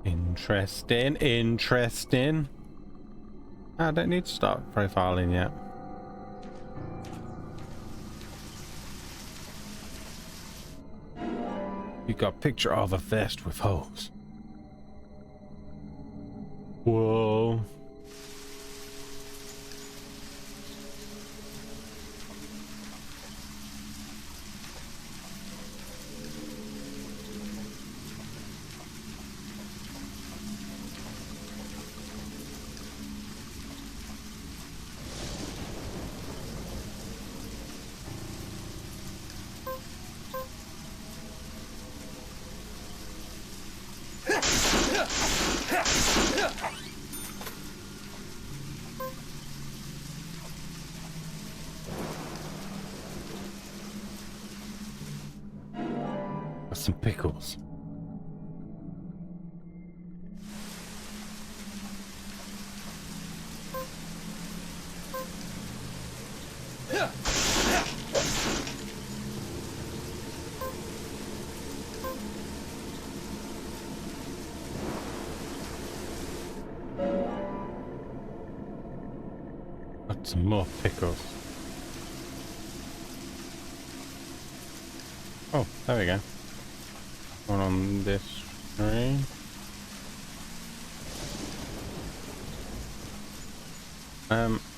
Interesting. I don't need to start profiling yet. You got a picture of a vest with holes. Whoa. Some pickles. Got some more pickles. Oh, there we go. One on this screen.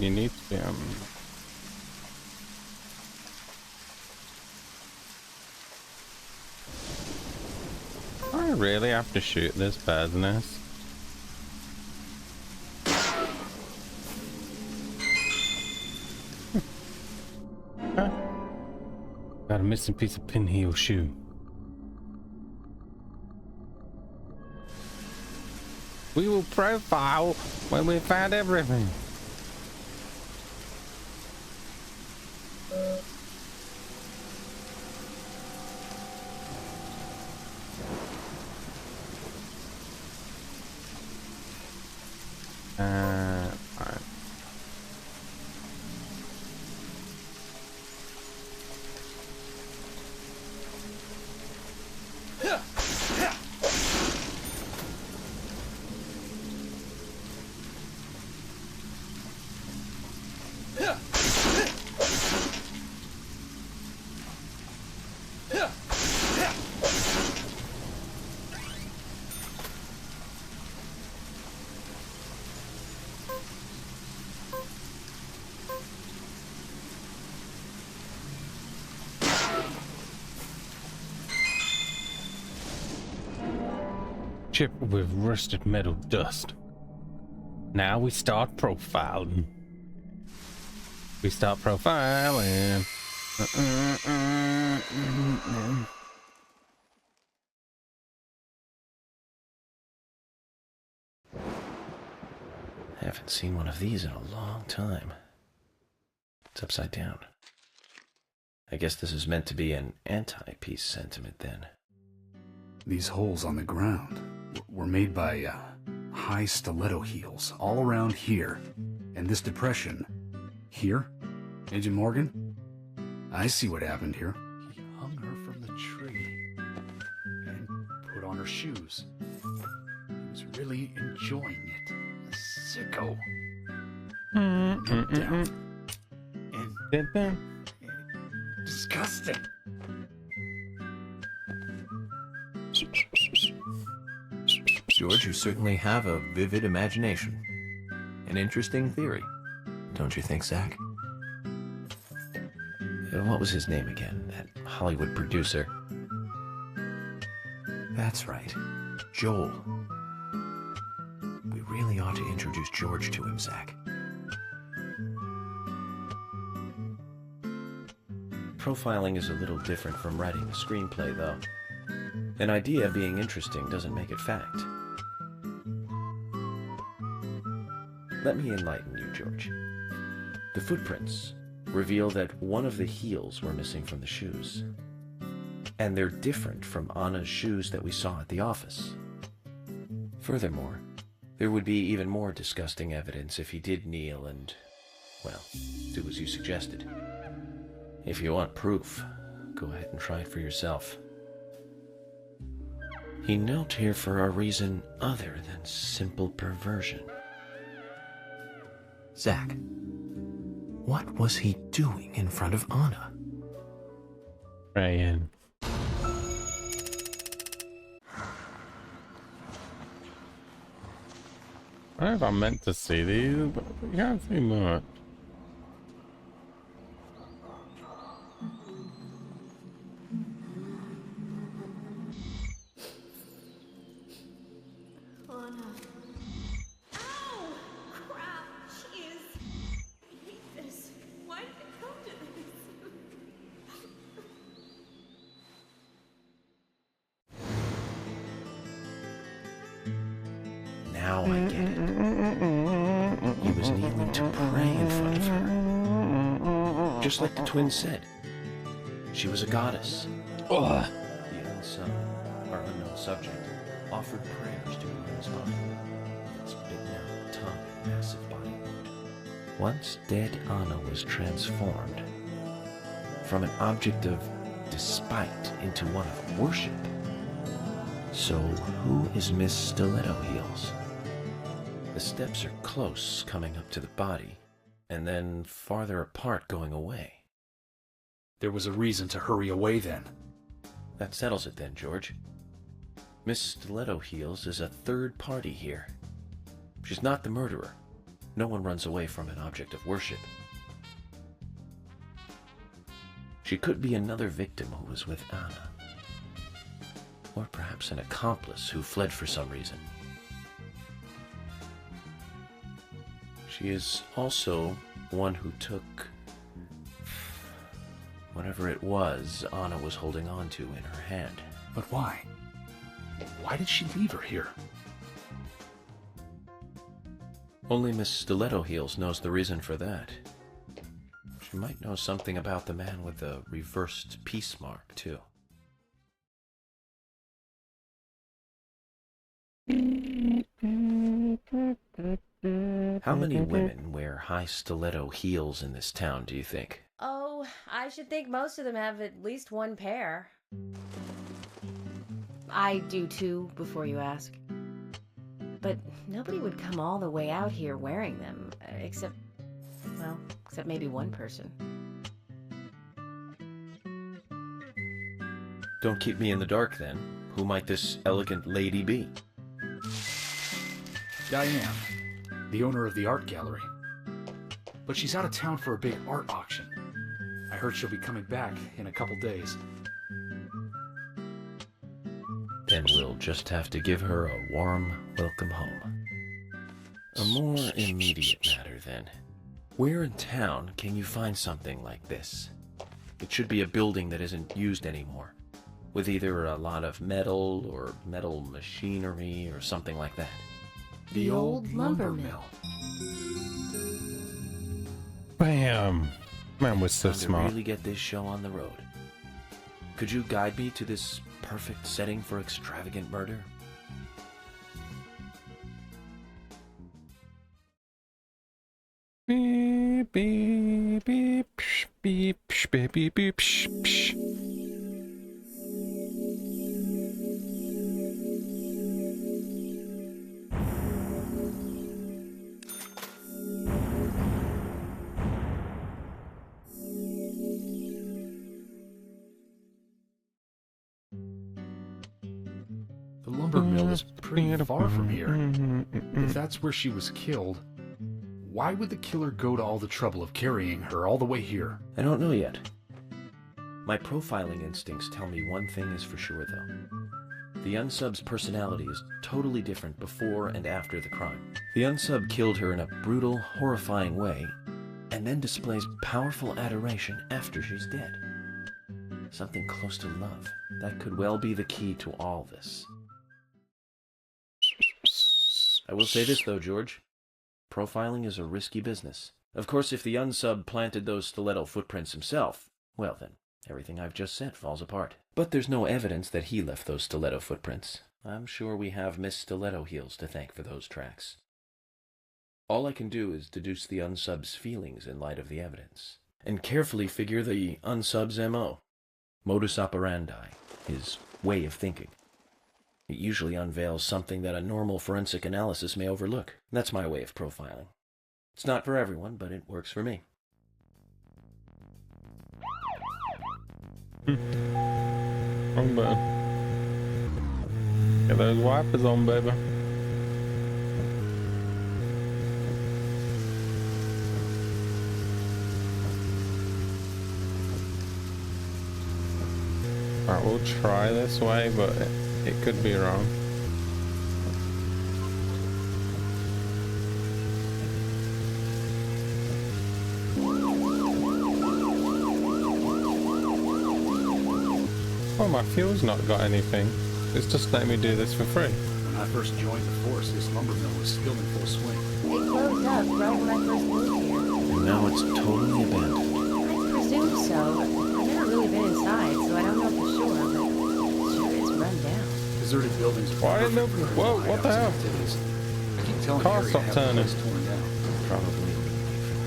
You need to be, I really have to shoot this bird's nest. Got a missing piece of pinheel shoe. We will profile when we've found everything. Chip with rusted metal dust. Now we start profiling. We start profiling. Haven't seen one of these in a long time. It's upside down. I guess this is meant to be an anti-peace sentiment then. These holes on the ground were made by high stiletto heels all around here. And this depression here, Agent Morgan, I see what happened here. He hung her from the tree and put on her shoes. He was really enjoying it. A sicko. Down. And disgusting. George, you certainly have a vivid imagination. An interesting theory. Don't you think, Zach? What was his name again? That Hollywood producer. That's right. Joel. We really ought to introduce George to him, Zach. Profiling is a little different from writing a screenplay, though. An idea being interesting doesn't make it fact. Let me enlighten you, George. The footprints reveal that one of the heels were missing from the shoes. And they're different from Anna's shoes that we saw at the office. Furthermore, there would be even more disgusting evidence if he did kneel and, well, do as you suggested. If you want proof, go ahead and try it for yourself. He knelt here for a reason other than simple perversion. Zach, what was he doing in front of Anna? Praying. I don't know if I'm meant to see these, but you can't see much. Now I get it. He was kneeling to pray in front of her. Just like the twins said. She was a goddess. Ugh. The unsung, or unknown subject, offered prayers to her in his honor. Its bitten out tongue and massive body wound. Once dead Anna was transformed from an object of despite into one of worship. So who is Miss Stiletto Heels? The steps are close coming up to the body, and then farther apart going away. There was a reason to hurry away then. That settles it then, George. Miss Stiletto Heels is a third party here. She's not the murderer. No one runs away from an object of worship. She could be another victim who was with Anna. Or perhaps an accomplice who fled for some reason. She is also one who took whatever it was Anna was holding on to in her hand. But why? Why did she leave her here? Only Miss Stiletto Heels knows the reason for that. She might know something about the man with the reversed peace mark, too. How many women wear high stiletto heels in this town, do you think? Oh, I should think most of them have at least one pair. I do too, before you ask. But nobody would come all the way out here wearing them, except maybe one person. Don't keep me in the dark, then. Who might this elegant lady be? Diane, the owner of the art gallery. But she's out of town for a big art auction. I heard she'll be coming back in a couple days. Then we'll just have to give her a warm welcome home. A more immediate matter, then. Where in town can you find something like this? It should be a building that isn't used anymore, with either a lot of metal or metal machinery or something like that. The old lumber mill. Bam! Man was so Time to smart. really get this show on the road. Could you guide me to this perfect setting for extravagant murder? Beep, beep, beep, psh, beep, psh, beep, beep, beep, psh, psh. The lumber mill is pretty far from here. If that's where she was killed, why would the killer go to all the trouble of carrying her all the way here? I don't know yet. My profiling instincts tell me one thing is for sure, though. The unsub's personality is totally different before and after the crime. The unsub killed her in a brutal, horrifying way, and then displays powerful adoration after she's dead. Something close to love. That could well be the key to all this. I will say this, though, George. Profiling is a risky business. Of course, if the unsub planted those stiletto footprints himself, well then, everything I've just said falls apart. But there's no evidence that he left those stiletto footprints. I'm sure we have Miss Stiletto Heels to thank for those tracks. All I can do is deduce the unsub's feelings in light of the evidence, and carefully figure the unsub's MO. Modus operandi, his way of thinking. It usually unveils something that a normal forensic analysis may overlook. That's my way of profiling. It's not for everyone, but it works for me. Wrong button. Get those wipers on, baby. Alright, we'll try this way, but it could be wrong. Oh, my fuel's not got anything. It's just letting me do this for free. When I first joined the force, this lumber mill was still in full swing. It closed up right when I first moved here. And now it's totally abandoned. I presume so. I've never really been inside, so I don't know for sure, but it sure is run down. Deserted buildings. Why didn't it? Whoa, what the hell? I keep telling Car Harry to stopped have the turning. place torn down. Probably a need for that.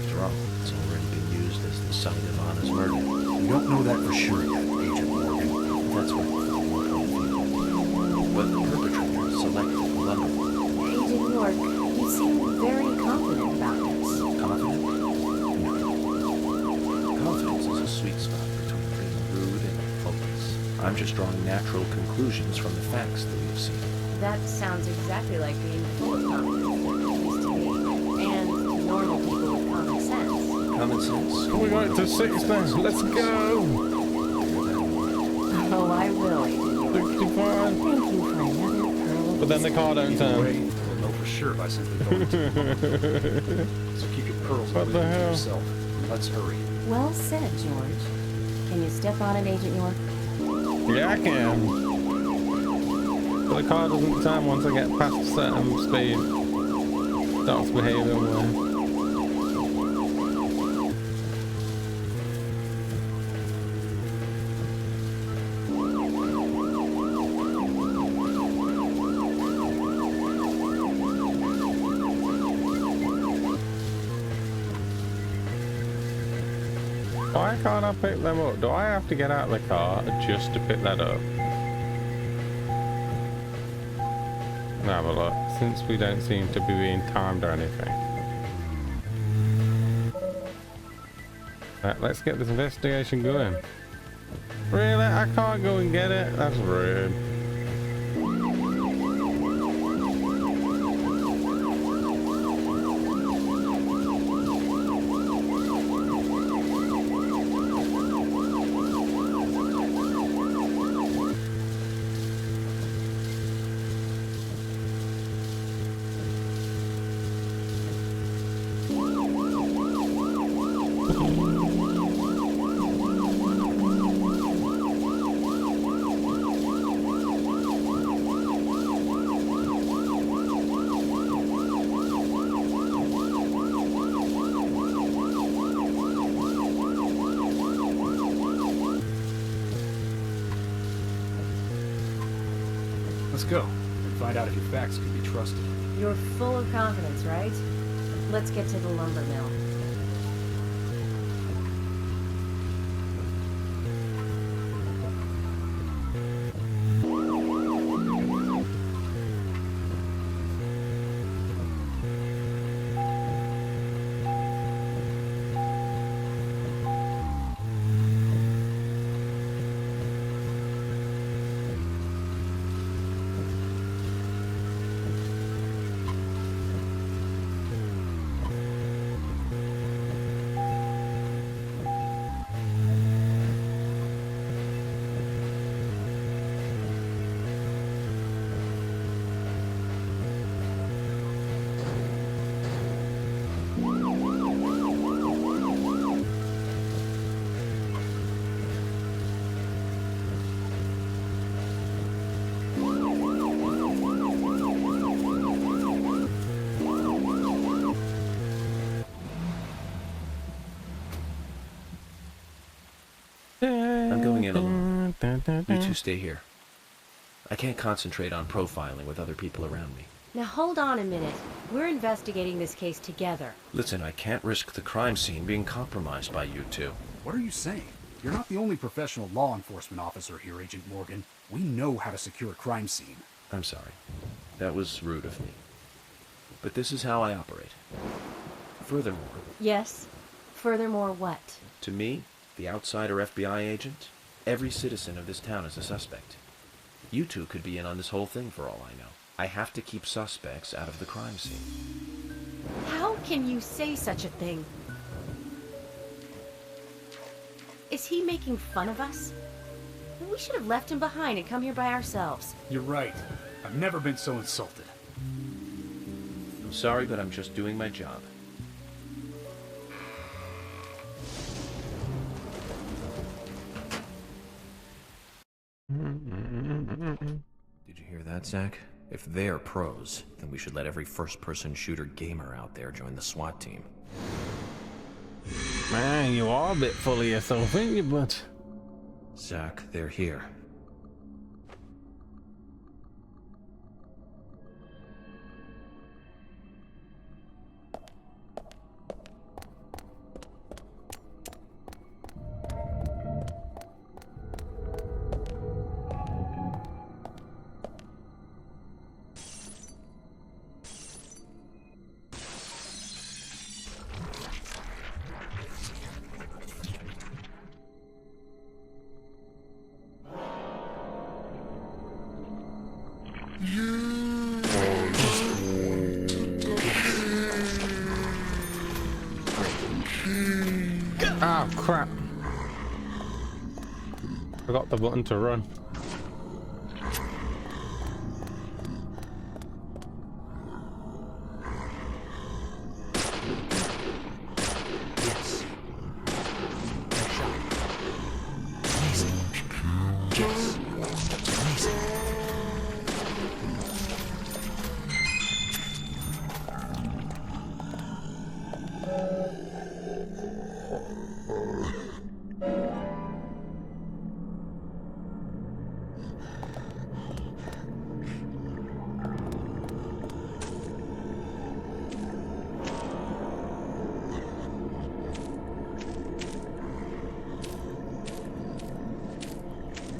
After all, it's already been used as the site of Anna's murder. We don't know that for sure yet, Agent Morgan. That's right. But the perpetrator selected the lumber. Agent York, you seem very confident about this. Confident? No. Confidence is a sweet spot between being rude and hopeless. I'm just drawing natural conclusions from the facts that we've seen. That sounds exactly like being full of confidence, at least to me. And normal people with common sense. Common sense? We got it to 6 now. Let's go. Oh, I will, Agent York. 65. Thank you for another pearl. But then the car don't turn. We'll know for sure by simply going to the So keep your pearls What and the leave it to hell? yourself. Let's hurry. Well said, George. Can you step on it, Agent York? Yeah, I can. But the car doesn't turn once I get past a certain speed. Starts behaving well. Why can't I pick them up? Do I have to get out of the car just to pick that up? Have a look, since we don't seem to be being timed or anything. Right, let's get this investigation going. Really? I can't go and get it? That's rude. Let's go and find out if your facts can be trusted. You're full of confidence, right? Let's get to the lumber mill. I'm going in alone. You two stay here. I can't concentrate on profiling with other people around me. Now hold on a minute. We're investigating this case together. Listen, I can't risk the crime scene being compromised by you two. What are you saying? You're not the only professional law enforcement officer here, Agent Morgan. We know how to secure a crime scene. I'm sorry. That was rude of me. But this is how I operate. Furthermore... Yes? Furthermore what? To me, the outsider FBI agent, every citizen of this town is a suspect. You two could be in on this whole thing for all I know. I have to keep suspects out of the crime scene. How can you say such a thing? Is he making fun of us? We should have left him behind and come here by ourselves. You're right. I've never been so insulted. I'm sorry, but I'm just doing my job. Did you hear that, Zach? If they're pros, then we should let every first-person shooter gamer out there join the SWAT team. Man, you are a bit full of yourself, ain't you, bud? Zach, they're here. Oh crap. Forgot the button to run. Yes. Good shot. Amazing. Yes. Amazing.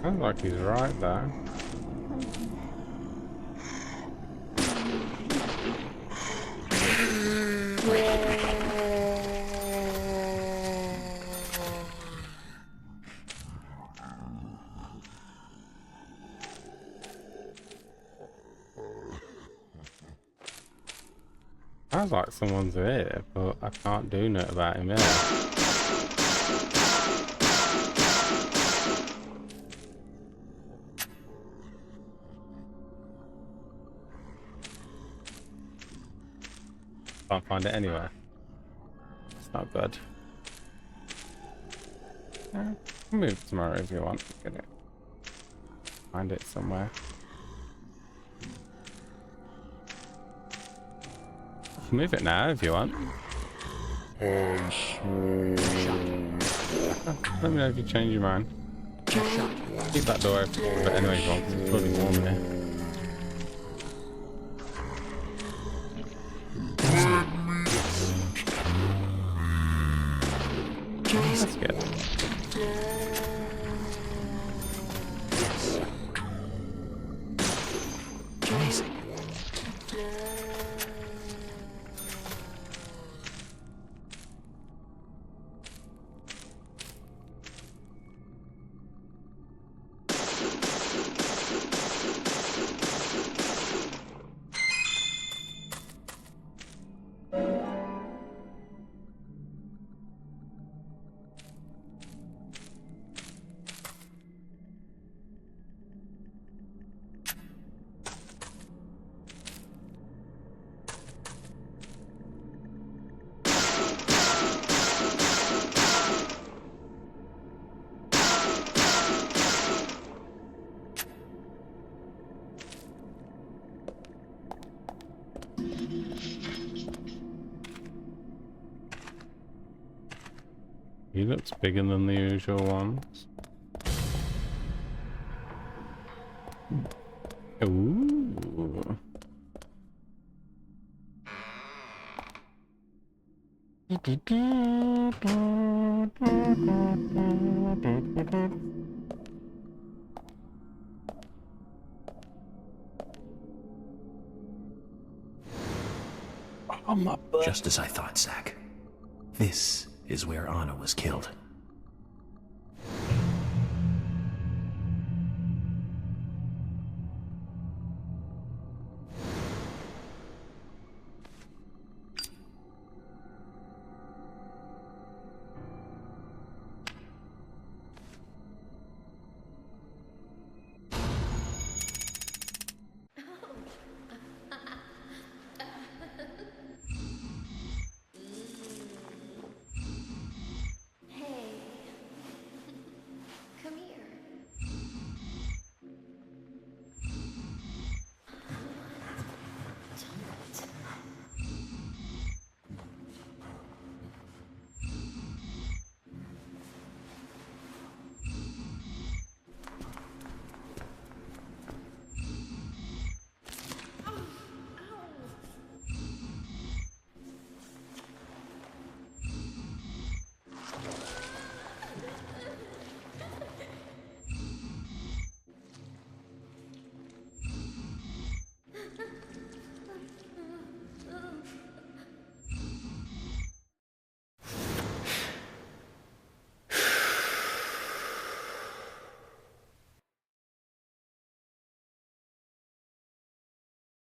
Sounds like he's right there. Sounds like someone's here, but I can't do nothing about him here. Can't find it anywhere. It's not good. Move it tomorrow if you want. Get it. Find it somewhere. Move it now if you want. Let me know if you change your mind. Keep that door open. But anyway, it's bloody warm in here. He looks bigger than the usual ones. Ooh. Oh, my butt. Just as I thought, Zack. This is where Anna was killed.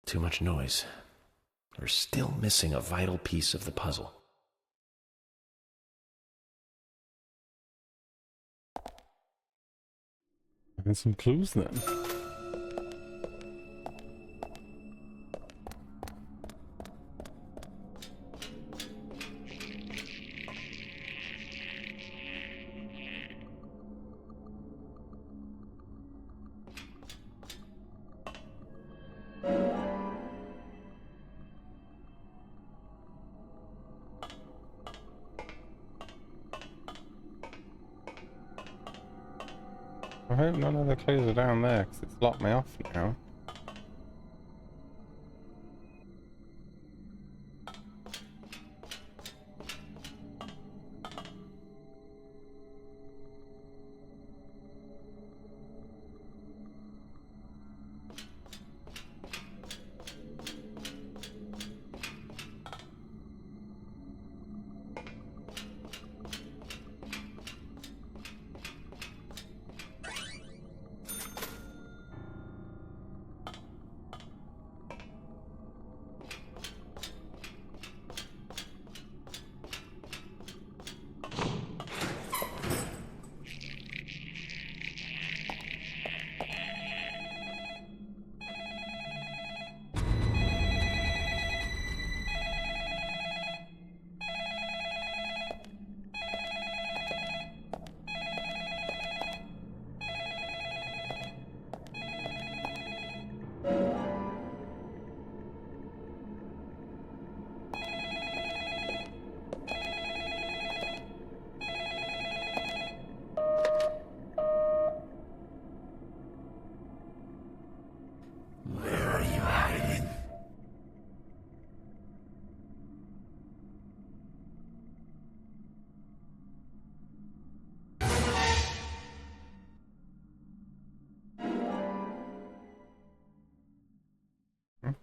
Too much noise. We're still missing a vital piece of the puzzle. And some clues then. I hope none of the clues are down there, because it's locked me off now.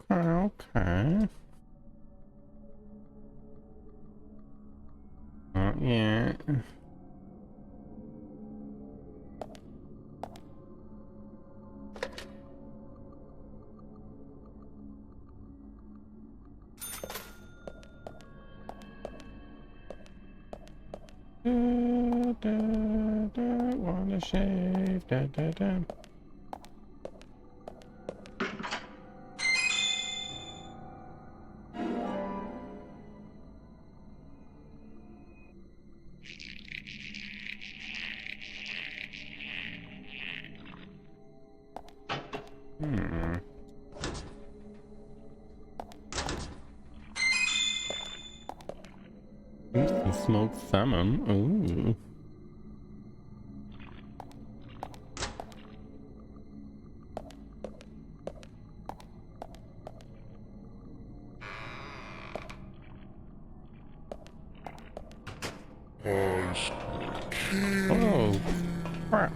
Okay. Not yet. Wanna shave, da da da. smoked salmon. Ooh. Oh, crap.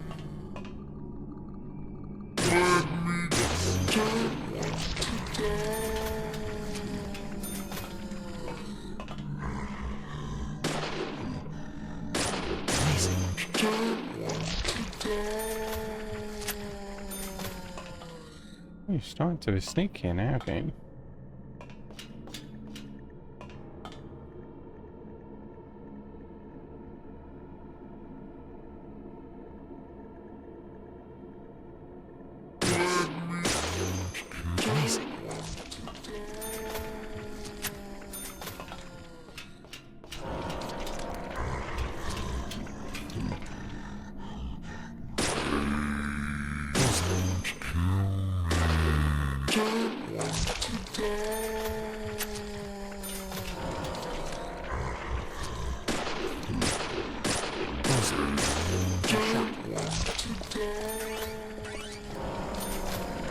You're starting to be sneaky now, game.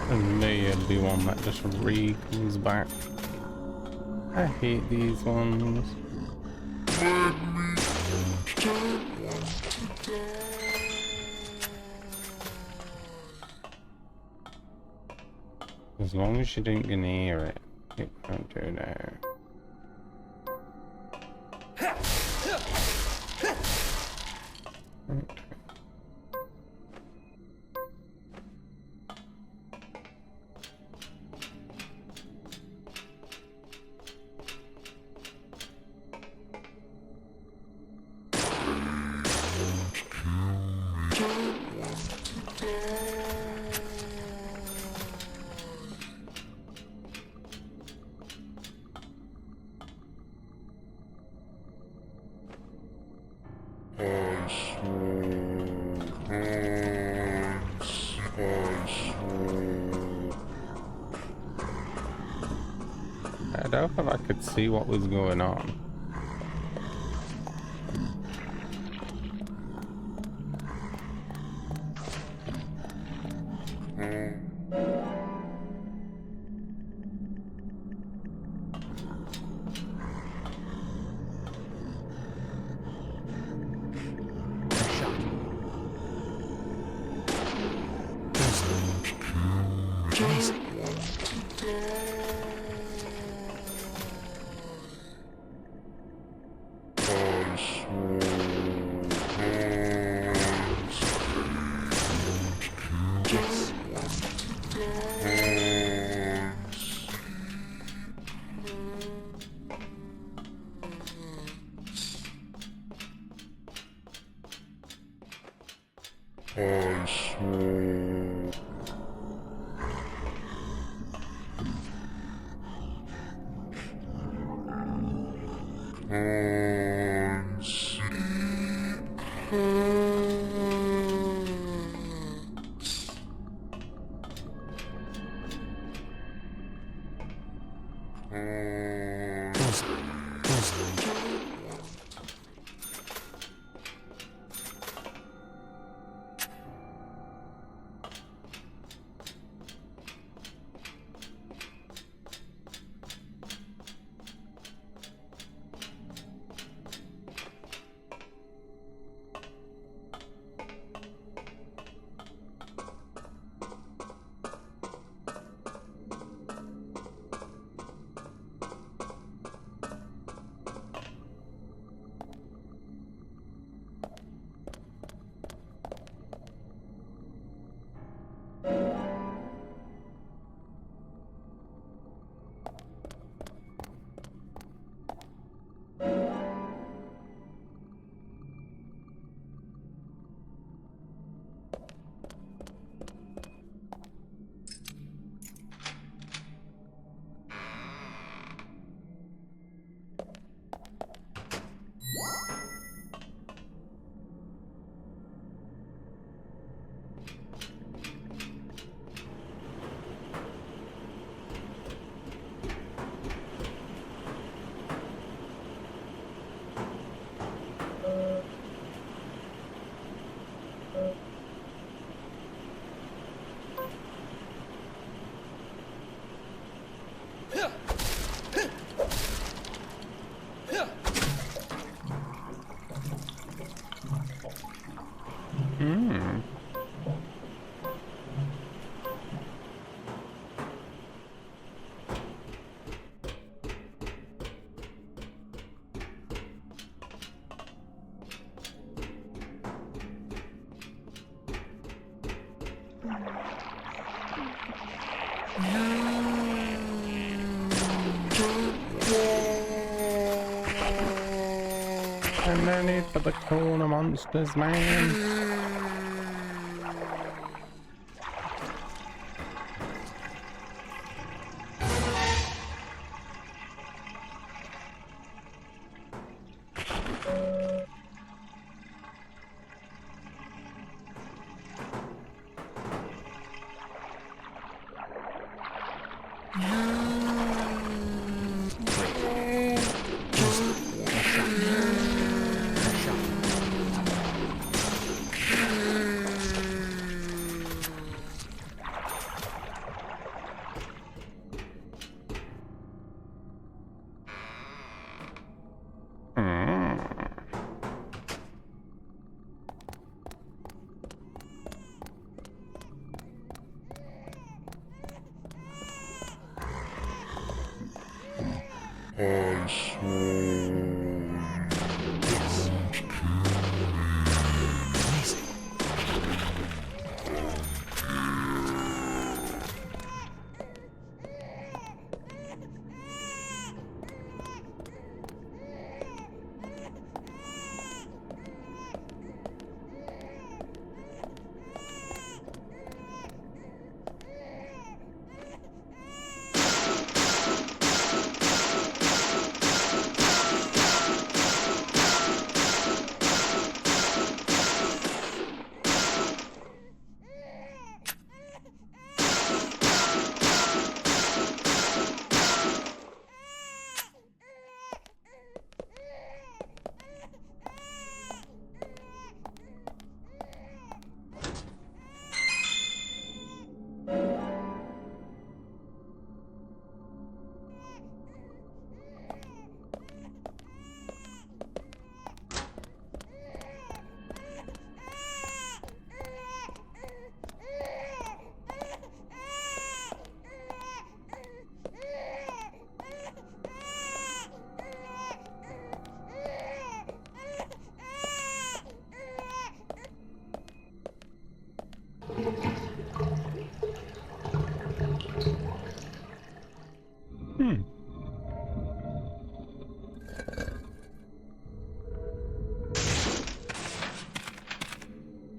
And there'd be one that just comes back. I hate these ones. As long as you don't gonna hear it, it won't do that. I don't feel I could see what was going on. And no need for the corner monsters, man.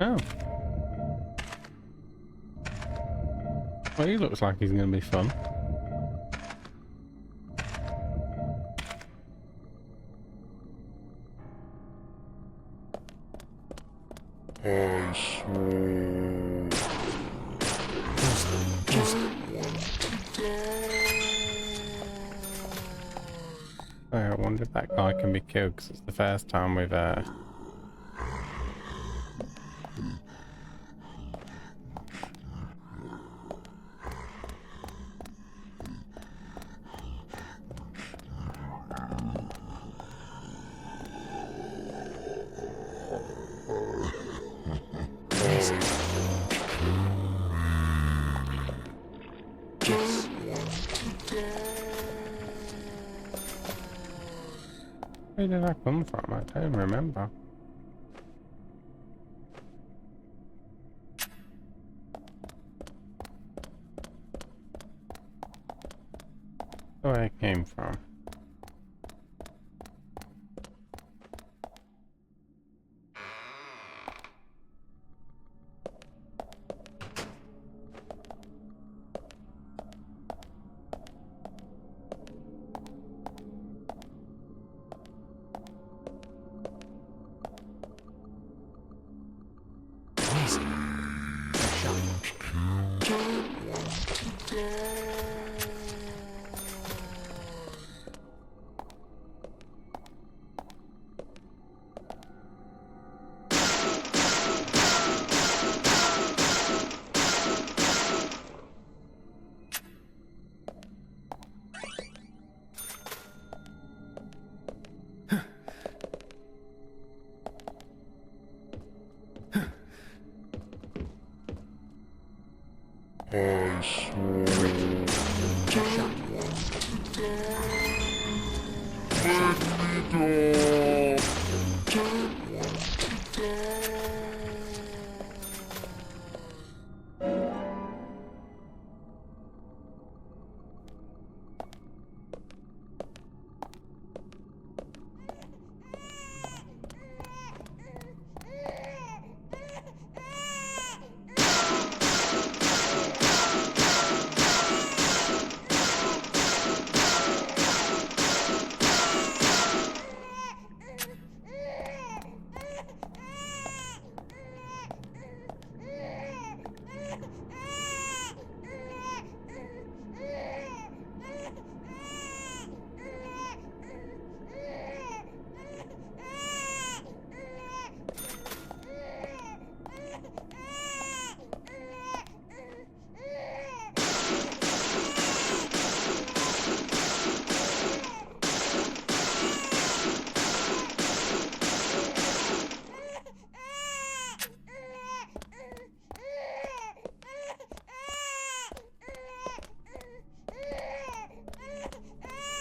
Oh. Well, he looks like he's going to be fun. I wonder if that guy can be killed because it's the first time we've Where did I come from? I don't remember. Where I came from.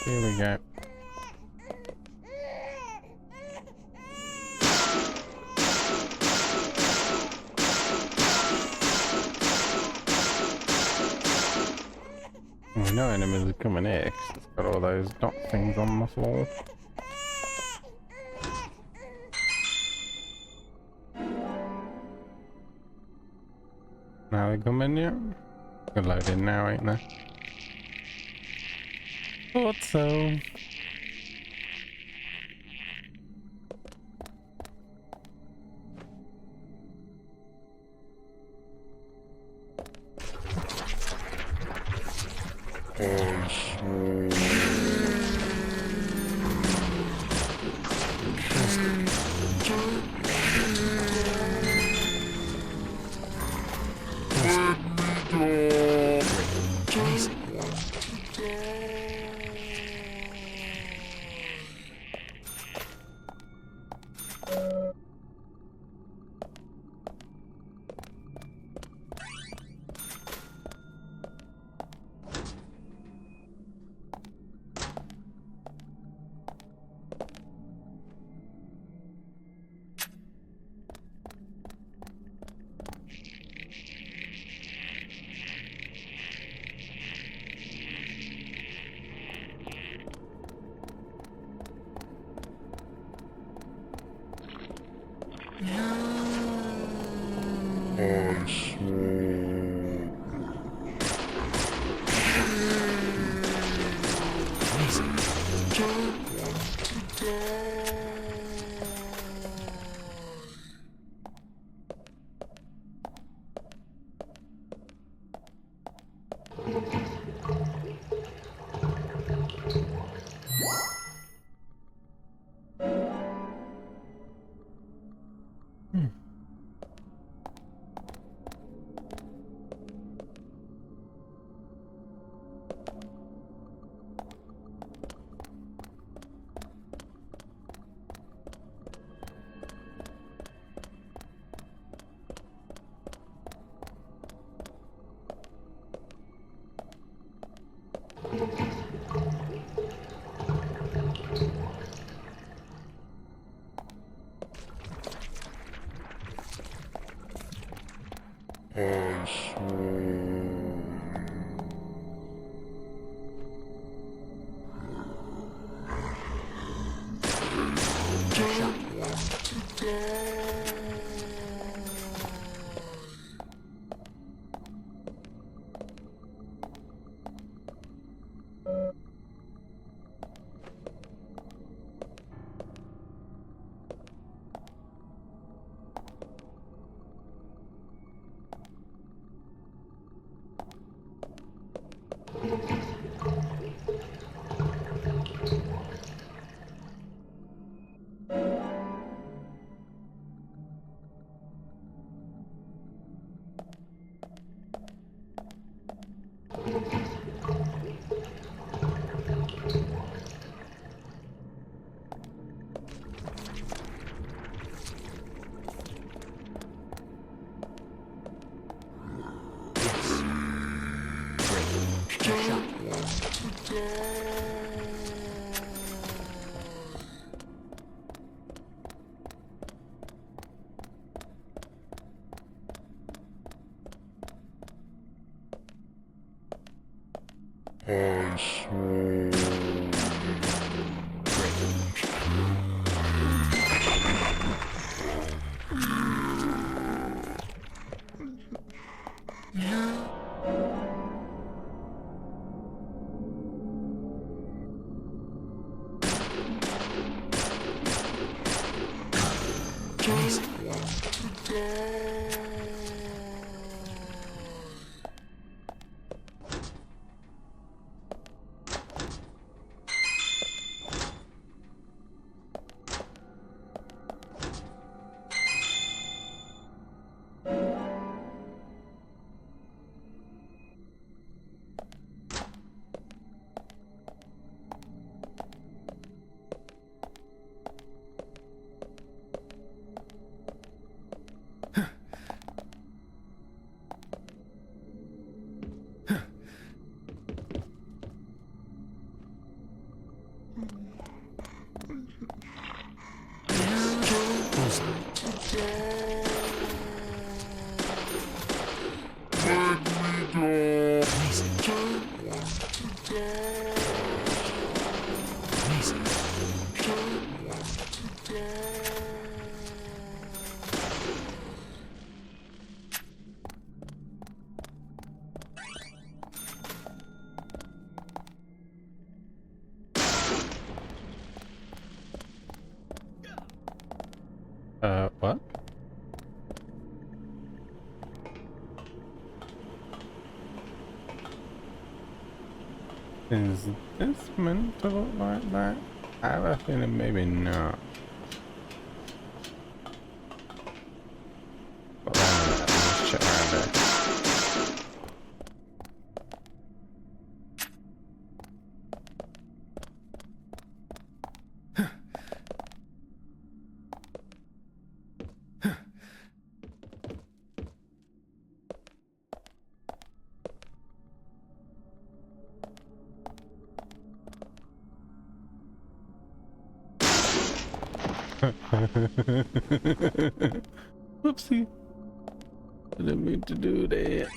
Here we go. We know enemies are coming here 'cause it's got all those dot things on the floor. Now they come in yet? They're loading now, ain't they? Thought so. Amazing. Amazing. What? Is this meant to look like that? I have a feeling maybe not. But wait a minute, let's check around there. Whoopsie. Didn't mean to do that.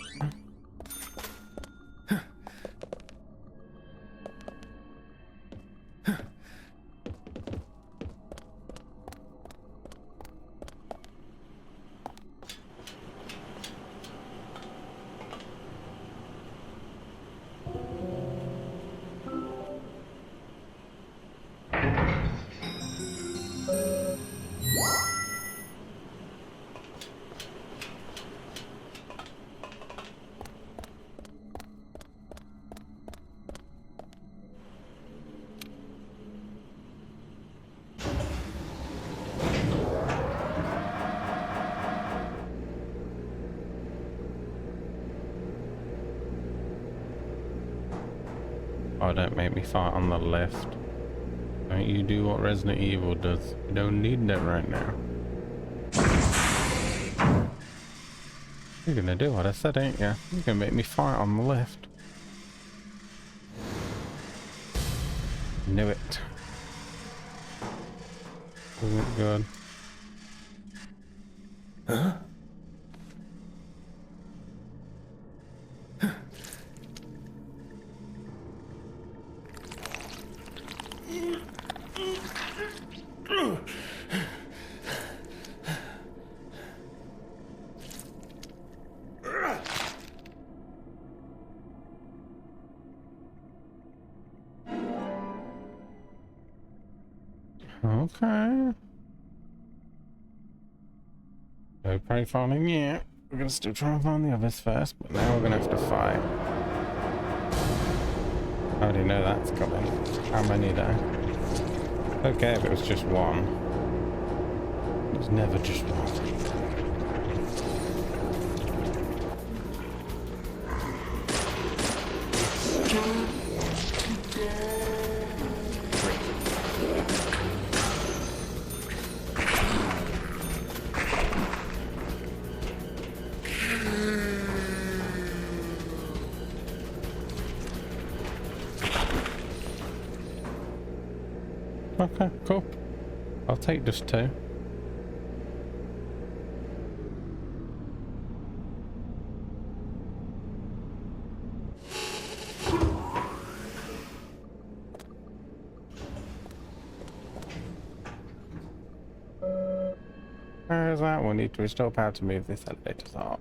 Oh, don't make me fight on the left. Don't you do what Resident Evil does. You don't need that right now. You're gonna do what I said, ain't you? You're gonna make me fight on the left. Knew it. Wasn't good. Huh? Okay. No profiling yet. We're gonna still try and find the others first, but now we're gonna have to fight. I already know that's coming. How many though? Okay, if it was just one. It was never just one. Okay, cool. I'll take just two. Where is that? We'll need to restore power to move this elevator's arc.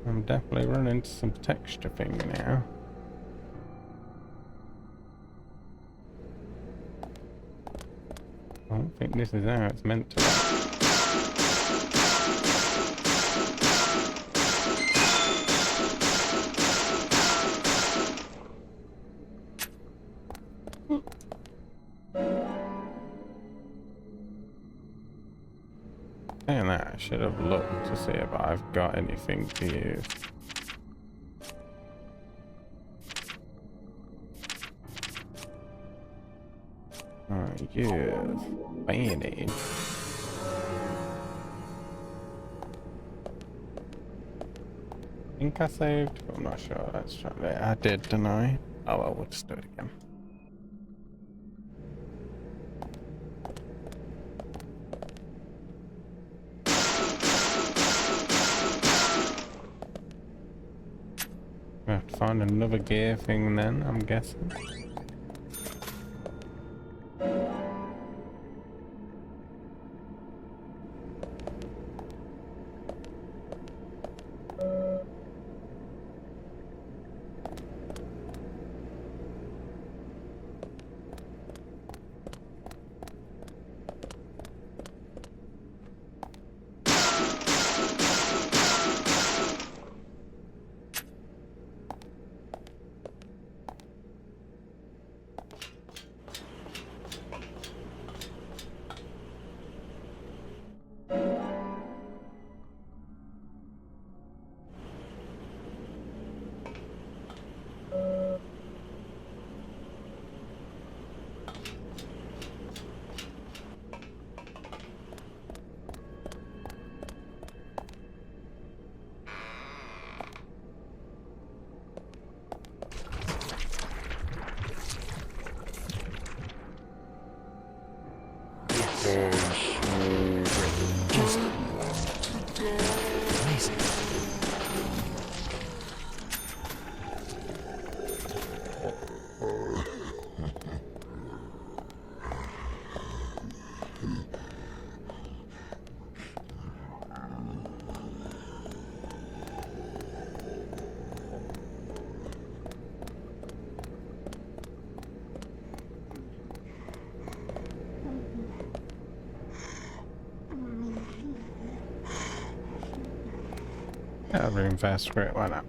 I'm definitely running into some texture thing now. I don't think this is how it's meant to be. And that I should have looked to see if I've got anything to use. Yes, bandage. I think I saved, but I'm not sure. Let's try that. I did, didn't I? Oh well, we'll just do it again. I have to find another gear thing then, I'm guessing. Yeah, room fast, great, why not?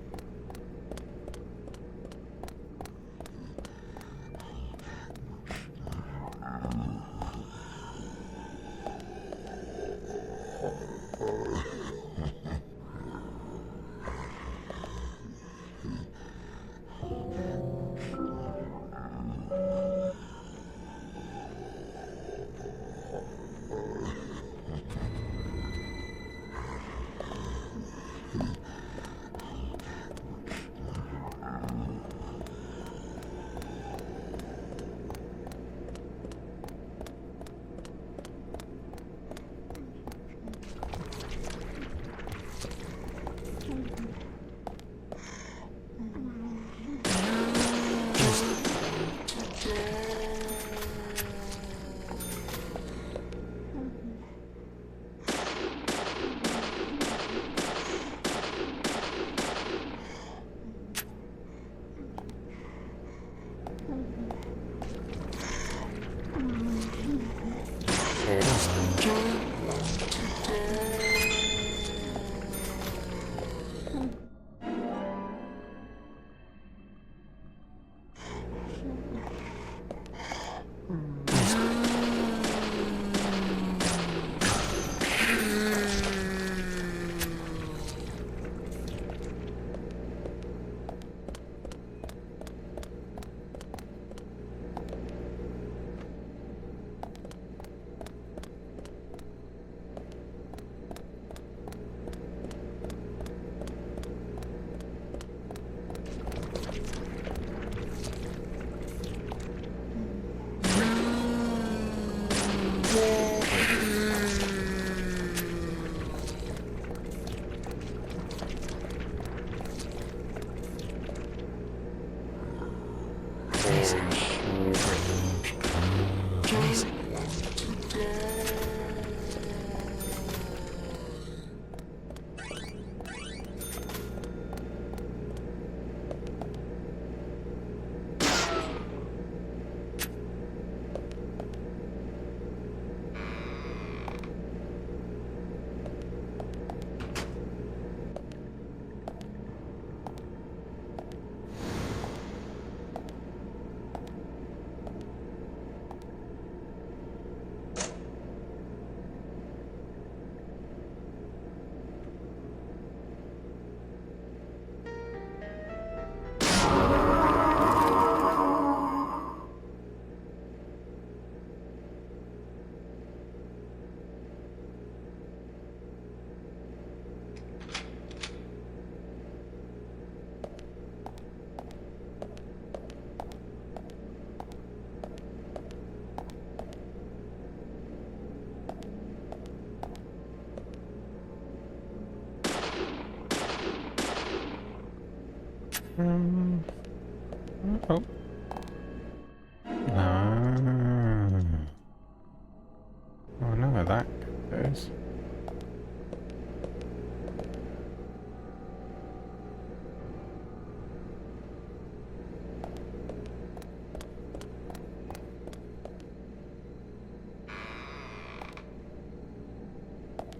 Oh. Ah. Oh, I know where that goes.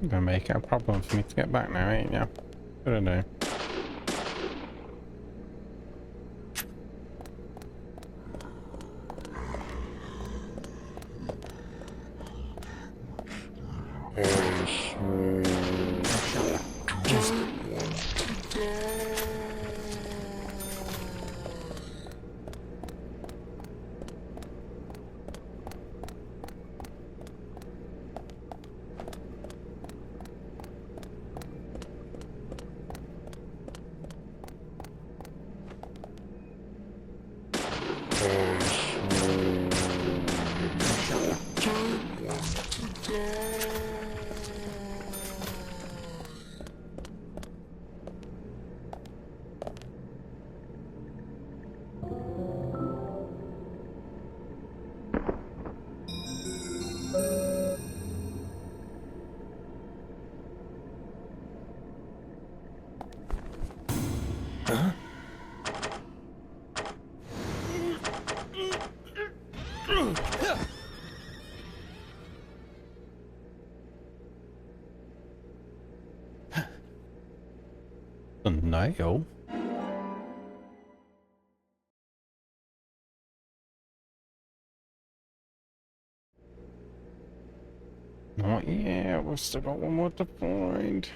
Gonna make it a problem for me to get back now, ain't ya? What do I do? A nail? Not yet, we've still got one more to find.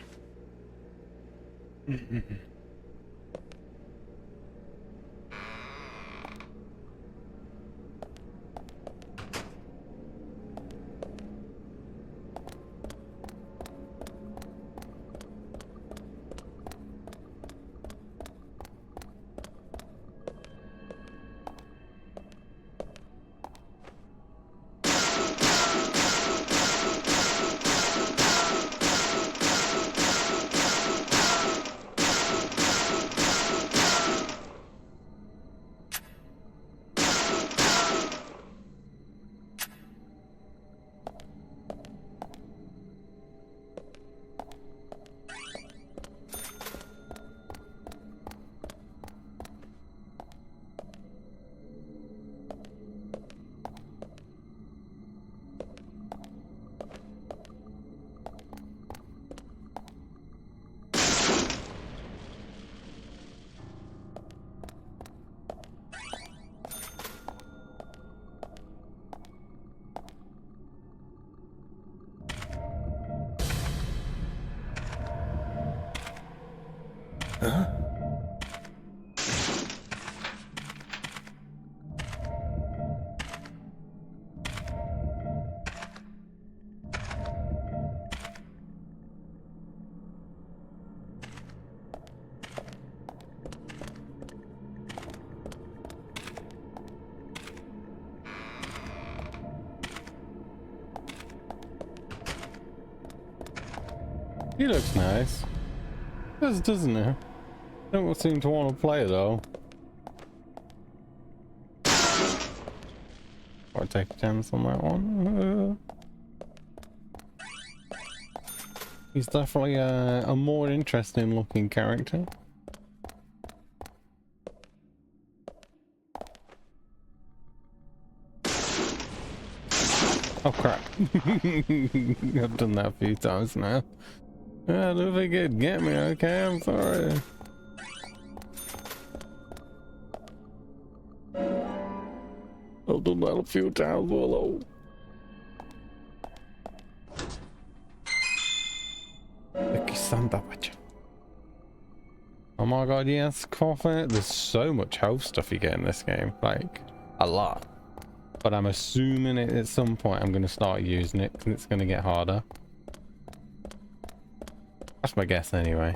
Huh? He looks nice. Doesn't he? Don't seem to want to play though. I'll take a chance on that one. He's definitely a more interesting looking character. Oh crap. I've done that a few times now. I don't think it'd get me, okay? I'm sorry. I've done that a few times, hello. Oh my god, yes, coffee. There's so much health stuff you get in this game, like, a lot. But I'm assuming at some point I'm going to start using it, because it's going to get harder. That's my guess anyway.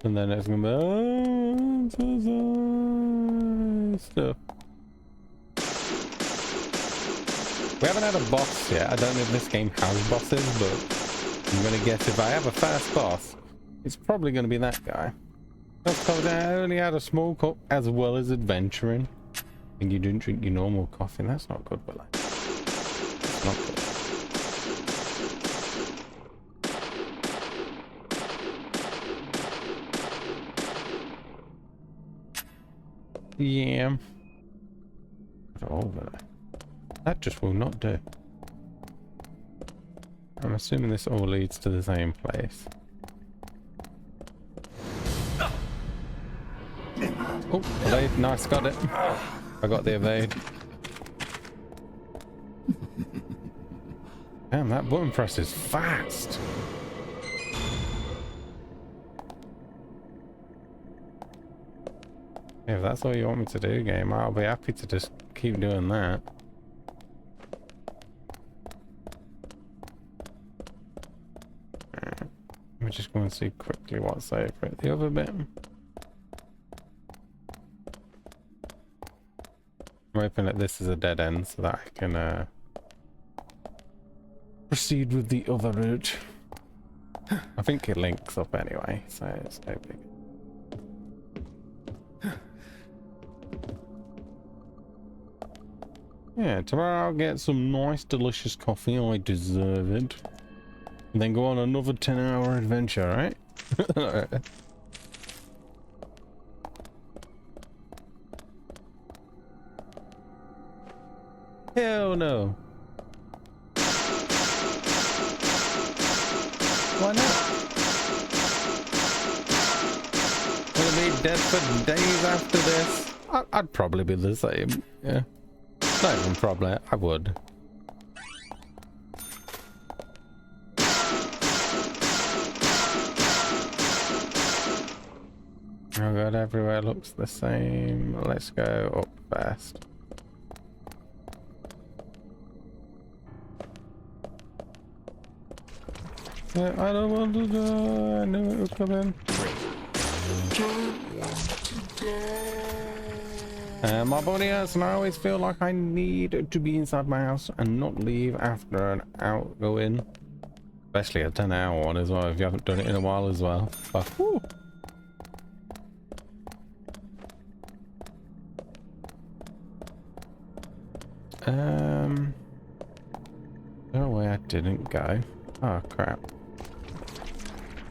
And then it's gonna be stuff. We haven't had a boss yet. I don't know if this game has bosses, but I'm gonna guess if I have a first boss, It's probably going to be that guy. I only had a small cup as well as adventuring. And you didn't drink your normal coffee. That's not good, Willow. It's not good. Yeah. That just will not do. I'm assuming this all leads to the same place. Oh, evade. Nice, got it. I got the evade. Damn, that button press is fast. Yeah, if that's all you want me to do, game, I'll be happy to just keep doing that. Let me just go and see quickly what's over at the other bit. I'm hoping that this is a dead end so that I can proceed with the other route. I think it links up anyway, so it's no big. Yeah, tomorrow I'll get some nice delicious coffee. I deserve it. And then go on another 10-hour adventure, right? Hell no. Why not? Gonna be dead for days after this. I'd probably be the same. Yeah. Not even probably. I would. Oh god, everywhere looks the same. Let's go up fast. Yeah, I don't want to go. I knew it would come in. My body hurts and I always feel like I need to be inside my house and not leave after an outgoing. Especially a 10-hour one as well, if you haven't done it in a while as well. But, whew. No way I didn't go. Oh crap.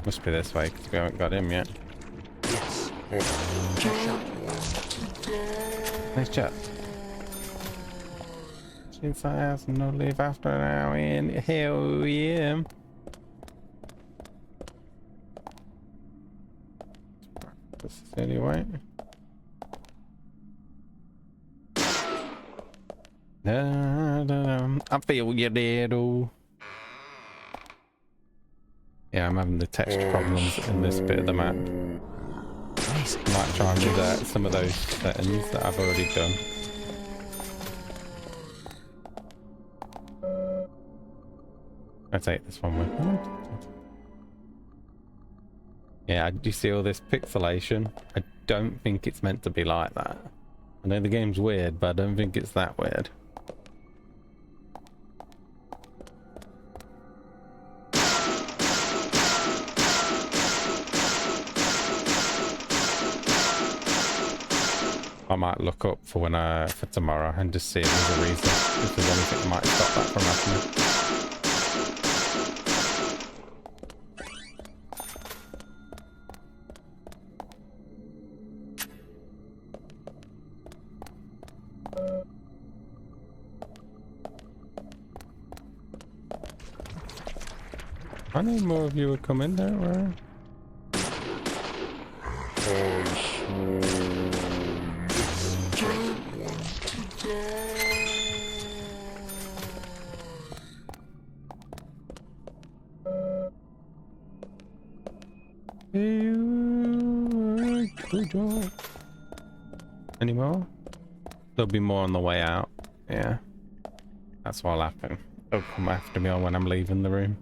Must be this way because we haven't got him yet. Yes. Nice chat. Inside house and no leave after an hour in. Hell yeah. This is the only way. I feel you there though. Yeah, I'm having the texture problems in this bit of the map. I might try and do some of those settings that I've already done. I'll take this one with me. Yeah, do you see all this pixelation? I don't think it's meant to be like that. I know the game's weird, but I don't think it's that weird. I might look up for for tomorrow and just see if there's a reason, if there's anything that might stop that from happening. I need more of you to come in there, right? Any more? There'll be more on the way out. Yeah. That's what'll happen. They'll come after me when I'm leaving the room.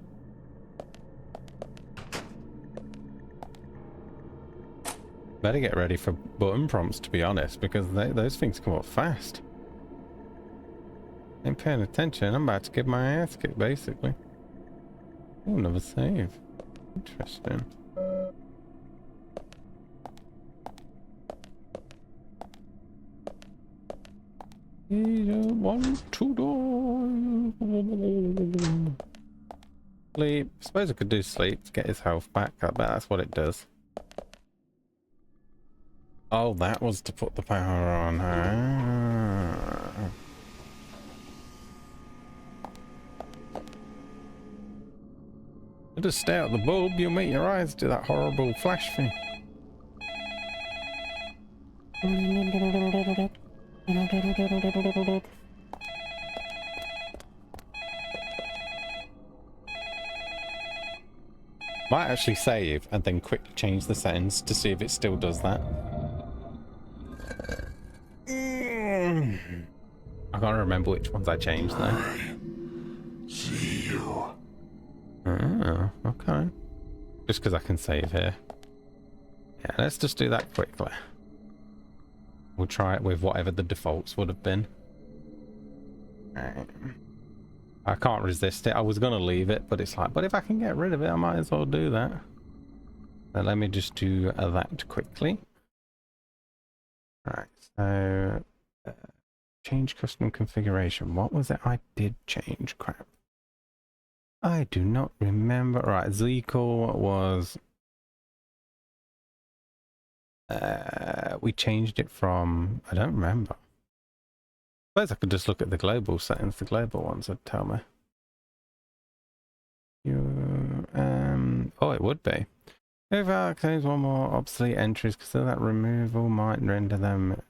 Better get ready for button prompts, to be honest, because those things come up fast. Ain't paying attention. I'm about to get my ass kicked, basically. Oh, another save. Interesting. He don't want to die. Sleep. Suppose I could do sleep to get his health back. I bet that's what it does. Oh, that was to put the power on. Ah. Just stare at the bulb, you'll make your eyes do that horrible flash thing. Might actually save and then quickly change the settings to see if it still does that. I can't remember which ones I changed though. See you. Oh, okay. Just because I can save here. Yeah, let's just do that quickly. We'll try it with whatever the defaults would have been. Right. I can't resist it. I was going to leave it, but it's like, but if I can get rid of it, I might as well do that. So let me just do that quickly. Right, so change custom configuration. What was it I did change? Crap. I do not remember. Right, Zekel was... we changed it from... I don't remember. I suppose I could just look at the global settings. The global ones would tell me. Oh, it would be. If I close one more obsolete entries, because that removal might render them...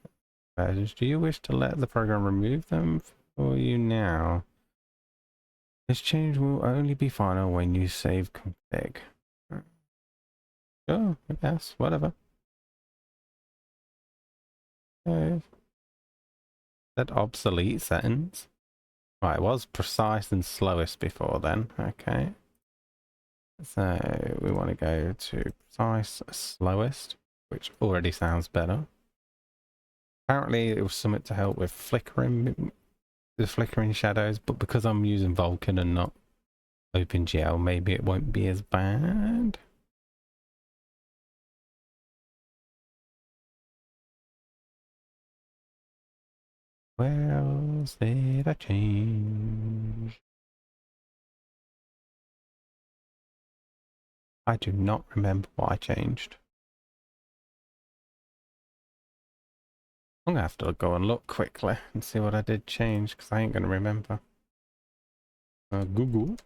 Do you wish to let the program remove them for you now? This change will only be final when you save config. Sure, I guess, whatever. Save. Set obsolete settings. Right, it was precise and slowest before then. Okay. So we want to go to precise, slowest, which already sounds better. Apparently it was something to help with flickering, the flickering shadows, but because I'm using Vulkan and not OpenGL, maybe it won't be as bad. Where else did I change? I do not remember what I changed. I'm gonna have to go and look quickly and see what I did change, because I ain't gonna remember. Google.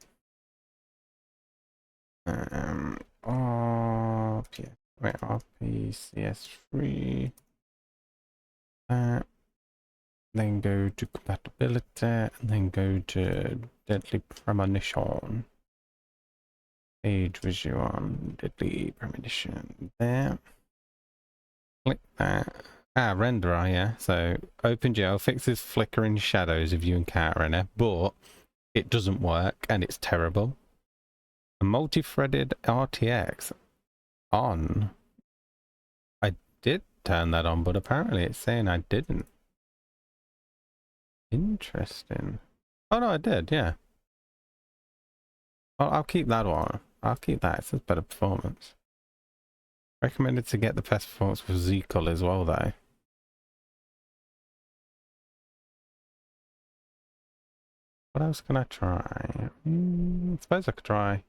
Ps3. Then go to compatibility, and then go to Deadly Premonition. Page visual, Deadly Premonition. There. Click that. Ah, renderer, yeah. So OpenGL fixes flickering shadows if you encounter any, but it doesn't work and it's terrible. A multi-threaded RTX on. I did turn that on, but apparently it's saying I didn't. Interesting. Oh no, I did, yeah. Well, I'll keep that one. I'll keep that. It says better performance. Recommended to get the best performance with Zekel as well, though. What else can I try? I suppose I could try.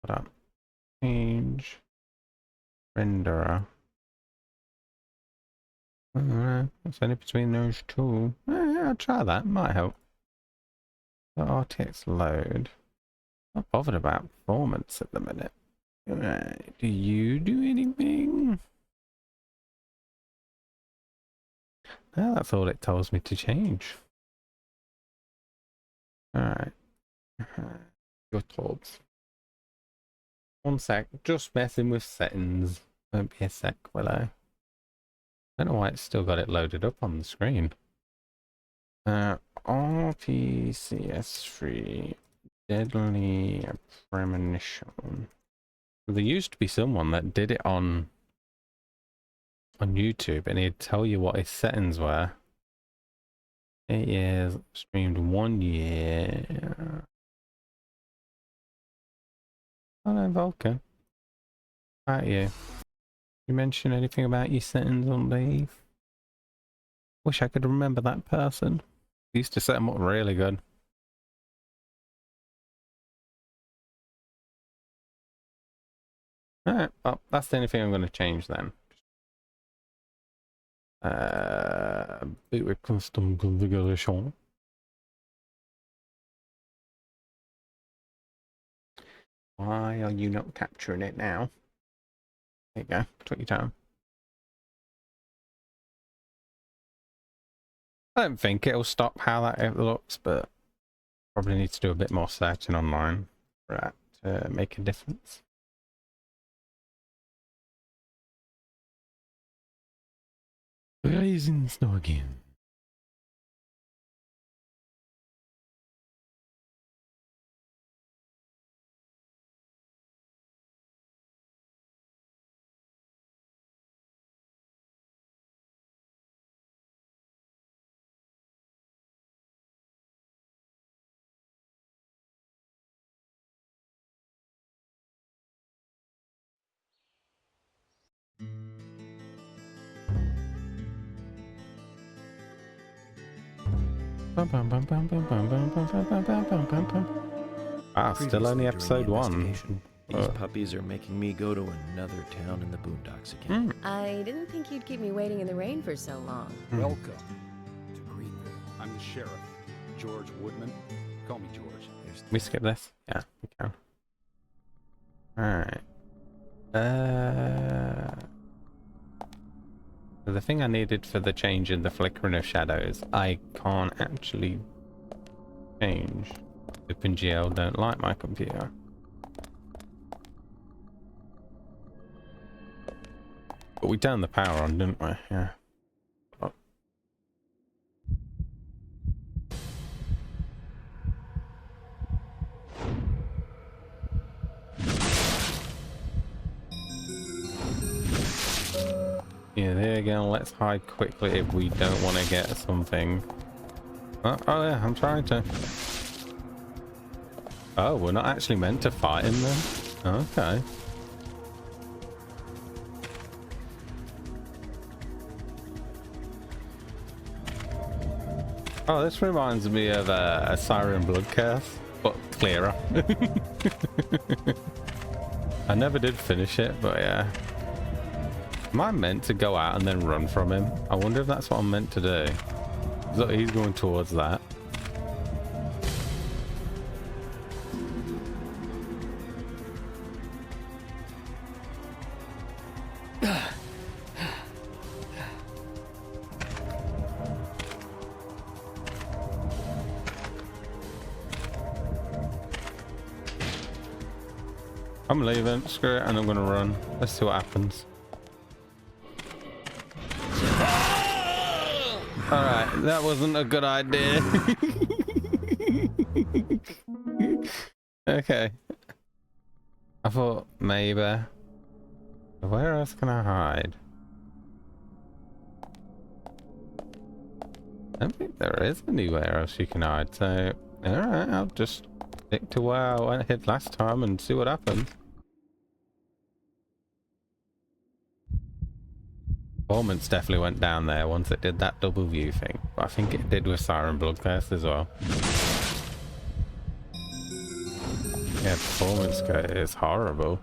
Hold on. Change. Renderer. It's only between those two. Yeah, I'll try that. Might help. The RTX load. Not bothered about performance at the minute. Right. Do you do anything? No, that's all it tells me to change. Alright. Your thoughts. One sec. Just messing with settings. Won't be a sec, will I? I don't know why it's still got it loaded up on the screen. RPCS3 Deadly Premonition. There used to be someone that did it on YouTube, and he'd tell you what his settings were. 8 years, streamed 1 year. Oh no, Vulkan. About you. You mention anything about your settings on leave? Wish I could remember that person. Used to set them up really good. Alright, well, that's the only thing I'm going to change then. Boot with custom configuration. Why are you not capturing it now? There you go, take your time. I don't think it'll stop how that looks, but probably need to do a bit more searching online for that to make a difference. Rising snow again. Ah, still only episode 1. These puppies are making me go to another town in the boondocks again. I didn't think you'd keep me waiting in the rain for so long. Welcome to Greenville. I'm the sheriff, George Woodman. Call me George. We skip this? Yeah, we can. Alright. So the thing I needed for the change in the flickering of shadows, I can't actually change. OpenGL don't like my computer. But we turned the power on, didn't we? Yeah. Oh. Yeah, there you go. Let's hide quickly if we don't want to get something. Oh yeah, I'm trying to. Oh, we're not actually meant to fight him then? Okay. Oh, this reminds me of a Siren Blood Curse, but clearer. I never did finish it, but yeah. Am I meant to go out and then run from him? I wonder if that's what I'm meant to do. Look, he's going towards that. I'm leaving, screw it, and I'm gonna run. Let's see what happens. Alright, that wasn't a good idea. Okay. I thought maybe. Where else can I hide? I don't think there is anywhere else you can hide, so alright, I'll just stick to where I hid last time and see what happens. Performance definitely went down there once it did that double view thing, but I think it did with Siren Blood Curse as well. Yeah, performance is horrible.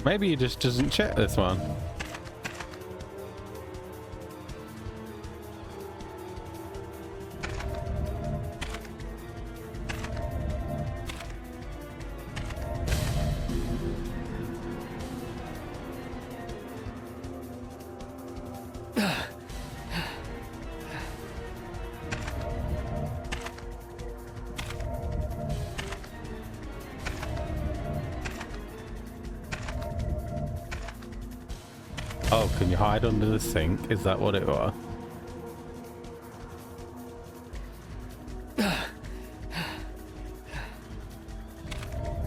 Maybe he just doesn't check this one. Oh, can you hide under the sink? Is that what it was?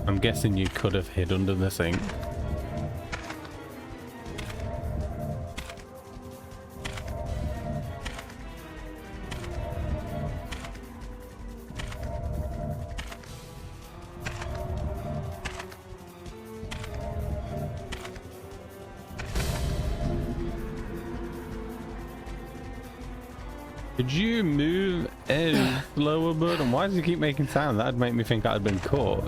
I'm guessing you could have hid under the sink. Could you move any slower, bud? And why does he keep making sound? That'd make me think I'd been caught.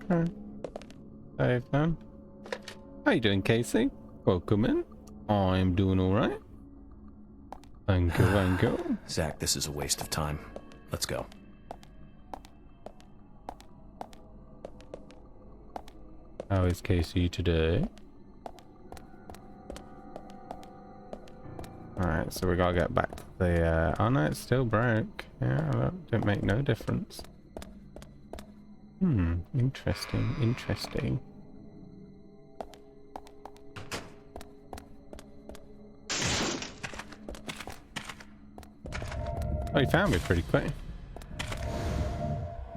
Okay. Save then. How you doing, Casey? Welcome in. I'm doing alright. Thank you, thank you. Zach, this is a waste of time. Let's go. How is Casey today? Alright, so we gotta get back to the, oh no, it's still broke. Yeah, that didn't make no difference. Interesting, interesting. Oh, you found me pretty quick.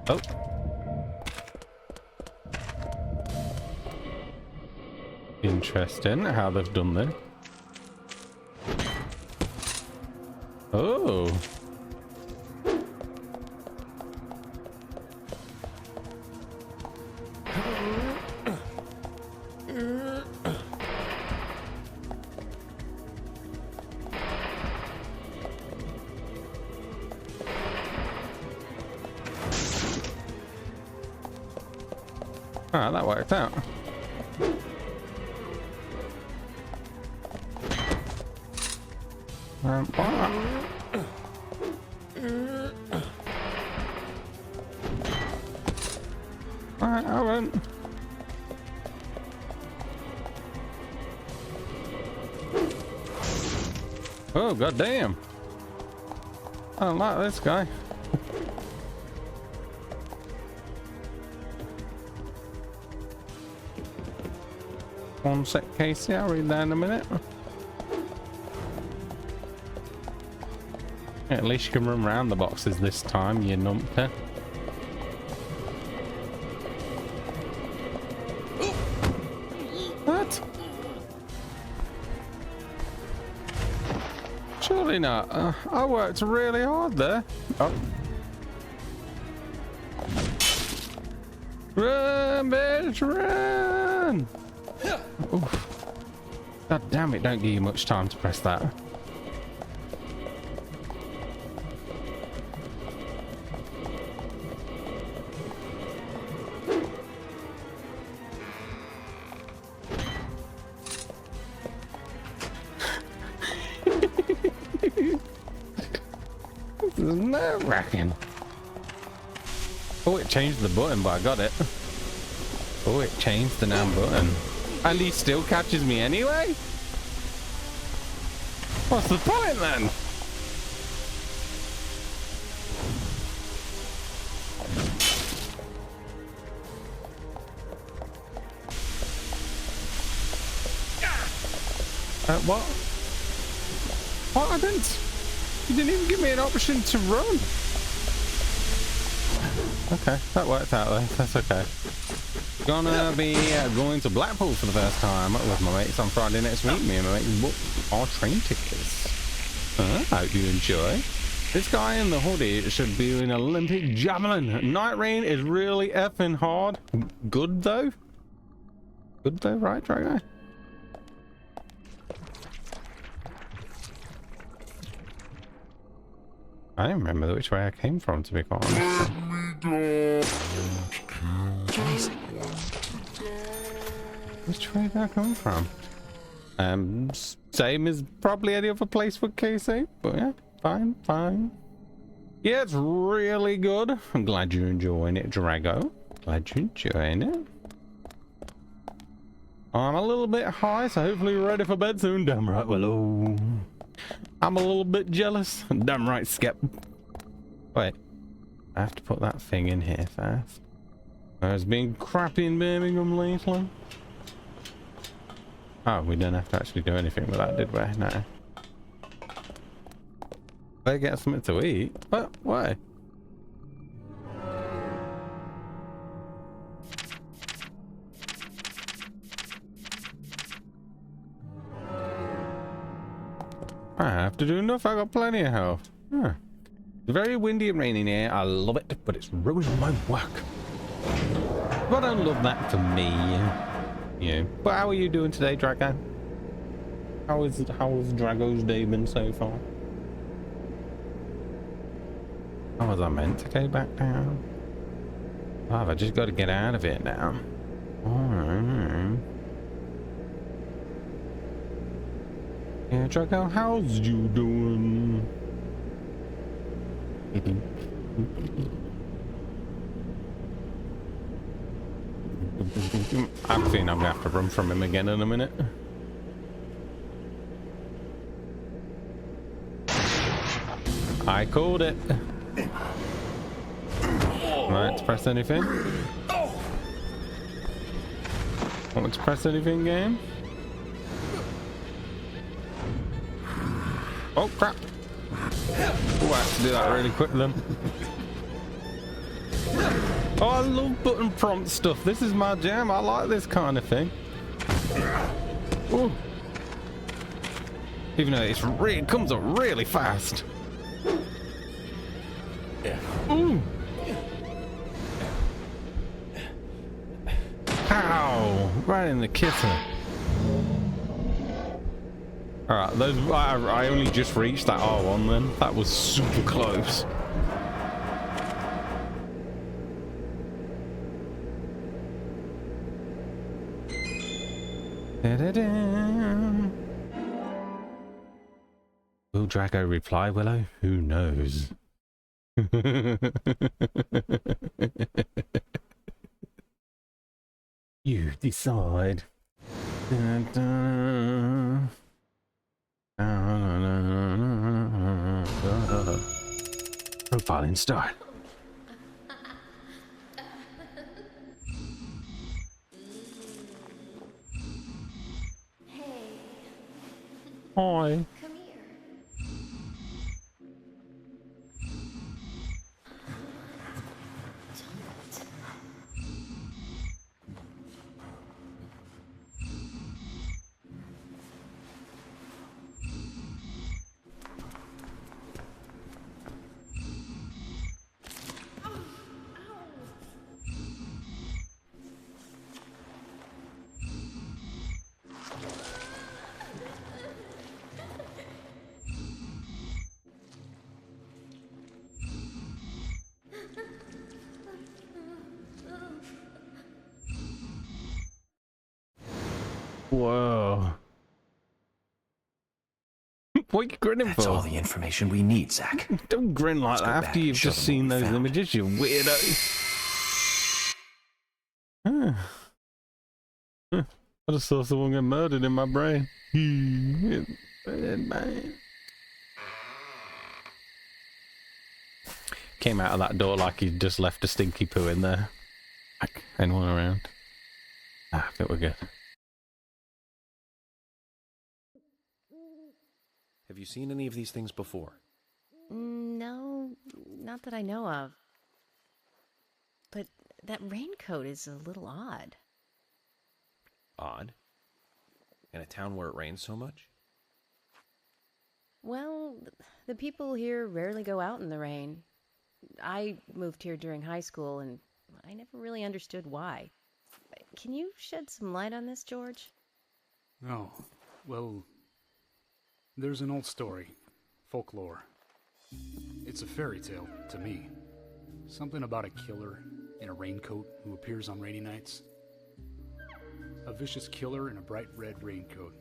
Oh. Interesting how they've done this. Oh. Ah, that worked out. Alright, I went. Oh, goddamn. I don't like this guy. One sec, Casey, I'll read that in a minute. At least you can run around the boxes this time, you numpty. What? Surely not. I worked really hard there. Oh. Run, bitch, run! Oof. God damn it, don't give you much time to press that. This is nerve-wracking. Oh, it changed the button, but I got it. Oh, it changed the damn button. And he still catches me anyway? What's the point then? What? What? I didn't. You didn't even give me an option to run. Okay, that worked out though. That's okay. Gonna be going to Blackpool for the first time with my mates on Friday next week. Me and my mates booked our train tickets. Hope you enjoy. This guy in the hoodie should be an Olympic javelin. Night Rain is really effing hard. Good though. Good though, right, Drago? I don't remember which way I came from, to be quite honest. Which way did I come from? Same as probably any other place with KC, but yeah, fine. Yeah, it's really good. I'm glad you're enjoying it, Drago. Glad you're enjoying it. I'm a little bit high, so hopefully you're ready for bed soon. Damn right, hello. I'm a little bit jealous. Damn right, Skep. Wait, I have to put that thing in here first. It's been crappy in Birmingham lately. Oh, we didn't have to actually do anything with that, did we? No. Better get something to eat. What? Why? I have to do enough. I got plenty of health. Huh. It's very windy and rainy here. I love it, but it's ruining my work. But I don't love that for me. Yeah. But how are you doing today, Drago? How's Drago's day been so far? Oh, was I meant to go back down? Oh, have I just got to get out of it now? Alright. Yeah, Drago, how's you doing? I have a feeling I'm gonna have to run from him again in a minute. I called it. Right, to press anything? Want to press anything, game? Oh crap! Oh, I have to do that really quick then. Oh, I love button prompt stuff. This is my jam. I like this kind of thing. Ooh. Even though it comes up really fast. Ooh. Ow! Right in the kitten. Alright, those I only just reached that R1 then. That was super close. Will Drago reply, Willow? Who knows? You decide. Profiling start. Hi. Come here. Whoa. What are you grinning for? That's all the information we need, Zach. Don't grin like that after you've just seen those images, you weirdo. I just saw someone get murdered in my brain. Came out of that door like he just left a stinky poo in there. Like, anyone around? I think we're good. Have you seen any of these things before? No, not that I know of. But that raincoat is a little odd. Odd? In a town where it rains so much? Well, the people here rarely go out in the rain. I moved here during high school, and I never really understood why. Can you shed some light on this, George? Oh, well, there's an old story, folklore. It It's a fairy tale, to me. Something about a killer in a raincoat who appears on rainy nights. A vicious killer in a bright red raincoat.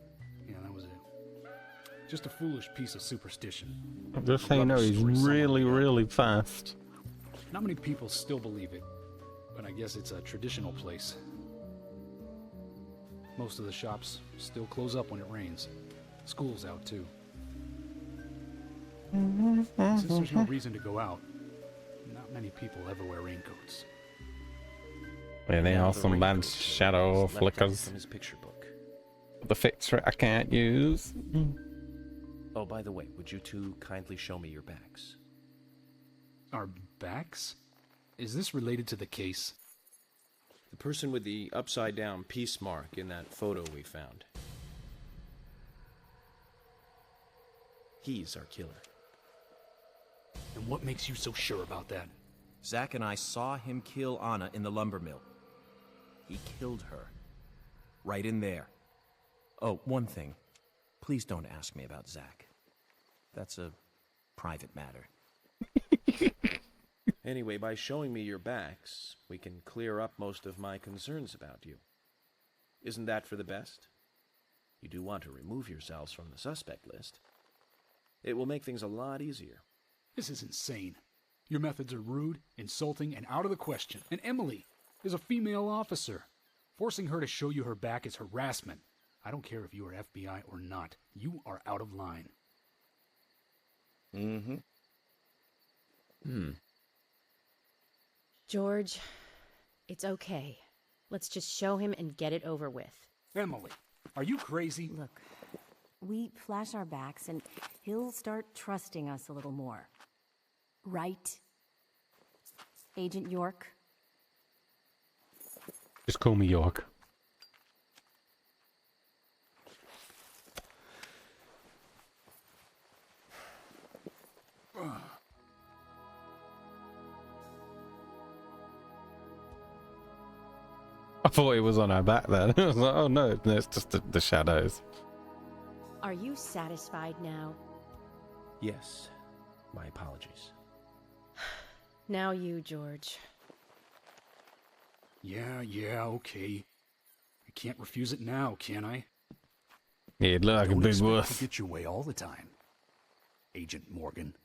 Yeah, that was it. Just a foolish piece of superstition. Just so you know, he's really fast. Not many people still believe it, but I guess it's a traditional place. Most of the shops still close up when it rains. School's out too. Since there's no reason to go out, not many people ever wear raincoats. Yeah, they are some bad shadow flickers. From his picture book. The fix for it I can't use. Oh, by the way, would you two kindly show me your backs? Our backs? Is this related to the case? The person with the upside-down peace mark in that photo we found. He's our killer. And what makes you so sure about that? Zack and I saw him kill Anna in the lumber mill. He killed her. Right in there. Oh, one thing. Please don't ask me about Zack. That's a private matter. Anyway, by showing me your backs, we can clear up most of my concerns about you. Isn't that for the best? You do want to remove yourselves from the suspect list. It will make things a lot easier. This is insane. Your methods are rude, insulting, and out of the question. And Emily is a female officer. Forcing her to show you her back is harassment. I don't care if you are FBI or not. You are out of line. George, it's okay. Let's just show him and get it over with. Emily, are you crazy? Look, we flash our backs and he'll start trusting us a little more. Right? Agent York? Just call me York. I thought it was on our back then. I was like, oh no, it's just the shadows. Are you satisfied now? Yes. My apologies. Now you, George. Yeah, okay. I can't refuse it now, can I? Yeah, it looked like a big wuss. To get your way all the time, Agent Morgan.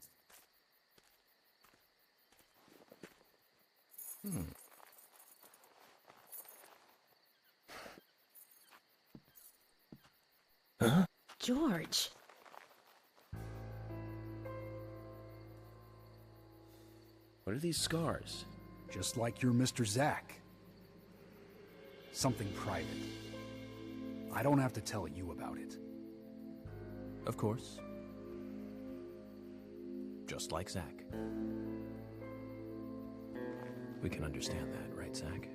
Huh? George. What are these scars? Just like your Mr. Zack. Something private. I don't have to tell you about it. Of course. Just like Zack. We can understand that, right, Zack?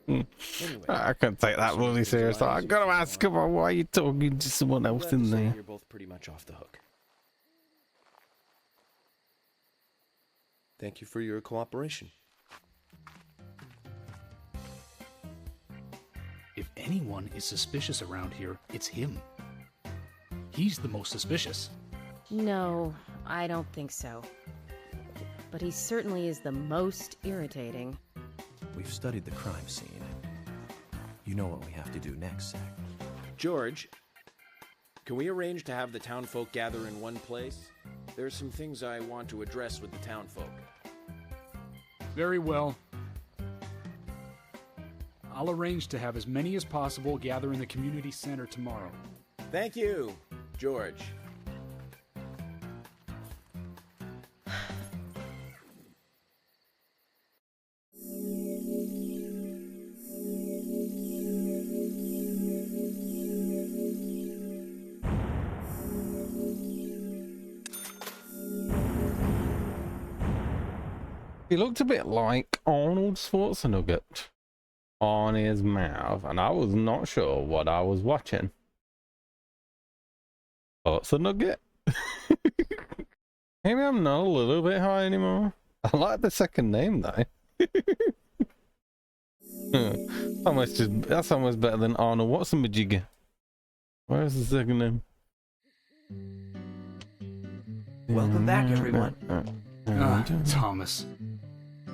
Anyway, I can't take that really serious. I gotta ask him, why are you talking to someone else in there? You're both pretty much off the hook. Thank you for your cooperation. If anyone is suspicious around here, it's him. He's the most suspicious. No, I don't think so. But he certainly is the most irritating. We've studied the crime scene. You know what we have to do next, Zack. George, can we arrange to have the townfolk gather in one place? There's some things I want to address with the townfolk. Very well. I'll arrange to have as many as possible gather in the community center tomorrow. Thank you, George. He looked a bit like Arnold Schwarzenegger on his mouth, and I was not sure what I was watching. Schwarzenegger? Maybe I'm not a little bit high anymore. I like the second name though. That's almost better than Arnold Schwarzenegger. Where's the second name? Welcome back, everyone. Thomas.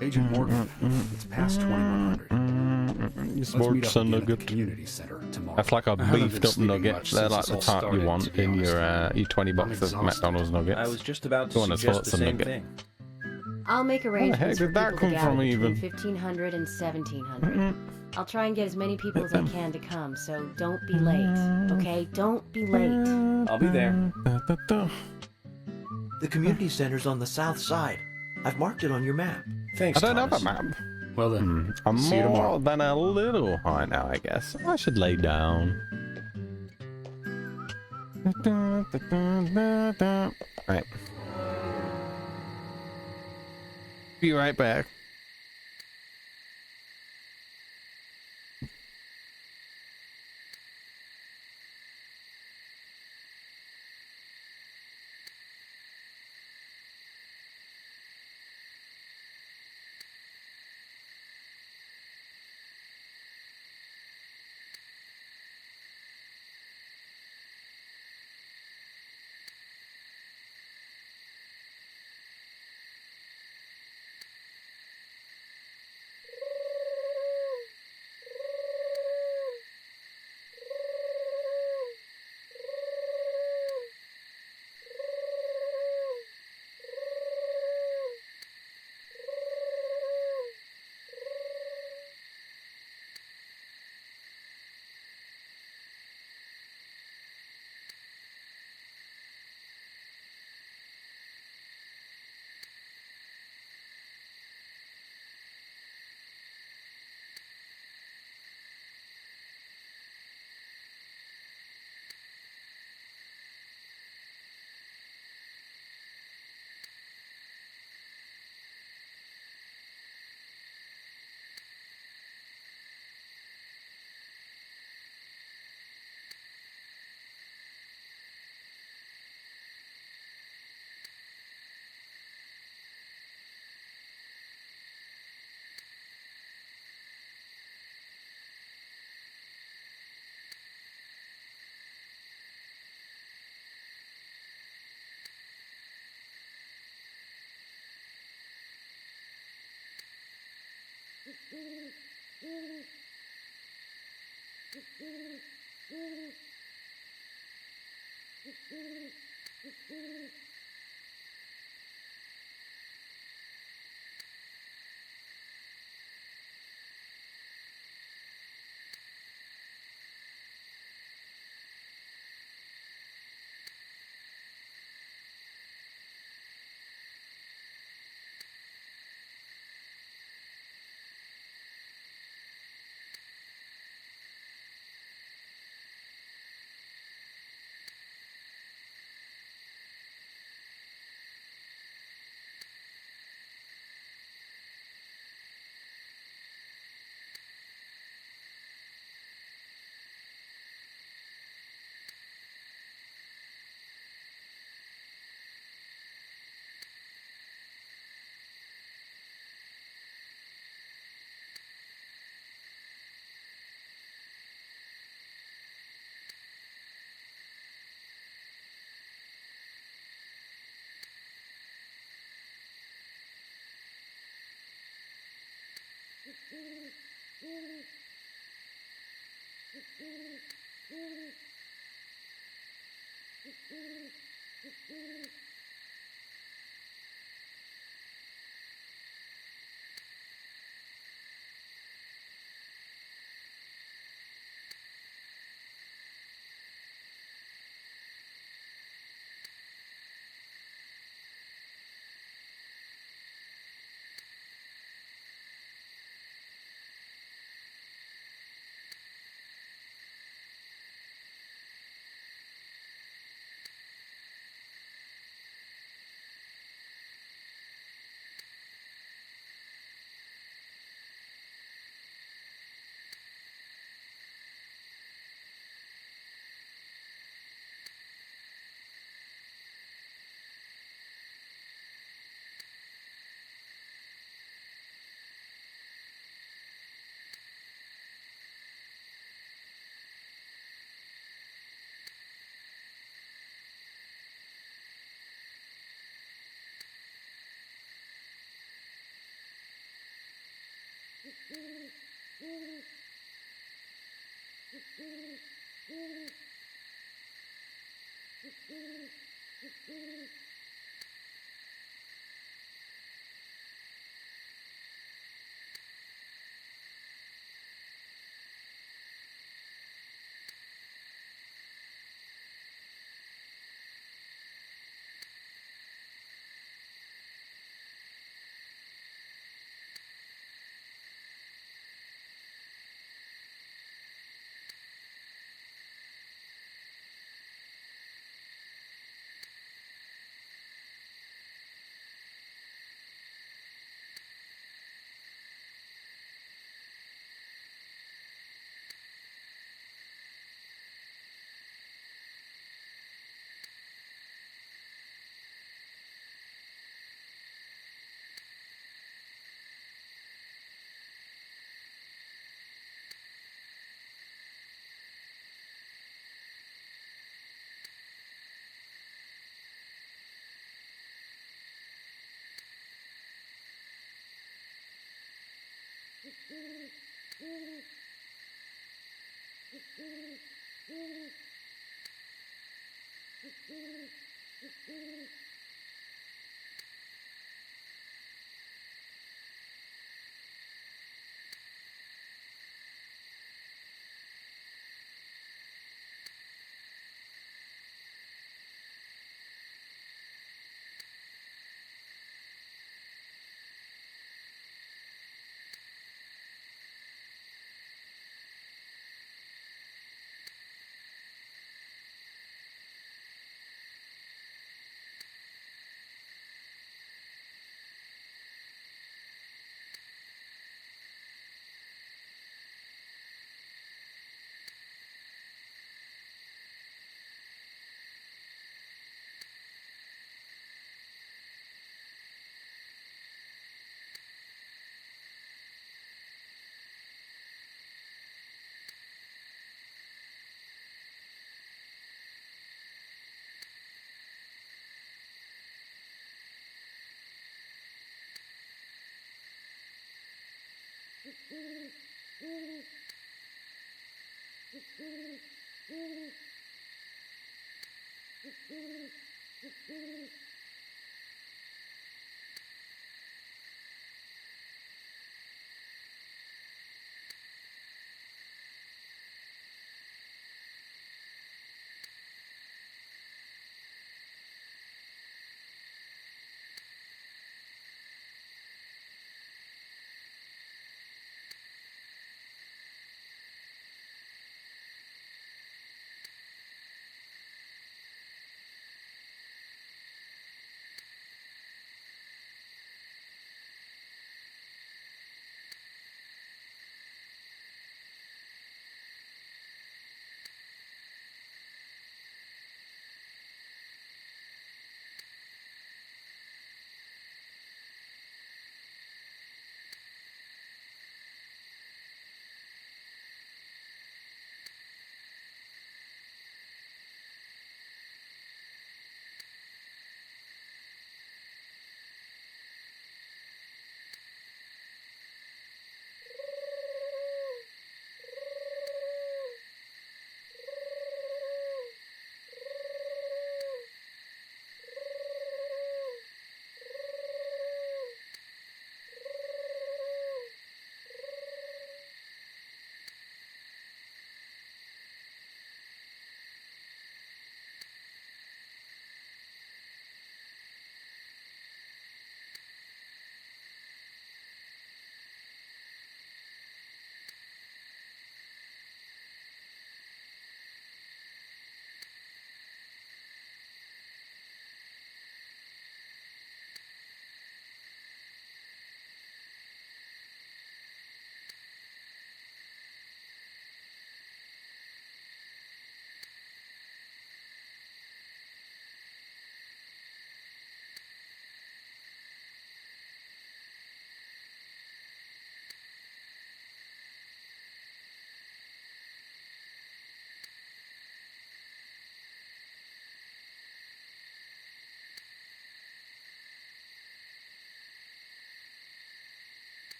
Agent Morgan, it's past 2100. This Let's meet works up a again at the nugget. community center tomorrow. That's like a I haven't been beefed up sleeping nugget. much They're since like this the all type you started, want to be in honest. your 20 bucks of exhausted. McDonald's nugget. I was just about You to wanna suggest sort the some same nugget. thing. I'll make Where the arrangements heck for did that people to come from gather even? between 1500 and 1700. I'll try and get as many people as I can to come, so don't be late, okay? Don't be late. I'll be there. The community center's on the south side. I've marked it on your map. Thanks, I don't Thomas. have a map. Well then, I'm see you more tomorrow. than a little high now, I guess. I should lay down. Right. Be right back.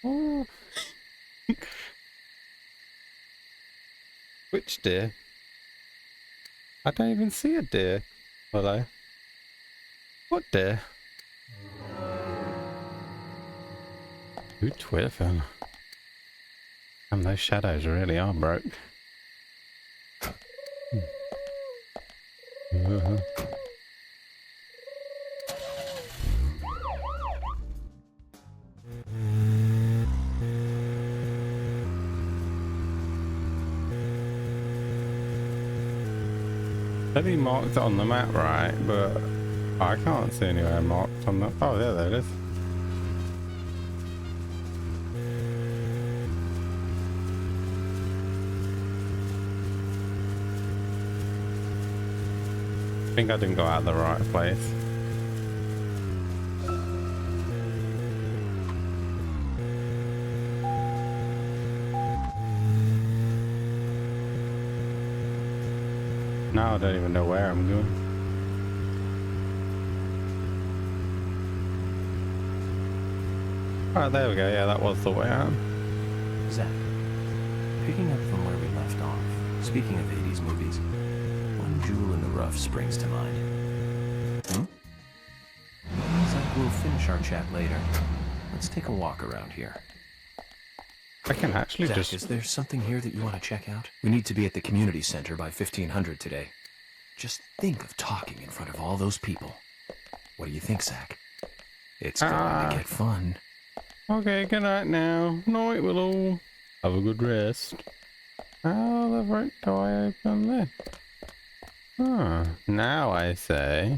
Oh. Which deer? I don't even see a deer. Hello? What deer? Ooh, Twitter. And those shadows really are broke. Said he marked it on the map, right? But I can't see anywhere marked on the. Oh, yeah, there it is. I think I didn't go out the right place. Now I don't even know where I'm going. Alright, there we go. Yeah, that was the way out. Zach, picking up from where we left off, speaking of 80s movies, one jewel in the rough springs to mind. Zach, we'll finish our chat later. Let's take a walk around here. I can actually Zach, just... is there something here that you want to check out? We need to be at the community center by 1500 today. Just think of talking in front of all those people. What do you think, Zach? It's going to get fun. Okay, good night now. Night, we'll all have a good rest. How the frick do I open this? Huh, now I say...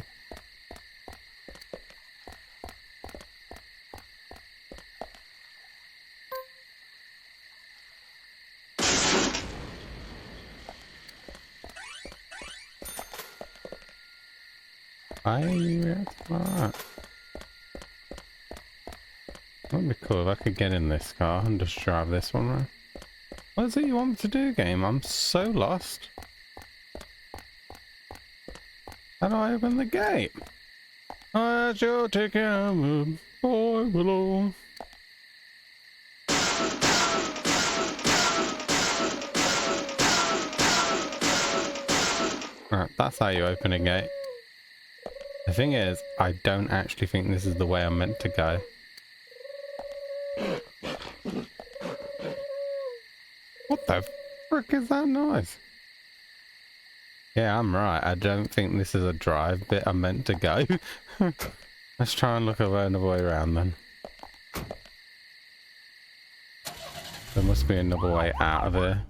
That'd be cool if I could get in this car and just drive this one around. What is it you want me to do, game? I'm so lost. How do I open the gate? I shall take care of the boy below. Right, that's how you open a gate. The thing is, I don't actually think this is the way I'm meant to go. What the frick is that noise? Yeah, I'm right. I don't think this is a drive bit I'm meant to go. Let's try and look another way around then. There must be another way out of here.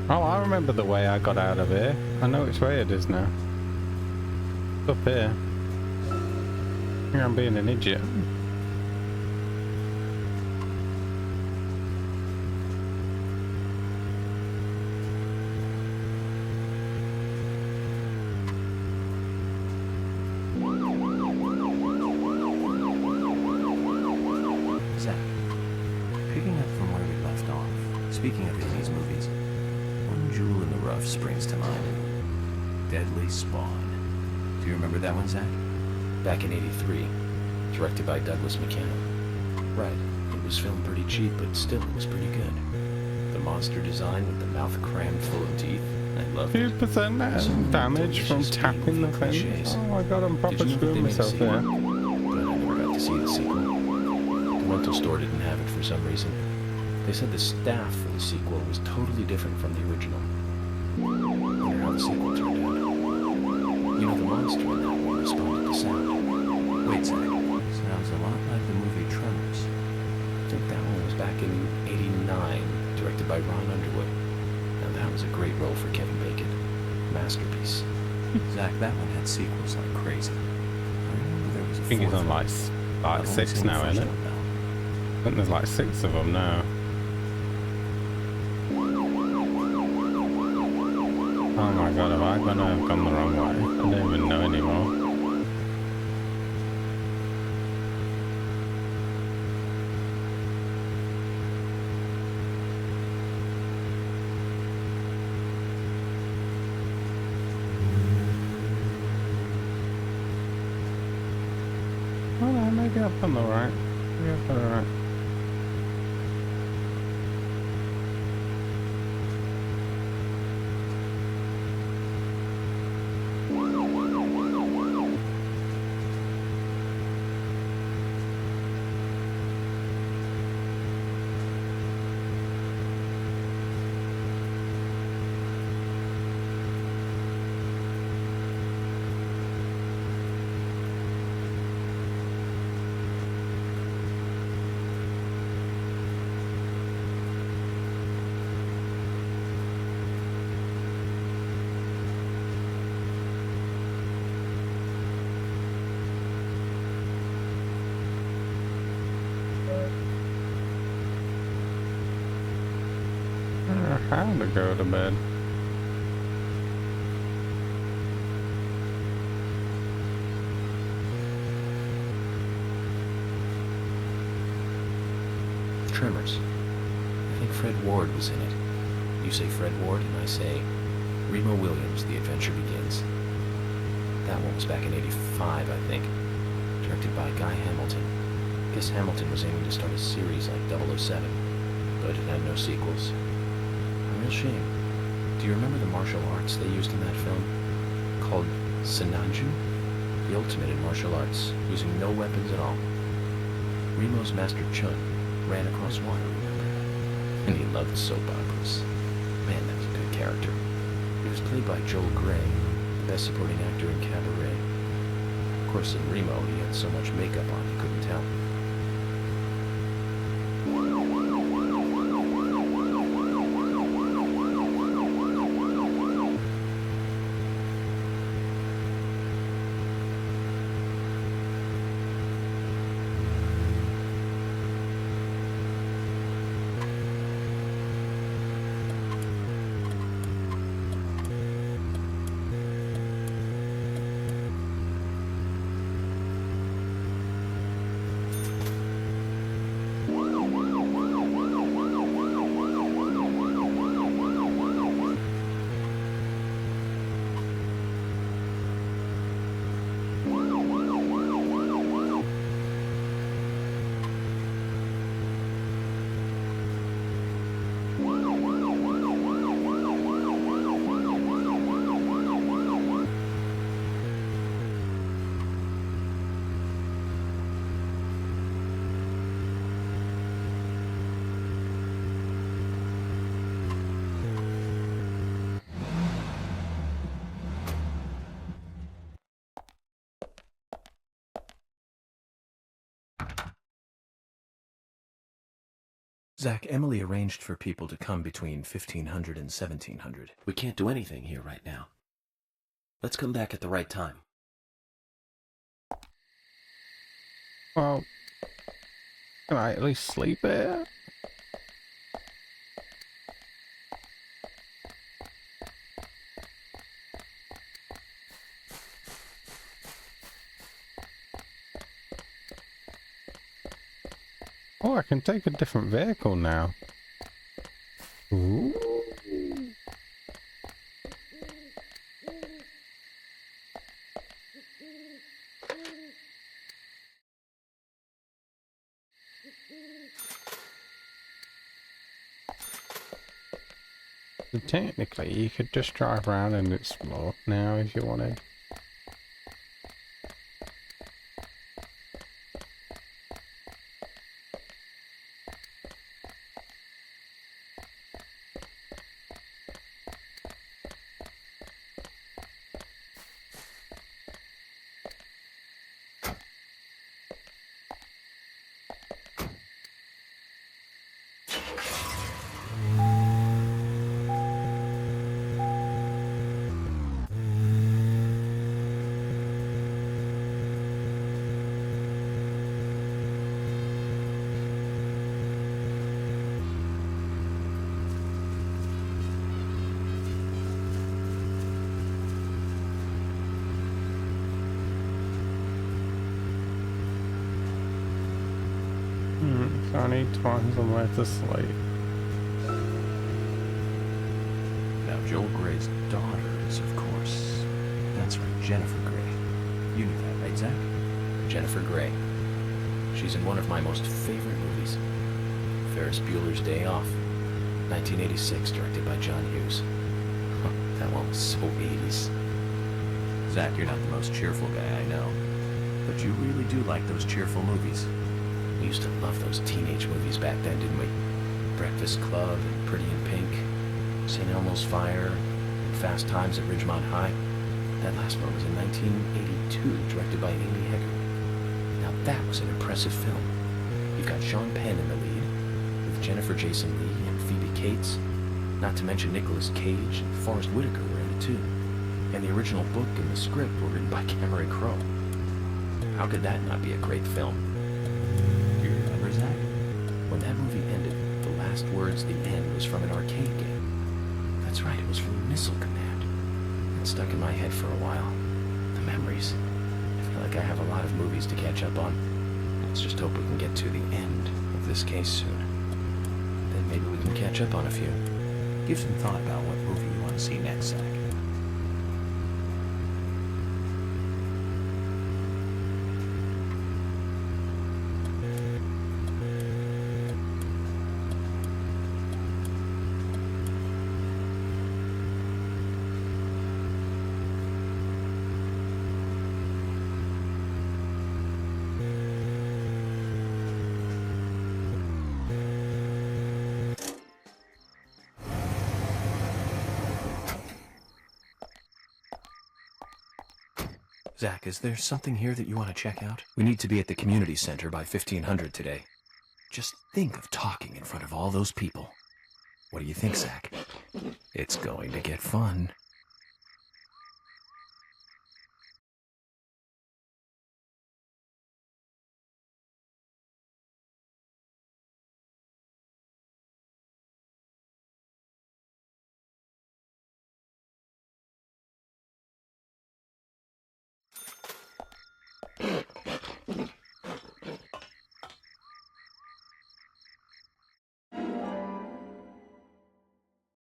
Oh, I remember the way I got out of here. I know which way it is now. It's up here. I think I'm being an idiot. Zach, picking up from where we left off, speaking of 80s movies, one jewel in the rough springs to mind. Deadly Spawn. Do you remember that one, Zach? Back in '83, directed by Douglas McKenna. Right, it was filmed pretty cheap, but still it was pretty good. The monster design with the mouth crammed full of teeth, I loved it. 2% damage from tapping the fence. Oh my god, I'm proper screwing myself there. But I never got to see the sequel. The rental store didn't have it for some reason. They said the staff for the sequel was totally different from the original. Wonder how the sequel turned out. You know, the monster in that one responded to sound. Wait, Zach. Sounds a lot like the movie Tremors. I think that one was back in '89, directed by Ron Underwood. Now that was a great role for Kevin Bacon. Masterpiece. Zach, that one had sequels like crazy. I remember there was a I think it's on like 6 now, isn't it? I think there's like 6 of them now. Oh my god, have I gonna have gone the wrong way? I don't even know anymore. Oh no, maybe I've done the right. Maybe I've done the right. How to go to bed. Tremors. I think Fred Ward was in it. You say Fred Ward, and I say Remo Williams, The Adventure Begins. That one was back in '85, I think. Directed by Guy Hamilton. Guess Hamilton was aiming to start a series like 007, but it had no sequels. A real shame. Do you remember the martial arts they used in that film? Called Sinanju? The ultimate in martial arts, using no weapons at all. Remo's master Chun ran across water, remember? And he loved soap operas. Man, that was a good character. He was played by Joel Grey, the best supporting actor in Cabaret. Of course, in Remo, he had so much makeup on you couldn't tell. Zach, Emily arranged for people to come between 1500 and 1700. We can't do anything here right now. Let's come back at the right time. Well, can I at least sleep here? Oh, I can take a different vehicle now. Ooh. So technically, you could just drive around and explore now if you wanted. So I need to find somewhere to sleep. Now, Joel Gray's daughter is, of course, that's right, Jennifer Grey. You knew that, right, Zach? Jennifer Grey. She's in one of my most favorite movies. Ferris Bueller's Day Off. 1986, directed by John Hughes. That one was so 80s. Zach, you're not the most cheerful guy I know. But you really do like those cheerful movies. We used to love those teenage movies back then, didn't we? Breakfast Club and Pretty in Pink, St. Elmo's Fire, and Fast Times at Ridgemont High. That last one was in 1982, directed by Amy Heggar. Now that was an impressive film. You've got Sean Penn in the lead, with Jennifer Jason Leigh and Phoebe Cates, not to mention Nicolas Cage and Forrest Whitaker were in it too. And the original book and the script were written by Cameron Crowe. How could that not be a great film? When that movie ended, the last words, the end, was from an arcade game. That's right, it was from Missile Command. It stuck in my head for a while. The memories. I feel like I have a lot of movies to catch up on. Let's just hope we can get to the end of this case soon. Then maybe we can catch up on a few. Give some thought about what movie you want to see next, Zach. Zach, is there something here that you want to check out? We need to be at the community center by 1500 today. Just think of talking in front of all those people. What do you think, Zach? It's going to get fun.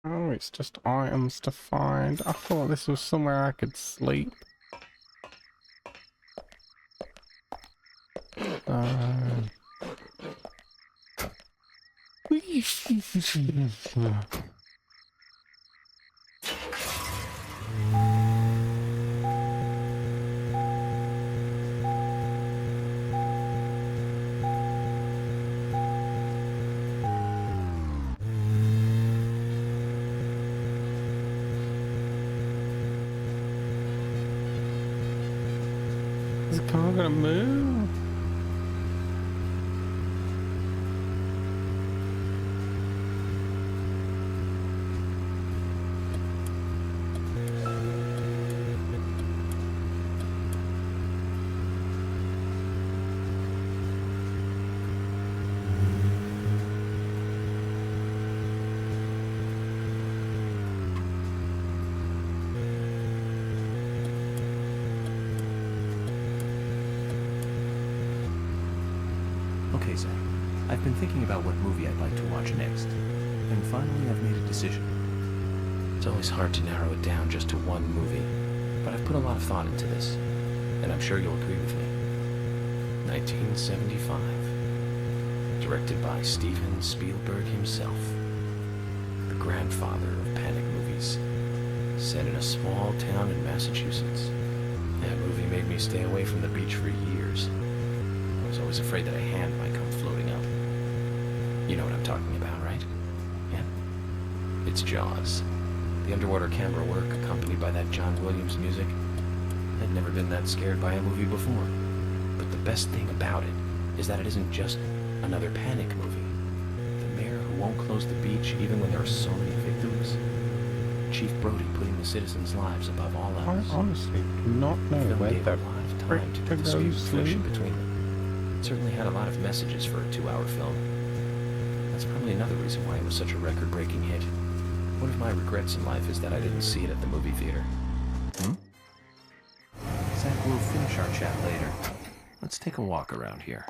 Oh, it's just items to find. I thought this was somewhere I could sleep. Is the car gonna move? Okay, Zach. I've been thinking about what movie I'd like to watch next. And finally, I've made a decision. It's always hard to narrow it down just to one movie, but I've put a lot of thought into this, and I'm sure you'll agree with me. 1975. Directed by Steven Spielberg himself. The grandfather of panic movies. Set in a small town in Massachusetts. That movie made me stay away from the beach for years. I was always afraid that a hand might come floating up. You know what I'm talking about, right? Yeah? It's Jaws. The underwater camera work accompanied by that John Williams music. I'd never been that scared by a movie before. But the best thing about it is that it isn't just another panic movie. The mayor who won't close the beach even when there are so many victims. Chief Brody putting the citizens' lives above all I else. honestly do not know The film where gave the a lot of frick time to to the go disputes flowing sleep. between them. It certainly had a lot of messages for a 2-hour film. That's probably another reason why it was such a record-breaking hit. One of my regrets in life is that I didn't see it at the movie theater. Zach, we'll finish our chat later. Let's take a walk around here.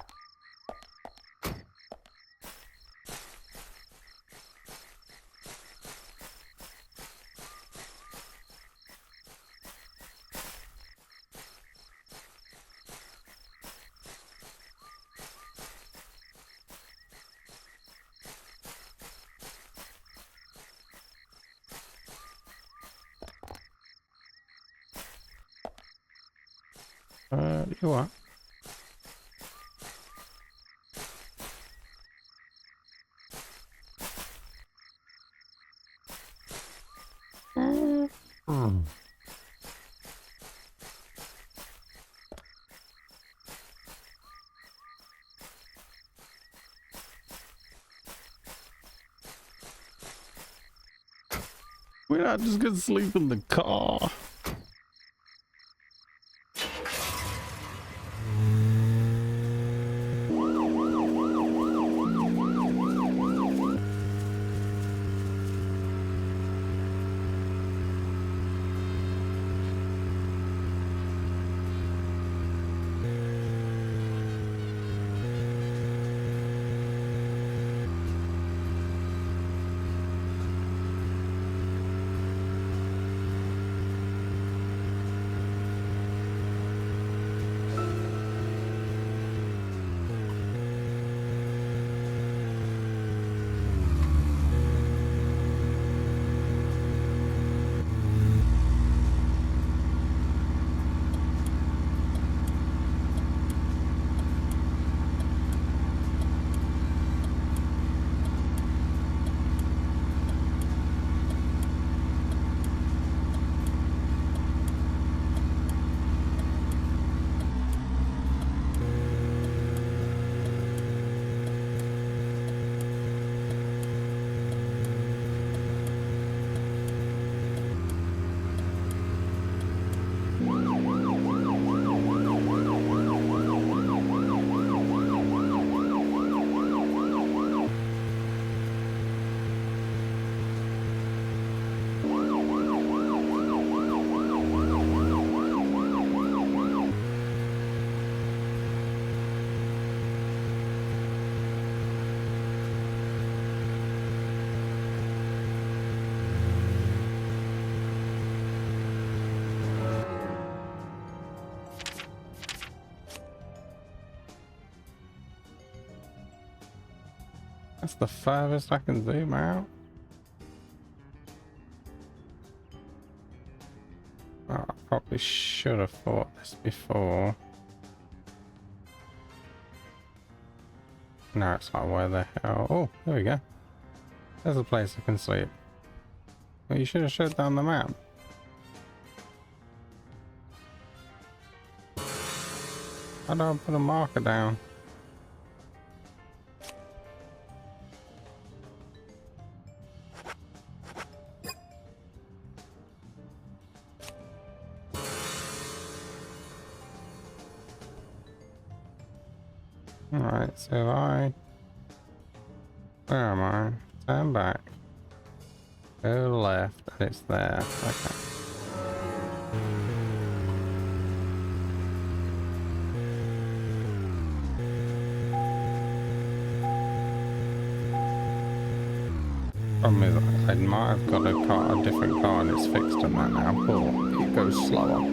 You what? We're not just gonna sleep in the car. That's the farthest I can zoom out. Oh, I probably should have thought this before. No, it's not. Where the hell? Oh, there we go. There's a place I can sleep. Well, you should have showed down the map. How do I put a marker down? Alright, so where am I? Turn back. Go left, and it's there. Okay. Problem is, I might have got a different car and it's fixed on that now, but it goes slower.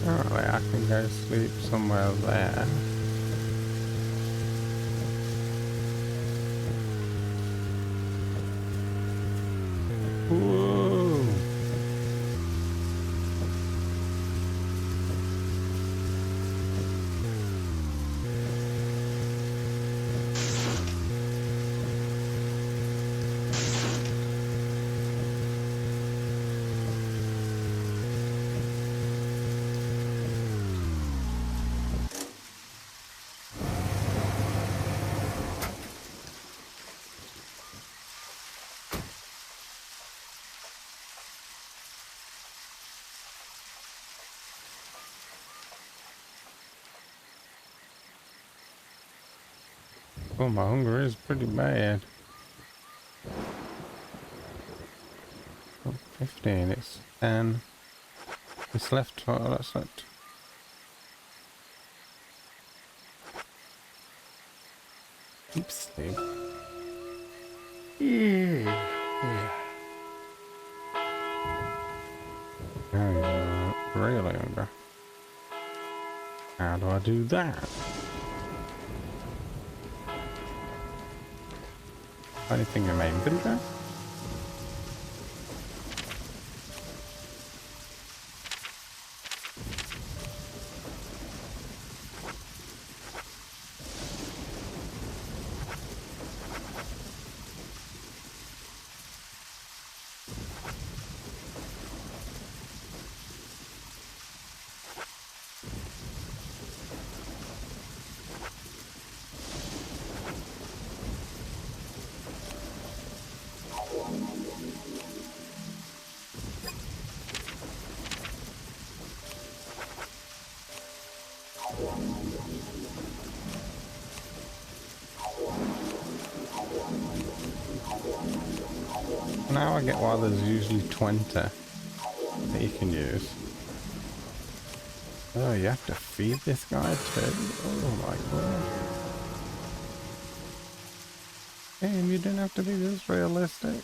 Alright, I can go sleep somewhere there. Whoa! Oh, my hunger is pretty bad. Oh, 15, it's 10. It's left, oh, that's left. Ps3. Oh, really hunger. How do I do that? Anything in my inventory? Now I get why there's usually 20 that you can use. Oh, you have to feed this guy too? Oh my god. Damn, you didn't have to be this realistic.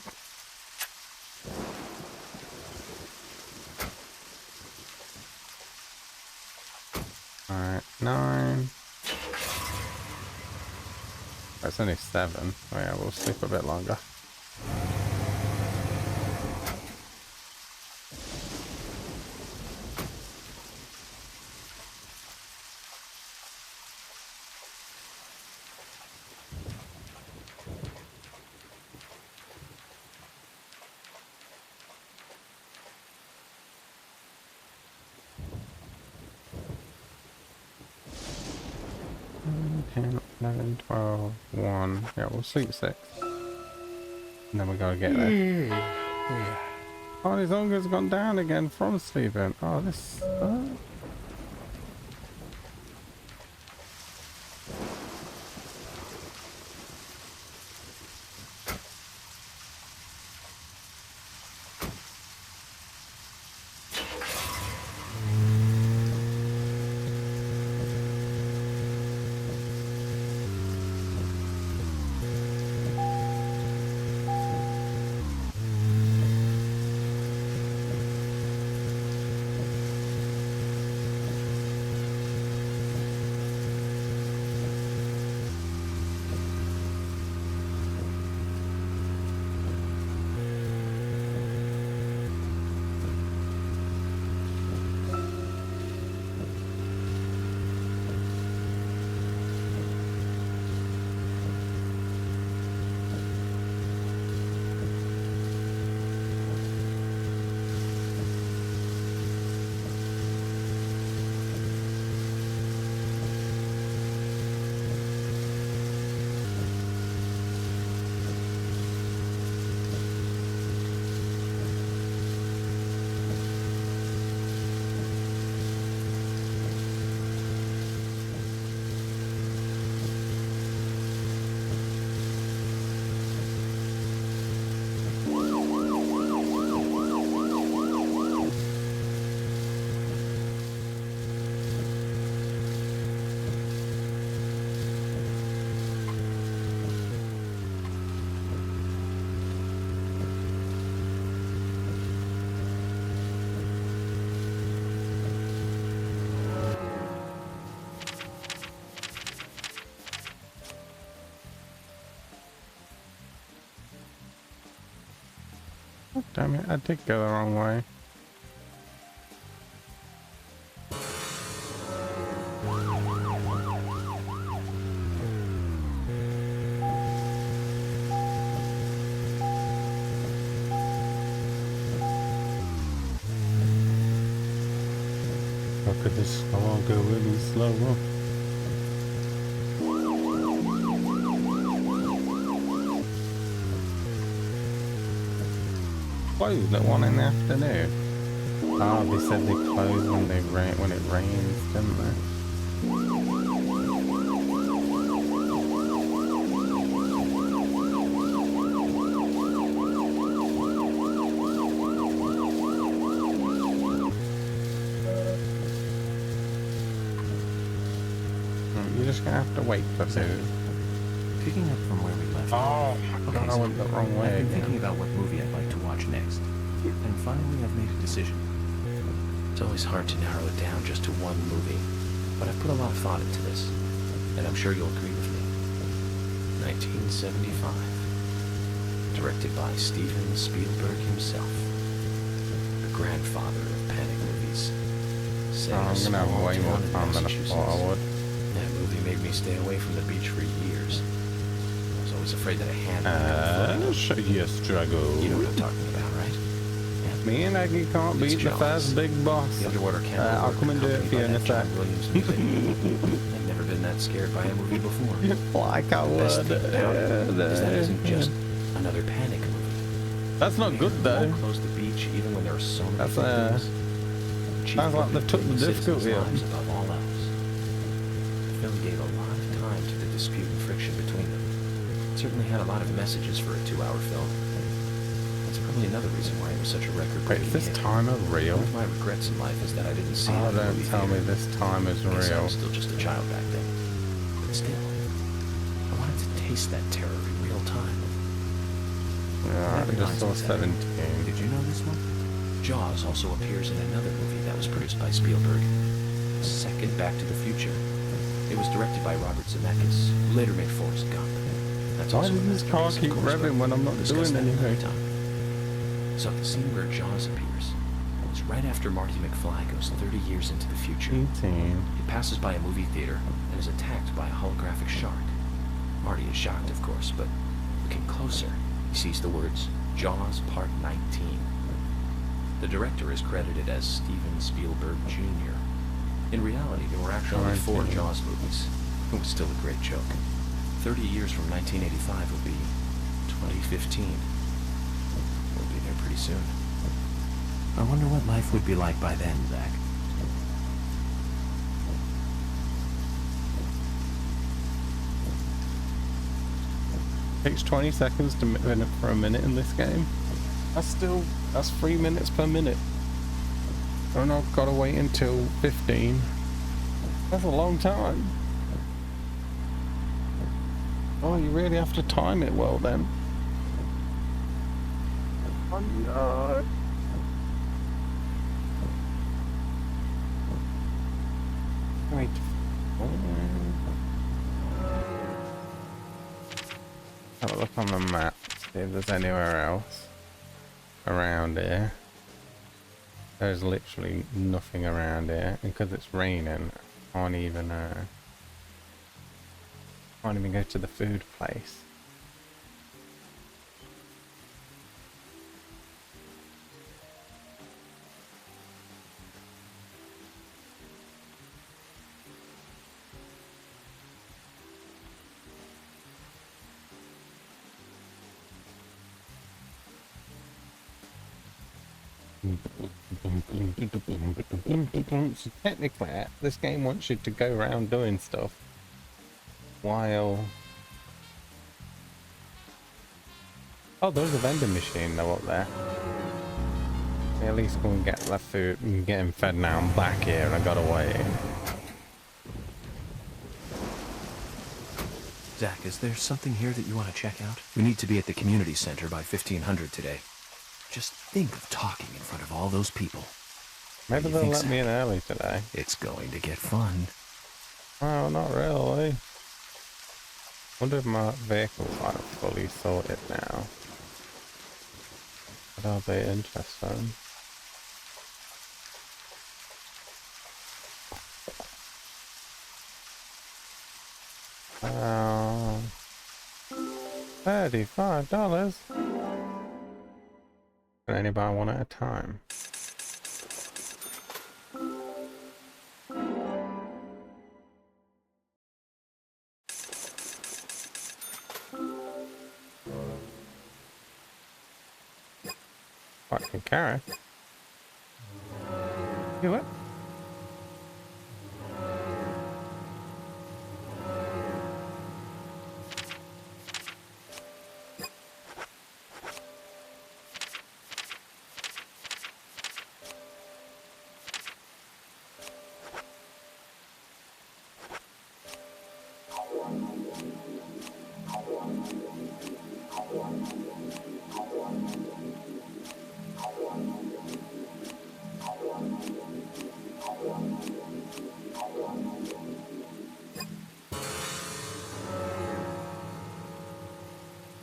Alright, 9. That's only 7. Oh yeah, we'll sleep a bit longer. Nine, 10, 11, 12, 1. Yeah, we'll sleep 6. And then we gotta get there. Oh, his hunger's gone down again from sleeping. Oh, this sucks. Oh, damn it, I did go the wrong way. How could this all go really slow? Closed at 1 in the afternoon. Oh, they said they close when it rains, didn't they? You're just gonna have to wait for food. Picking up from where we left. Oh, okay, I went the wrong way. I've been again. thinking about what movie I'd like to watch next. And finally, I've made a decision. It's always hard to narrow it down just to one movie, but I've put a lot of thought into this, and I'm sure you'll agree with me. 1975. Directed by Steven Spielberg himself. The grandfather of panic movies. Oh, I'm gonna have way more fun than I thought I would. That movie made me stay away from the beach for years. I was always afraid that a hand would Show you struggle. You know what I'm talking about, right? Yeah. Me and Aggie can't It's beat the Jaws. first big boss. The underwater camera. I'll come and do it for you in a sec. I've never been that scared by a movie before. Like I The best would. thing about it is that it isn't just another panic movie. That's not good though. Won't close the beach even when there are so many That's victims. sounds like they've took the difficulty up. Lives above all else. The film gave a lot of time to the dispute and friction between them. It certainly had a lot of messages for a 2-hour film. That's probably another reason why it was such a Wait, record-breaking is this hit. timer real? One of my regrets in life is that I didn't see it Oh, in the don't movie tell me theater. this time is I guess I real. was still just a child back then. But still, I wanted to taste that terror in real time. Yeah, I just saw 17. Did you know this one? Jaws also appears in another movie that was produced by Spielberg. Second Back to the Future. It was directed by Robert Zemeckis, who later made Forrest Gump. That's Why also does a this car masterpiece, of keep course, revving but when I'm not we'll discuss doing that another anything? time. So the scene where Jaws appears is right after Marty McFly goes 30 years into the future. 18. He passes by a movie theater and is attacked by a holographic shark. Marty is shocked, of course, but looking closer, he sees the words, Jaws Part 19. The director is credited as Steven Spielberg Jr. In reality, there were actually only 4 Jaws movies. It was still a great joke. 30 years from 1985 will be 2015. We'll be there pretty soon. I wonder what life would be like by then, Zach. Takes 20 seconds to for a minute in this game. That's 3 minutes per minute. And I've got to wait until 15. That's a long time. Oh, you really have to time it well then. Oh no. Wait. Have a look on the map, see if there's anywhere else around here. There's literally nothing around here, and because it's raining, I can't even go to the food place. So technically, this game wants you to go around doing stuff while... Oh, there's a vending machine though up there. At least go and get the food and get him fed now. I'm back here and I gotta wait. Zach, is there something here that you want to check out? We need to be at the community center by 1500 today. Just think of talking in front of all those people. Maybe they'll let me in early today. It's going to get fun. Oh, not really. Wonder if my vehicle's like fully sorted now. That'll be interesting. $35. Can only buy one at a time. Fucking carrot. You what?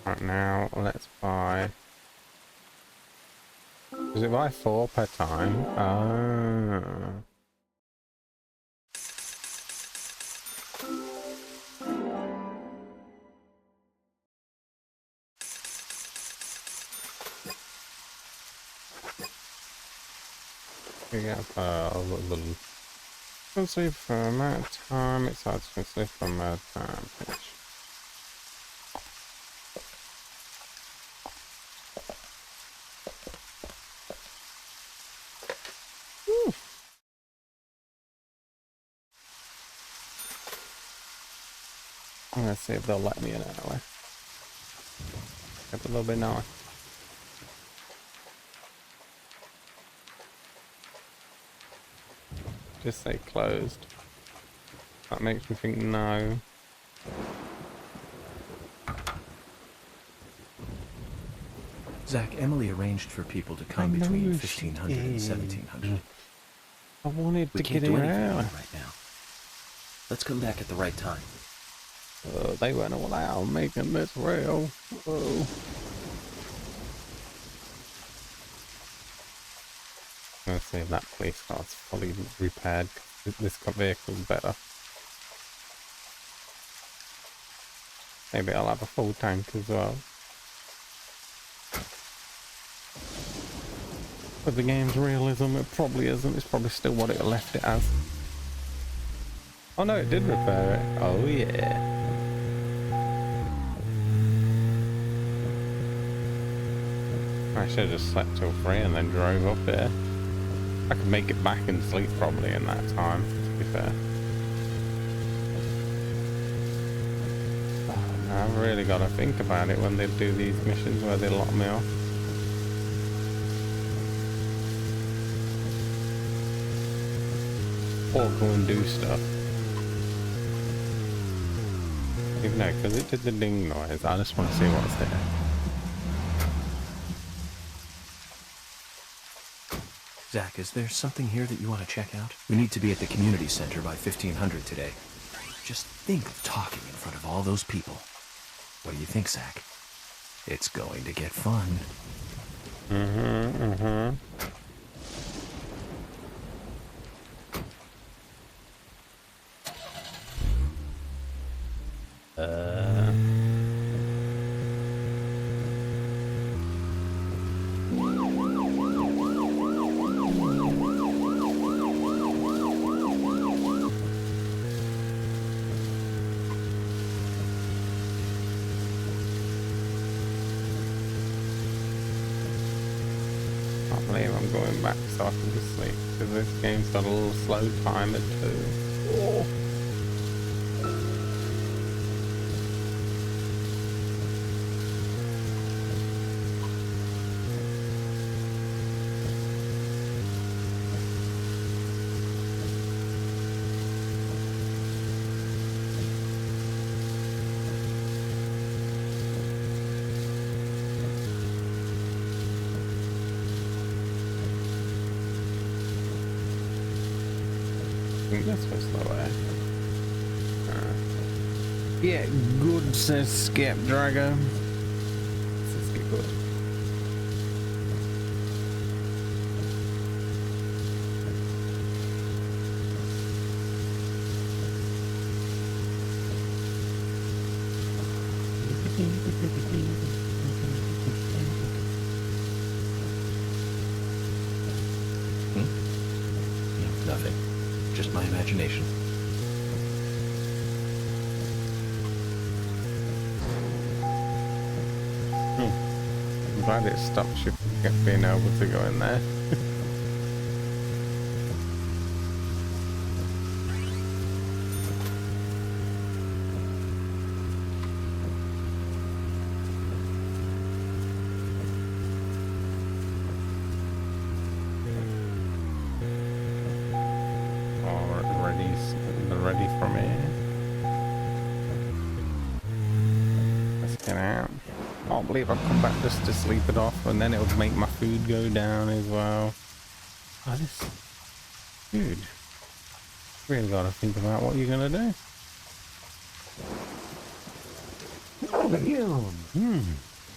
Right now, let's buy. Does it buy 4 per time? Oh. We get expensive for amount of time. It's hard to expensive for amount of time. Let's see if they'll let me in anyway. Kept a little bit nice. Just say closed. That makes me think no. Zach, Emily arranged for people to come between 1500 and 1700. I wanted to get it out right now. Let's come back at the right time. They went all out making this real. Whoa. Let's see if that police car's fully repaired. This vehicle's better. Maybe I'll have a full tank as well. But the game's realism, it probably isn't. It's probably still what it left it as. Oh no, it did repair it. Oh yeah. I should have just slept till 3 and then drove up here. I could make it back and sleep probably in that time, to be fair. Oh, I've really got to think about it when they do these missions where they lock me off. Or go and do stuff. Even though, because it did the ding noise, I just want to see what's there. Zach, is there something here that you want to check out? We need to be at the community center by 1500 today. Just think of talking in front of all those people. What do you think, Zach? It's going to get fun. I'm going back so I can just sleep because this game's got a little slow timer too. Oh. This was the way. Yeah, good, says Skip Drago. Says good. Nothing. Just my imagination. I'm glad it stops you from being able to go in there. They're ready for me. Let's get out. Can't believe I've come back just to sleep it off, and then it'll make my food go down as well. Oh, this dude. Really gotta think about what you're gonna do.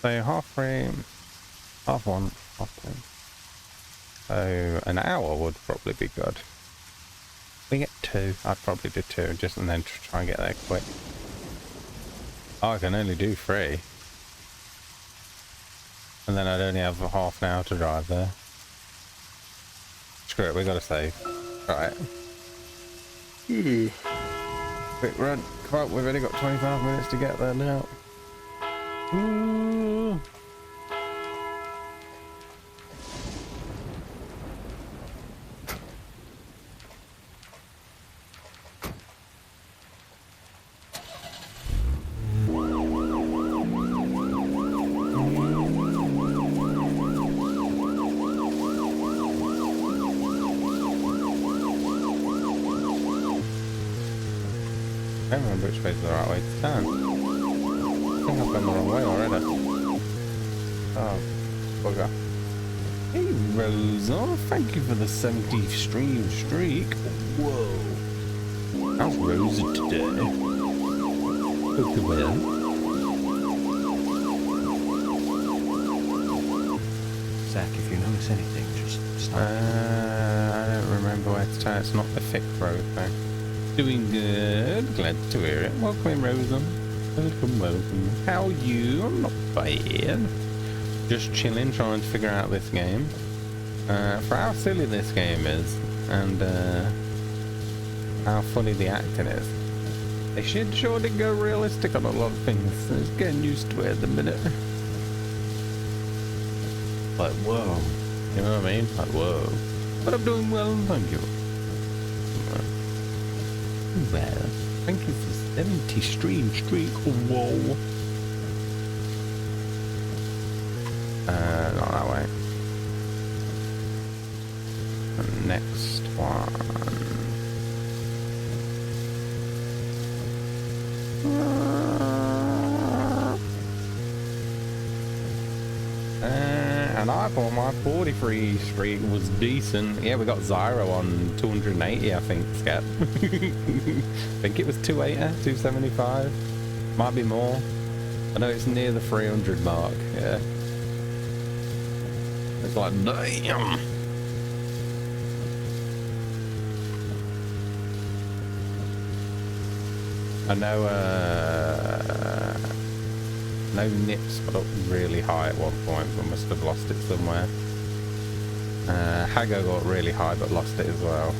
So half frame, half one, half frame. So an hour would probably be good. We get 2. I'd probably do 2 just and then try and get there quick. Oh, I can only do 3. And then I'd only have half an hour to drive there. Screw it, we gotta save. Right. Quick run. Come on, we've only got 25 minutes to get there now. Ooh. I don't remember which way is the right way to turn. I think I've gone the wrong way already. Oh, bugger. Hey Rosa, thank you for the 70 stream streak. Whoa. How's Rosa today? Okay, well. Zach, if you notice anything, just stop. I don't remember where to turn. It's not the thick road though. Doing good. Glad to hear it. Welcome in, Rosa. Welcome, welcome. How are you? I'm not bad. Just chilling, trying to figure out this game. For how silly this game is, and how funny the acting is. They should surely go realistic on a lot of things. It's getting used to it at the minute. Like, whoa. You know what I mean? Like, whoa. But I'm doing well, thank you. Well, thank you for 70 stream streak. Whoa. Not that way. The next one. And I thought my 43 streak was decent. Yeah, we got Zyro on 280, I think, Scat. I think it was 280, 275. Might be more. I know it's near the 300 mark, yeah. It's like, damn. I know, no Nips got up really high at one point, but must have lost it somewhere. Hago got really high, but lost it as well.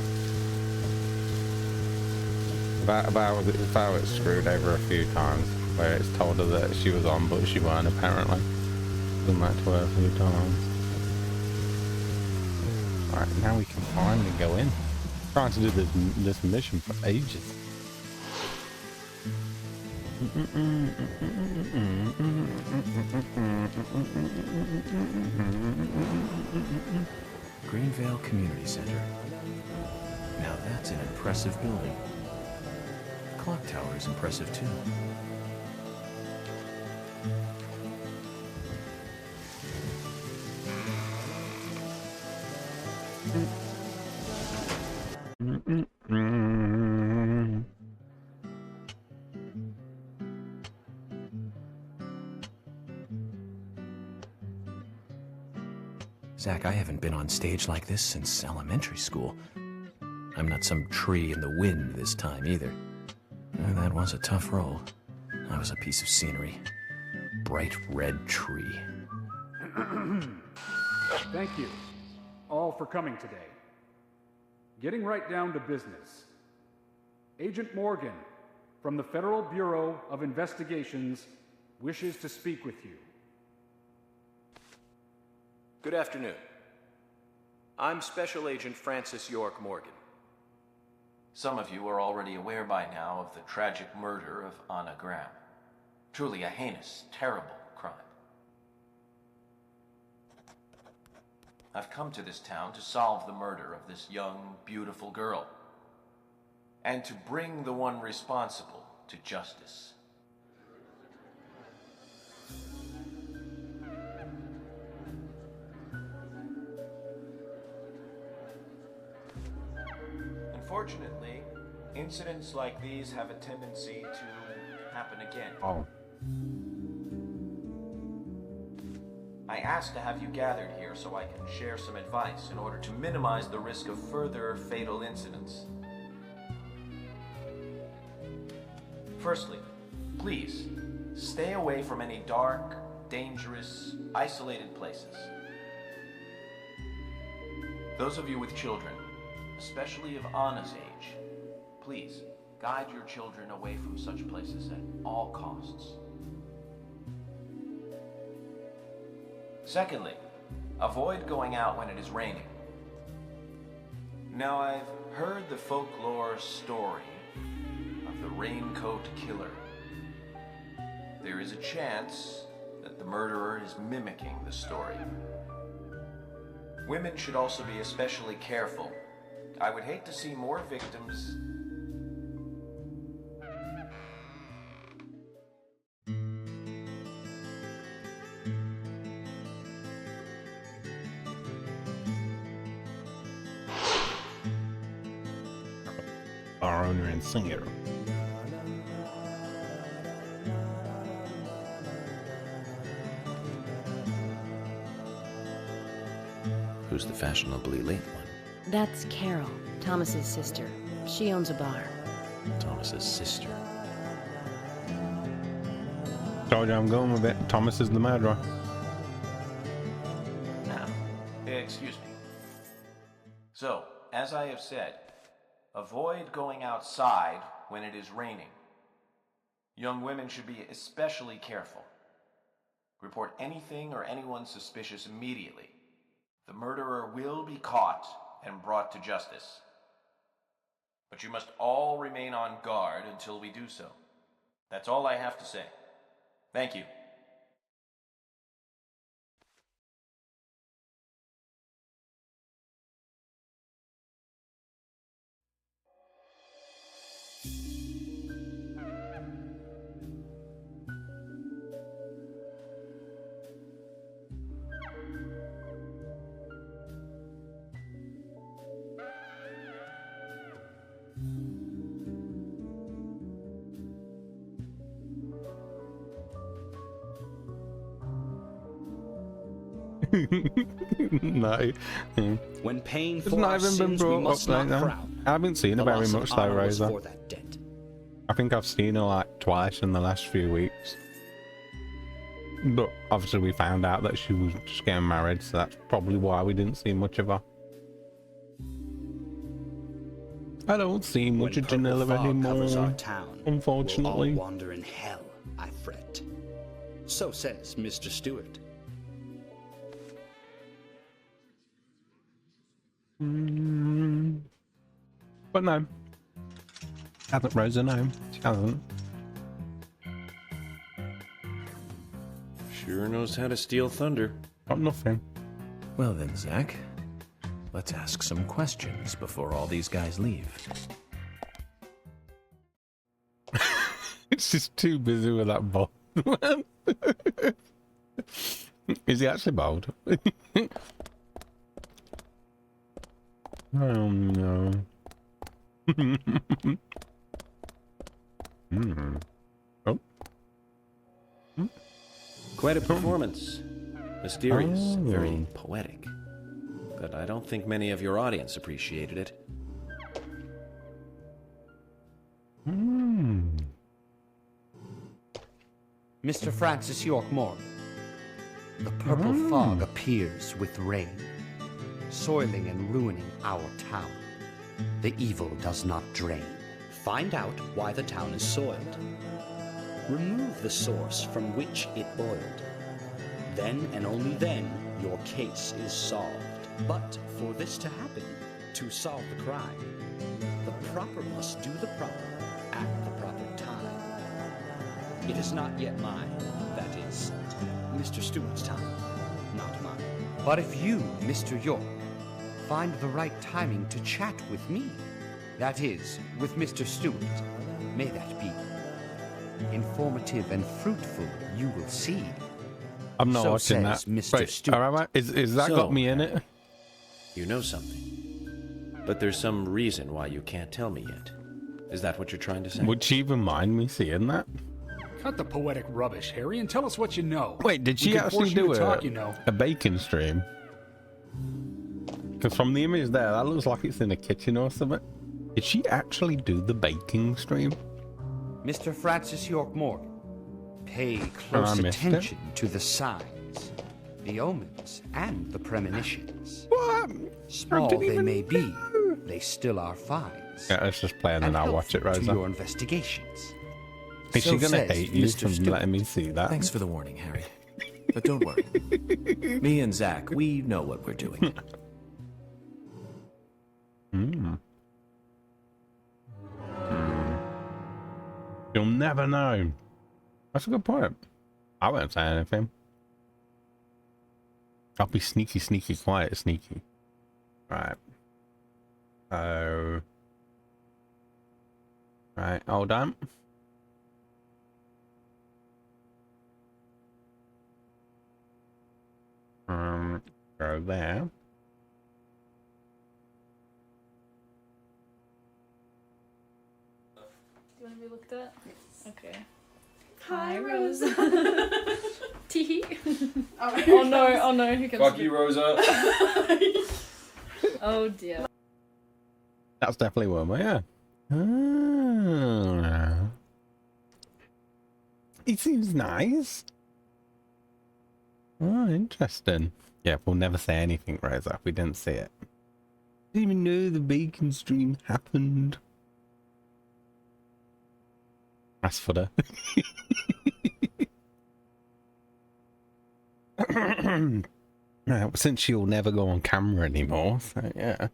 About it screwed over a few times, where it's told her that she was on, but she weren't apparently. Done that to her a few times. Alright, now we can finally go in. I'm trying to do this mission for ages. Greenvale Community Center. Now that's an impressive building. The clock tower is impressive too. Zach, I haven't been on stage like this since elementary school. I'm not some tree in the wind this time either. That was a tough role. I was a piece of scenery. bright red tree. Thank you, all for coming today. Getting right down to business. Agent Morgan, from the Federal Bureau of Investigations, wishes to speak with you. Good afternoon. I'm Special Agent Francis York Morgan. Some of you are already aware by now of the tragic murder of Anna Graham. Truly a heinous, terrible crime. I've come to this town to solve the murder of this young, beautiful girl, and to bring the one responsible to justice. Unfortunately, incidents like these have a tendency to happen again. Oh. I asked to have you gathered here so I can share some advice in order to minimize the risk of further fatal incidents. Firstly, please, stay away from any dark, dangerous, isolated places. Those of you with children, especially of Anna's age, please, guide your children away from such places at all costs. Secondly, avoid going out when it is raining. Now, I've heard the folklore story of the raincoat killer. There is a chance that the murderer is mimicking the story. Women should also be especially careful. I would hate to see more victims. Our owner and singer. Who's the fashionably late one? That's Carol, Thomas's sister. She owns a bar. Thomas's sister. Told you I'm going with it. Thomas is the murderer. Now, excuse me. So, as I have said, avoid going outside when it is raining. Young women should be especially careful. Report anything or anyone suspicious immediately. The murderer will be caught and brought to justice. But you must all remain on guard until we do so. That's all I have to say. Thank you. No. When paying It's for not our even been sins, we brought must up not like that. frown. I haven't seen The her very loss of much though, Anna was Rosa. for that debt. I think I've seen her like twice in the last few weeks. But obviously we found out that she was just getting married, so that's probably why we didn't see much of her. I don't see much When of Janella purple fog covers our anymore, town, unfortunately. we'll all wander in hell, I fret. So says Mr. Stewart. But no. Hasn't Rosa, no. She hasn't. Sure knows how to steal thunder. Got nothing. Well then, Zach, let's ask some questions before all these guys leave. It's just too busy with that bald. Is he actually bald? Oh no. Oh. Quite a performance. Mysterious, Oh. very poetic. But I don't think many of your audience appreciated it. Mr. Francis York Morgan. The purple fog appears with rain, soiling and ruining our town. The evil does not drain. Find out why the town is soiled. Remove the source from which it boiled. Then and only then your case is solved. But for this to happen, to solve the crime, the proper must do the proper at the proper time. It is not yet mine, that is, Mr. Stewart's time, not mine. But if you, Mr. York, find the right timing to chat with me, that is, with Mr. Stewart, may that be informative and fruitful, you will see. I'm not So watching that. says Mr. Wait, Stewart. all right, is that So, got me in it? You know something. But there's some reason why you can't tell me yet. Is that what you're trying to say? Would she even mind me seeing that? Cut the poetic rubbish, Harry, and tell us what you know. Wait, did We she can actually force you do to talk, you know. a baking stream? Because from the image there, that looks like it's in a kitchen or something. Did she actually do the baking stream? Mr. Francis York Morgan, pay I close missed it. attention to the signs, the omens, and the premonitions. What? Small didn't they even may be, they still are finds. Yeah, let's just play and then I'll watch it, helpful Rosa. to your investigations. Is So she gonna says hate you Mr. for Stewart. letting me see that? Thanks for the warning, Harry. But don't worry. Me and Zach, we know what we're doing. You'll never know. That's a good point. I won't say anything. I'll be sneaky, sneaky, quiet, sneaky. Right. So. Right, hold on. Go there. Do you want to be looked at? Okay. Hi, Rosa. Tee. Oh no, oh no, who comes Fuck you, Rosa. Oh dear. That's definitely one way, yeah. Ah. It seems nice. Oh, interesting. Yeah, we'll never say anything, Rosa, if we didn't see it. Didn't even know the bacon stream happened. That's fodder. Since she'll never go on camera anymore, so yeah.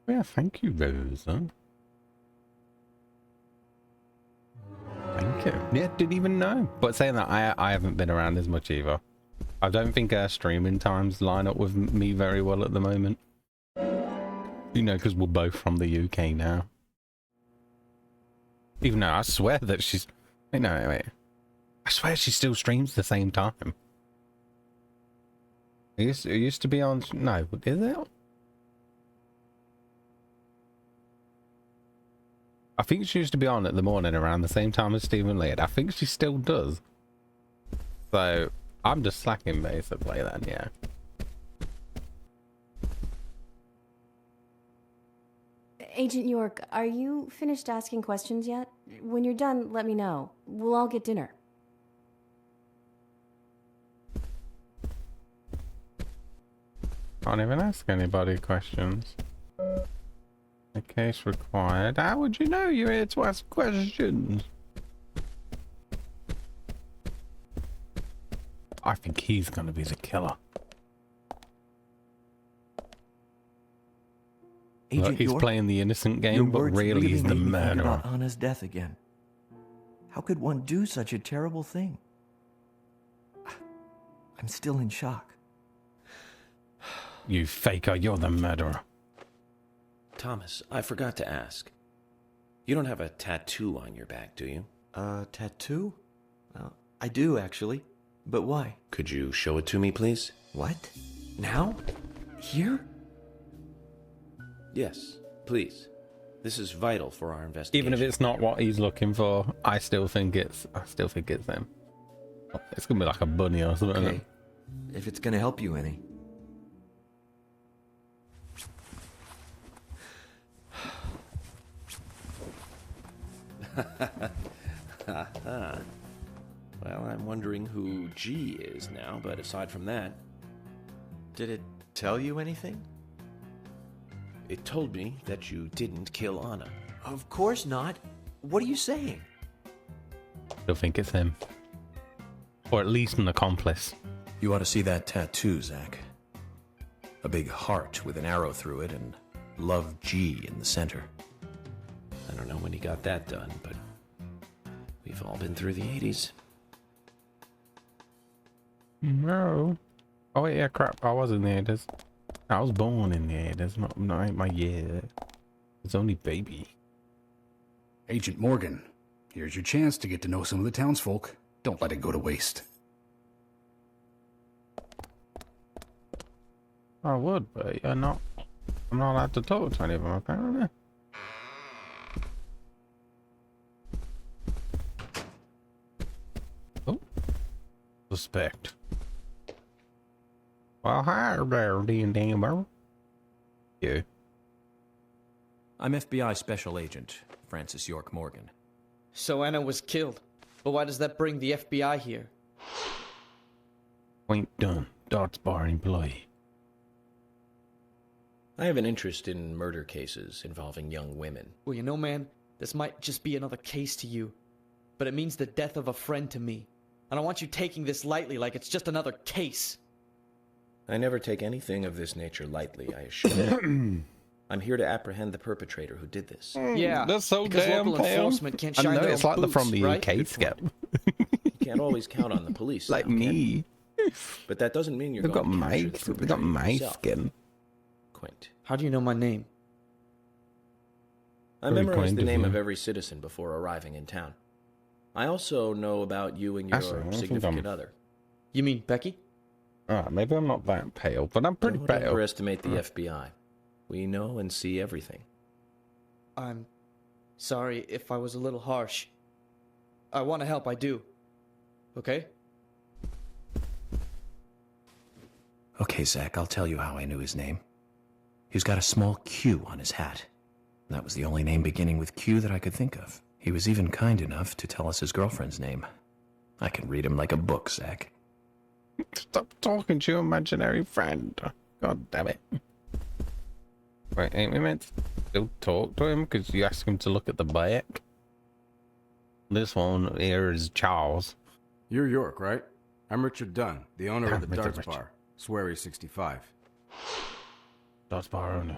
Yeah, thank you, Rosa. Thank you. Yeah, didn't even know. But saying that, I haven't been around as much either. I don't think our streaming times line up with me very well at the moment. You know, because we're both from the UK now. Even though I swear that she's... Wait, no, wait. I swear she still streams the same time. It used to be on... No, is it? I think she used to be on at the morning around the same time as Stephen Lead. I think she still does. So, I'm just slacking basically then, yeah. Agent York, are you finished asking questions yet? When you're done, let me know. We'll all get dinner. Can't even ask anybody questions. The case required. How would you know you're here to ask questions? I think he's gonna be the killer. Agent Look, he's York, playing the innocent your game, but words really he's the made me think murderer. about Anna's death again. How could one do such a terrible thing? I'm still in shock. You faker, you're the murderer. Thomas, I forgot to ask. You don't have a tattoo on your back, do you? Tattoo? I do, actually. But why? Could you show it to me, please? What? Now? Here? Yes, please. This is vital for our investigation. Even if it's not what he's looking for, I still think it's him. It's gonna be like a bunny or something. Okay. If it's gonna help you any. Well, I'm wondering who G is now, but aside from that... Did it tell you anything? It told me that you didn't kill Anna. Of course not. What are you saying? I don't think it's him. Or at least an accomplice. You ought to see that tattoo, Zach. A big heart with an arrow through it and Love G in the center. I don't know when he got that done, but we've all been through the 80s. No. Oh wait, yeah, crap. I was in the 80s. I was born in the 80s, not my year. It's only baby. Agent Morgan, here's your chance to get to know some of the townsfolk. Don't let it go to waste. I would, but I'm not allowed to talk to any of them, apparently. Oh. Suspect. Well, hi there, D&D. You. I'm FBI Special Agent Francis York Morgan. So Anna was killed, but why does that bring the FBI here? Point done. Darts bar employee. I have an interest in murder cases involving young women. Well, you know, man, this might just be another case to you, but it means the death of a friend to me. I don't want you taking this lightly like it's just another case. I never take anything of this nature lightly, I assure you. I'm here to apprehend the perpetrator who did this. Yeah, that's so because damn local pale. enforcement can't I shine know their it's own like the boots, from the right? UK skip. You can't always count on the police. Like now, me. But that doesn't mean you're They've got going to my capture the they got perpetrator my yourself. skin. Quaint. How do you know my name? I Very memorized quaint the of name you. of every citizen before arriving in town. I also know about you and Actually, I your don't think significant I'm- other. You mean Becky? Maybe I'm not that pale, but I'm pretty Don't pale. underestimate the FBI. We know and see everything. I'm sorry if I was a little harsh. I want to help, I do. Okay? Okay, Zach, I'll tell you how I knew his name. He's got a small Q on his hat. That was the only name beginning with Q that I could think of. He was even kind enough to tell us his girlfriend's name. I can read him like a book, Zach. Stop talking to your imaginary friend. God damn it. Wait, ain't we meant to still talk to him? Because you asked him to look at the back. This one here is Charles. You're York, right? I'm Richard Dunn, the owner of the Richard, Darts Richard. Bar, Swery 65. Darts bar owner.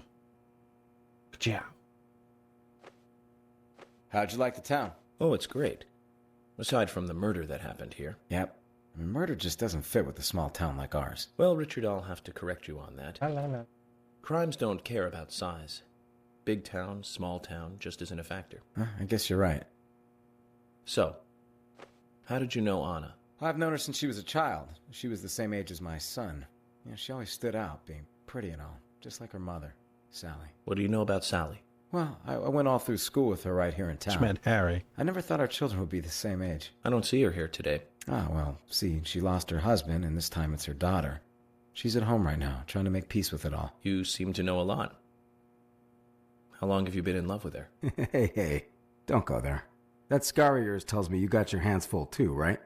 Ciao. How'd you like the town? Oh, it's great. Aside from the murder that happened here. Yep. I mean, murder just doesn't fit with a small town like ours. Well, Richard, I'll have to correct you on that. Crimes don't care about size. Big town, small town, just isn't a factor. I guess you're right. So, how did you know Anna? I've known her since she was a child. She was the same age as my son. You know, she always stood out, being pretty and all, just like her mother, Sally. What do you know about Sally? Well, I went all through school with her right here in town. She meant Harry. I never thought our children would be the same age. I don't see her here today. Ah, well, see, she lost her husband, and this time it's her daughter. She's at home right now, trying to make peace with it all. You seem to know a lot. How long have you been in love with her? Hey, don't go there. That scar of yours tells me you got your hands full too, right?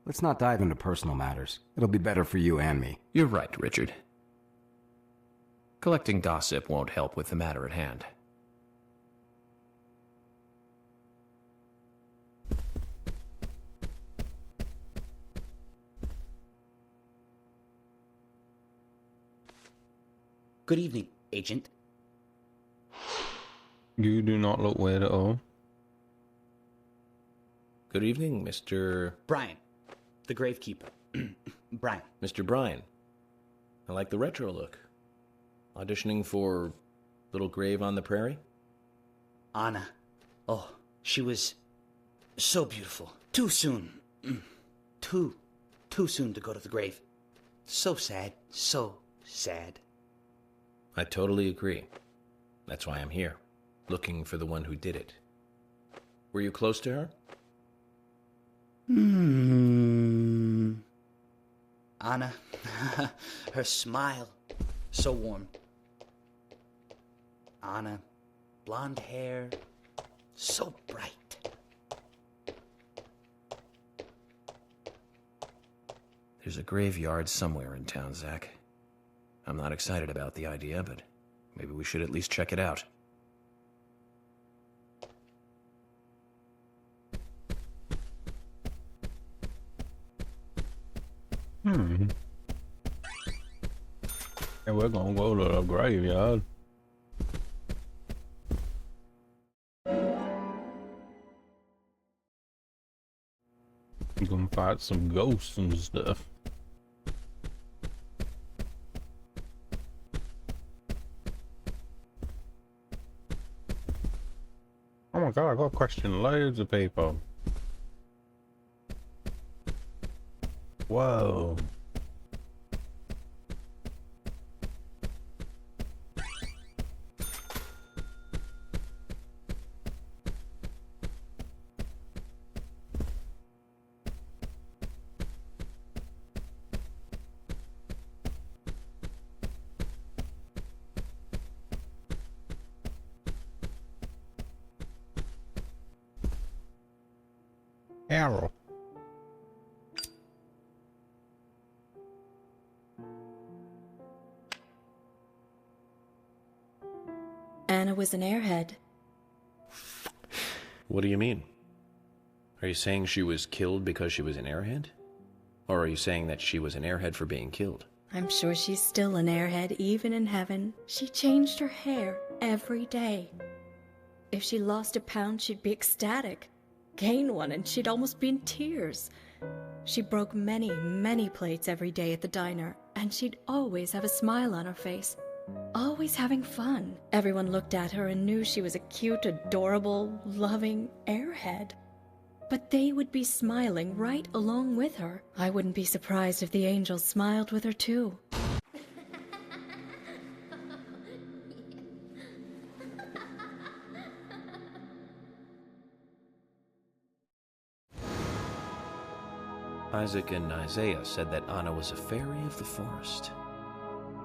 Let's not dive into personal matters. It'll be better for you and me. You're right, Richard. Collecting gossip won't help with the matter at hand. Good evening, Agent. You do not look weird at all. Good evening, Mr. Brian, the gravekeeper. Brian. Mr. Bryan. I like the retro look. Auditioning for Little Grave on the Prairie? Anna. Oh, she was so beautiful. Too soon. Too soon to go to the grave. So sad. So sad. I totally agree. That's why I'm here, looking for the one who did it. Were you close to her? Anna, her smile, so warm. Anna, blonde hair, so bright. There's a graveyard somewhere in town, Zach. I'm not excited about the idea, but maybe we should at least check it out. Yeah, we're gonna go to the graveyard. I'm gonna fight some ghosts and stuff. Oh my god, I got to question loads of people. Whoa. Arrow. Anna was an airhead. What do you mean? Are you saying she was killed because she was an airhead? Or are you saying that she was an airhead for being killed? I'm sure she's still an airhead, even in heaven. She changed her hair every day. If she lost a pound, she'd be ecstatic. Gain one, and she'd almost be in tears. She broke many, many plates every day at the diner, and she'd always have a smile on her face. Always having fun. Everyone looked at her and knew she was a cute, adorable, loving airhead. But they would be smiling right along with her. I wouldn't be surprised if the angels smiled with her too. Isaac and Isaiah said that Anna was a fairy of the forest,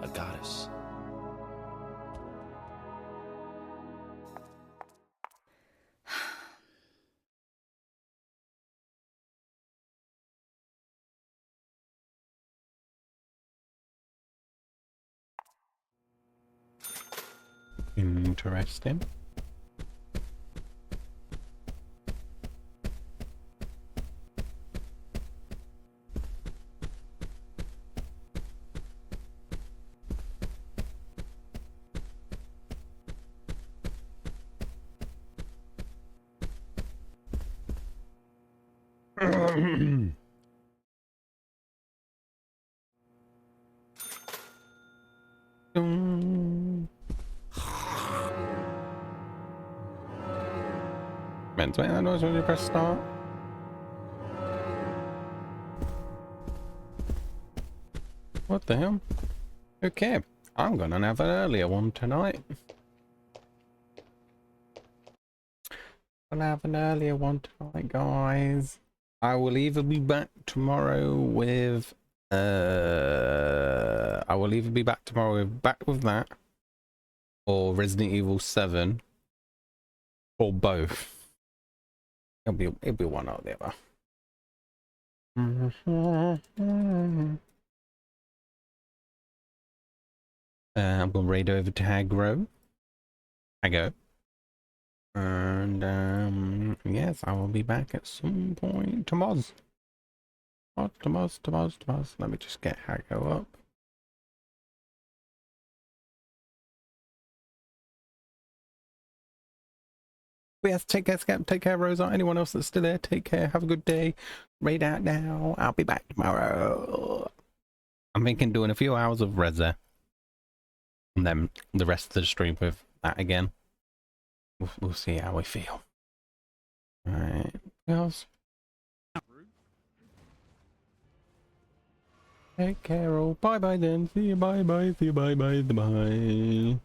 a goddess. Interesting. Meant to make that noise when you press start. What the hell? Okay, I'm gonna have an earlier one tonight. Gonna have an earlier one tonight, guys. I will either be back tomorrow with back with that, or Resident Evil 7, or both. It'll be one or the other. I'm gonna raid over to Hagro. And yes, I will be back at some point tomorrow. Tomorrow. Let me just get Hagro up. But yes, take care, Scap. Take care, Rosa. Anyone else that's still there, take care. Have a good day. Raid out now. I'll be back tomorrow. I'm thinking doing a few hours of Reza. And then the rest of the stream with that again. We'll see how we feel. Alright. Else. Take care all. Bye bye then. See you. Bye bye. See you. Bye bye. Bye.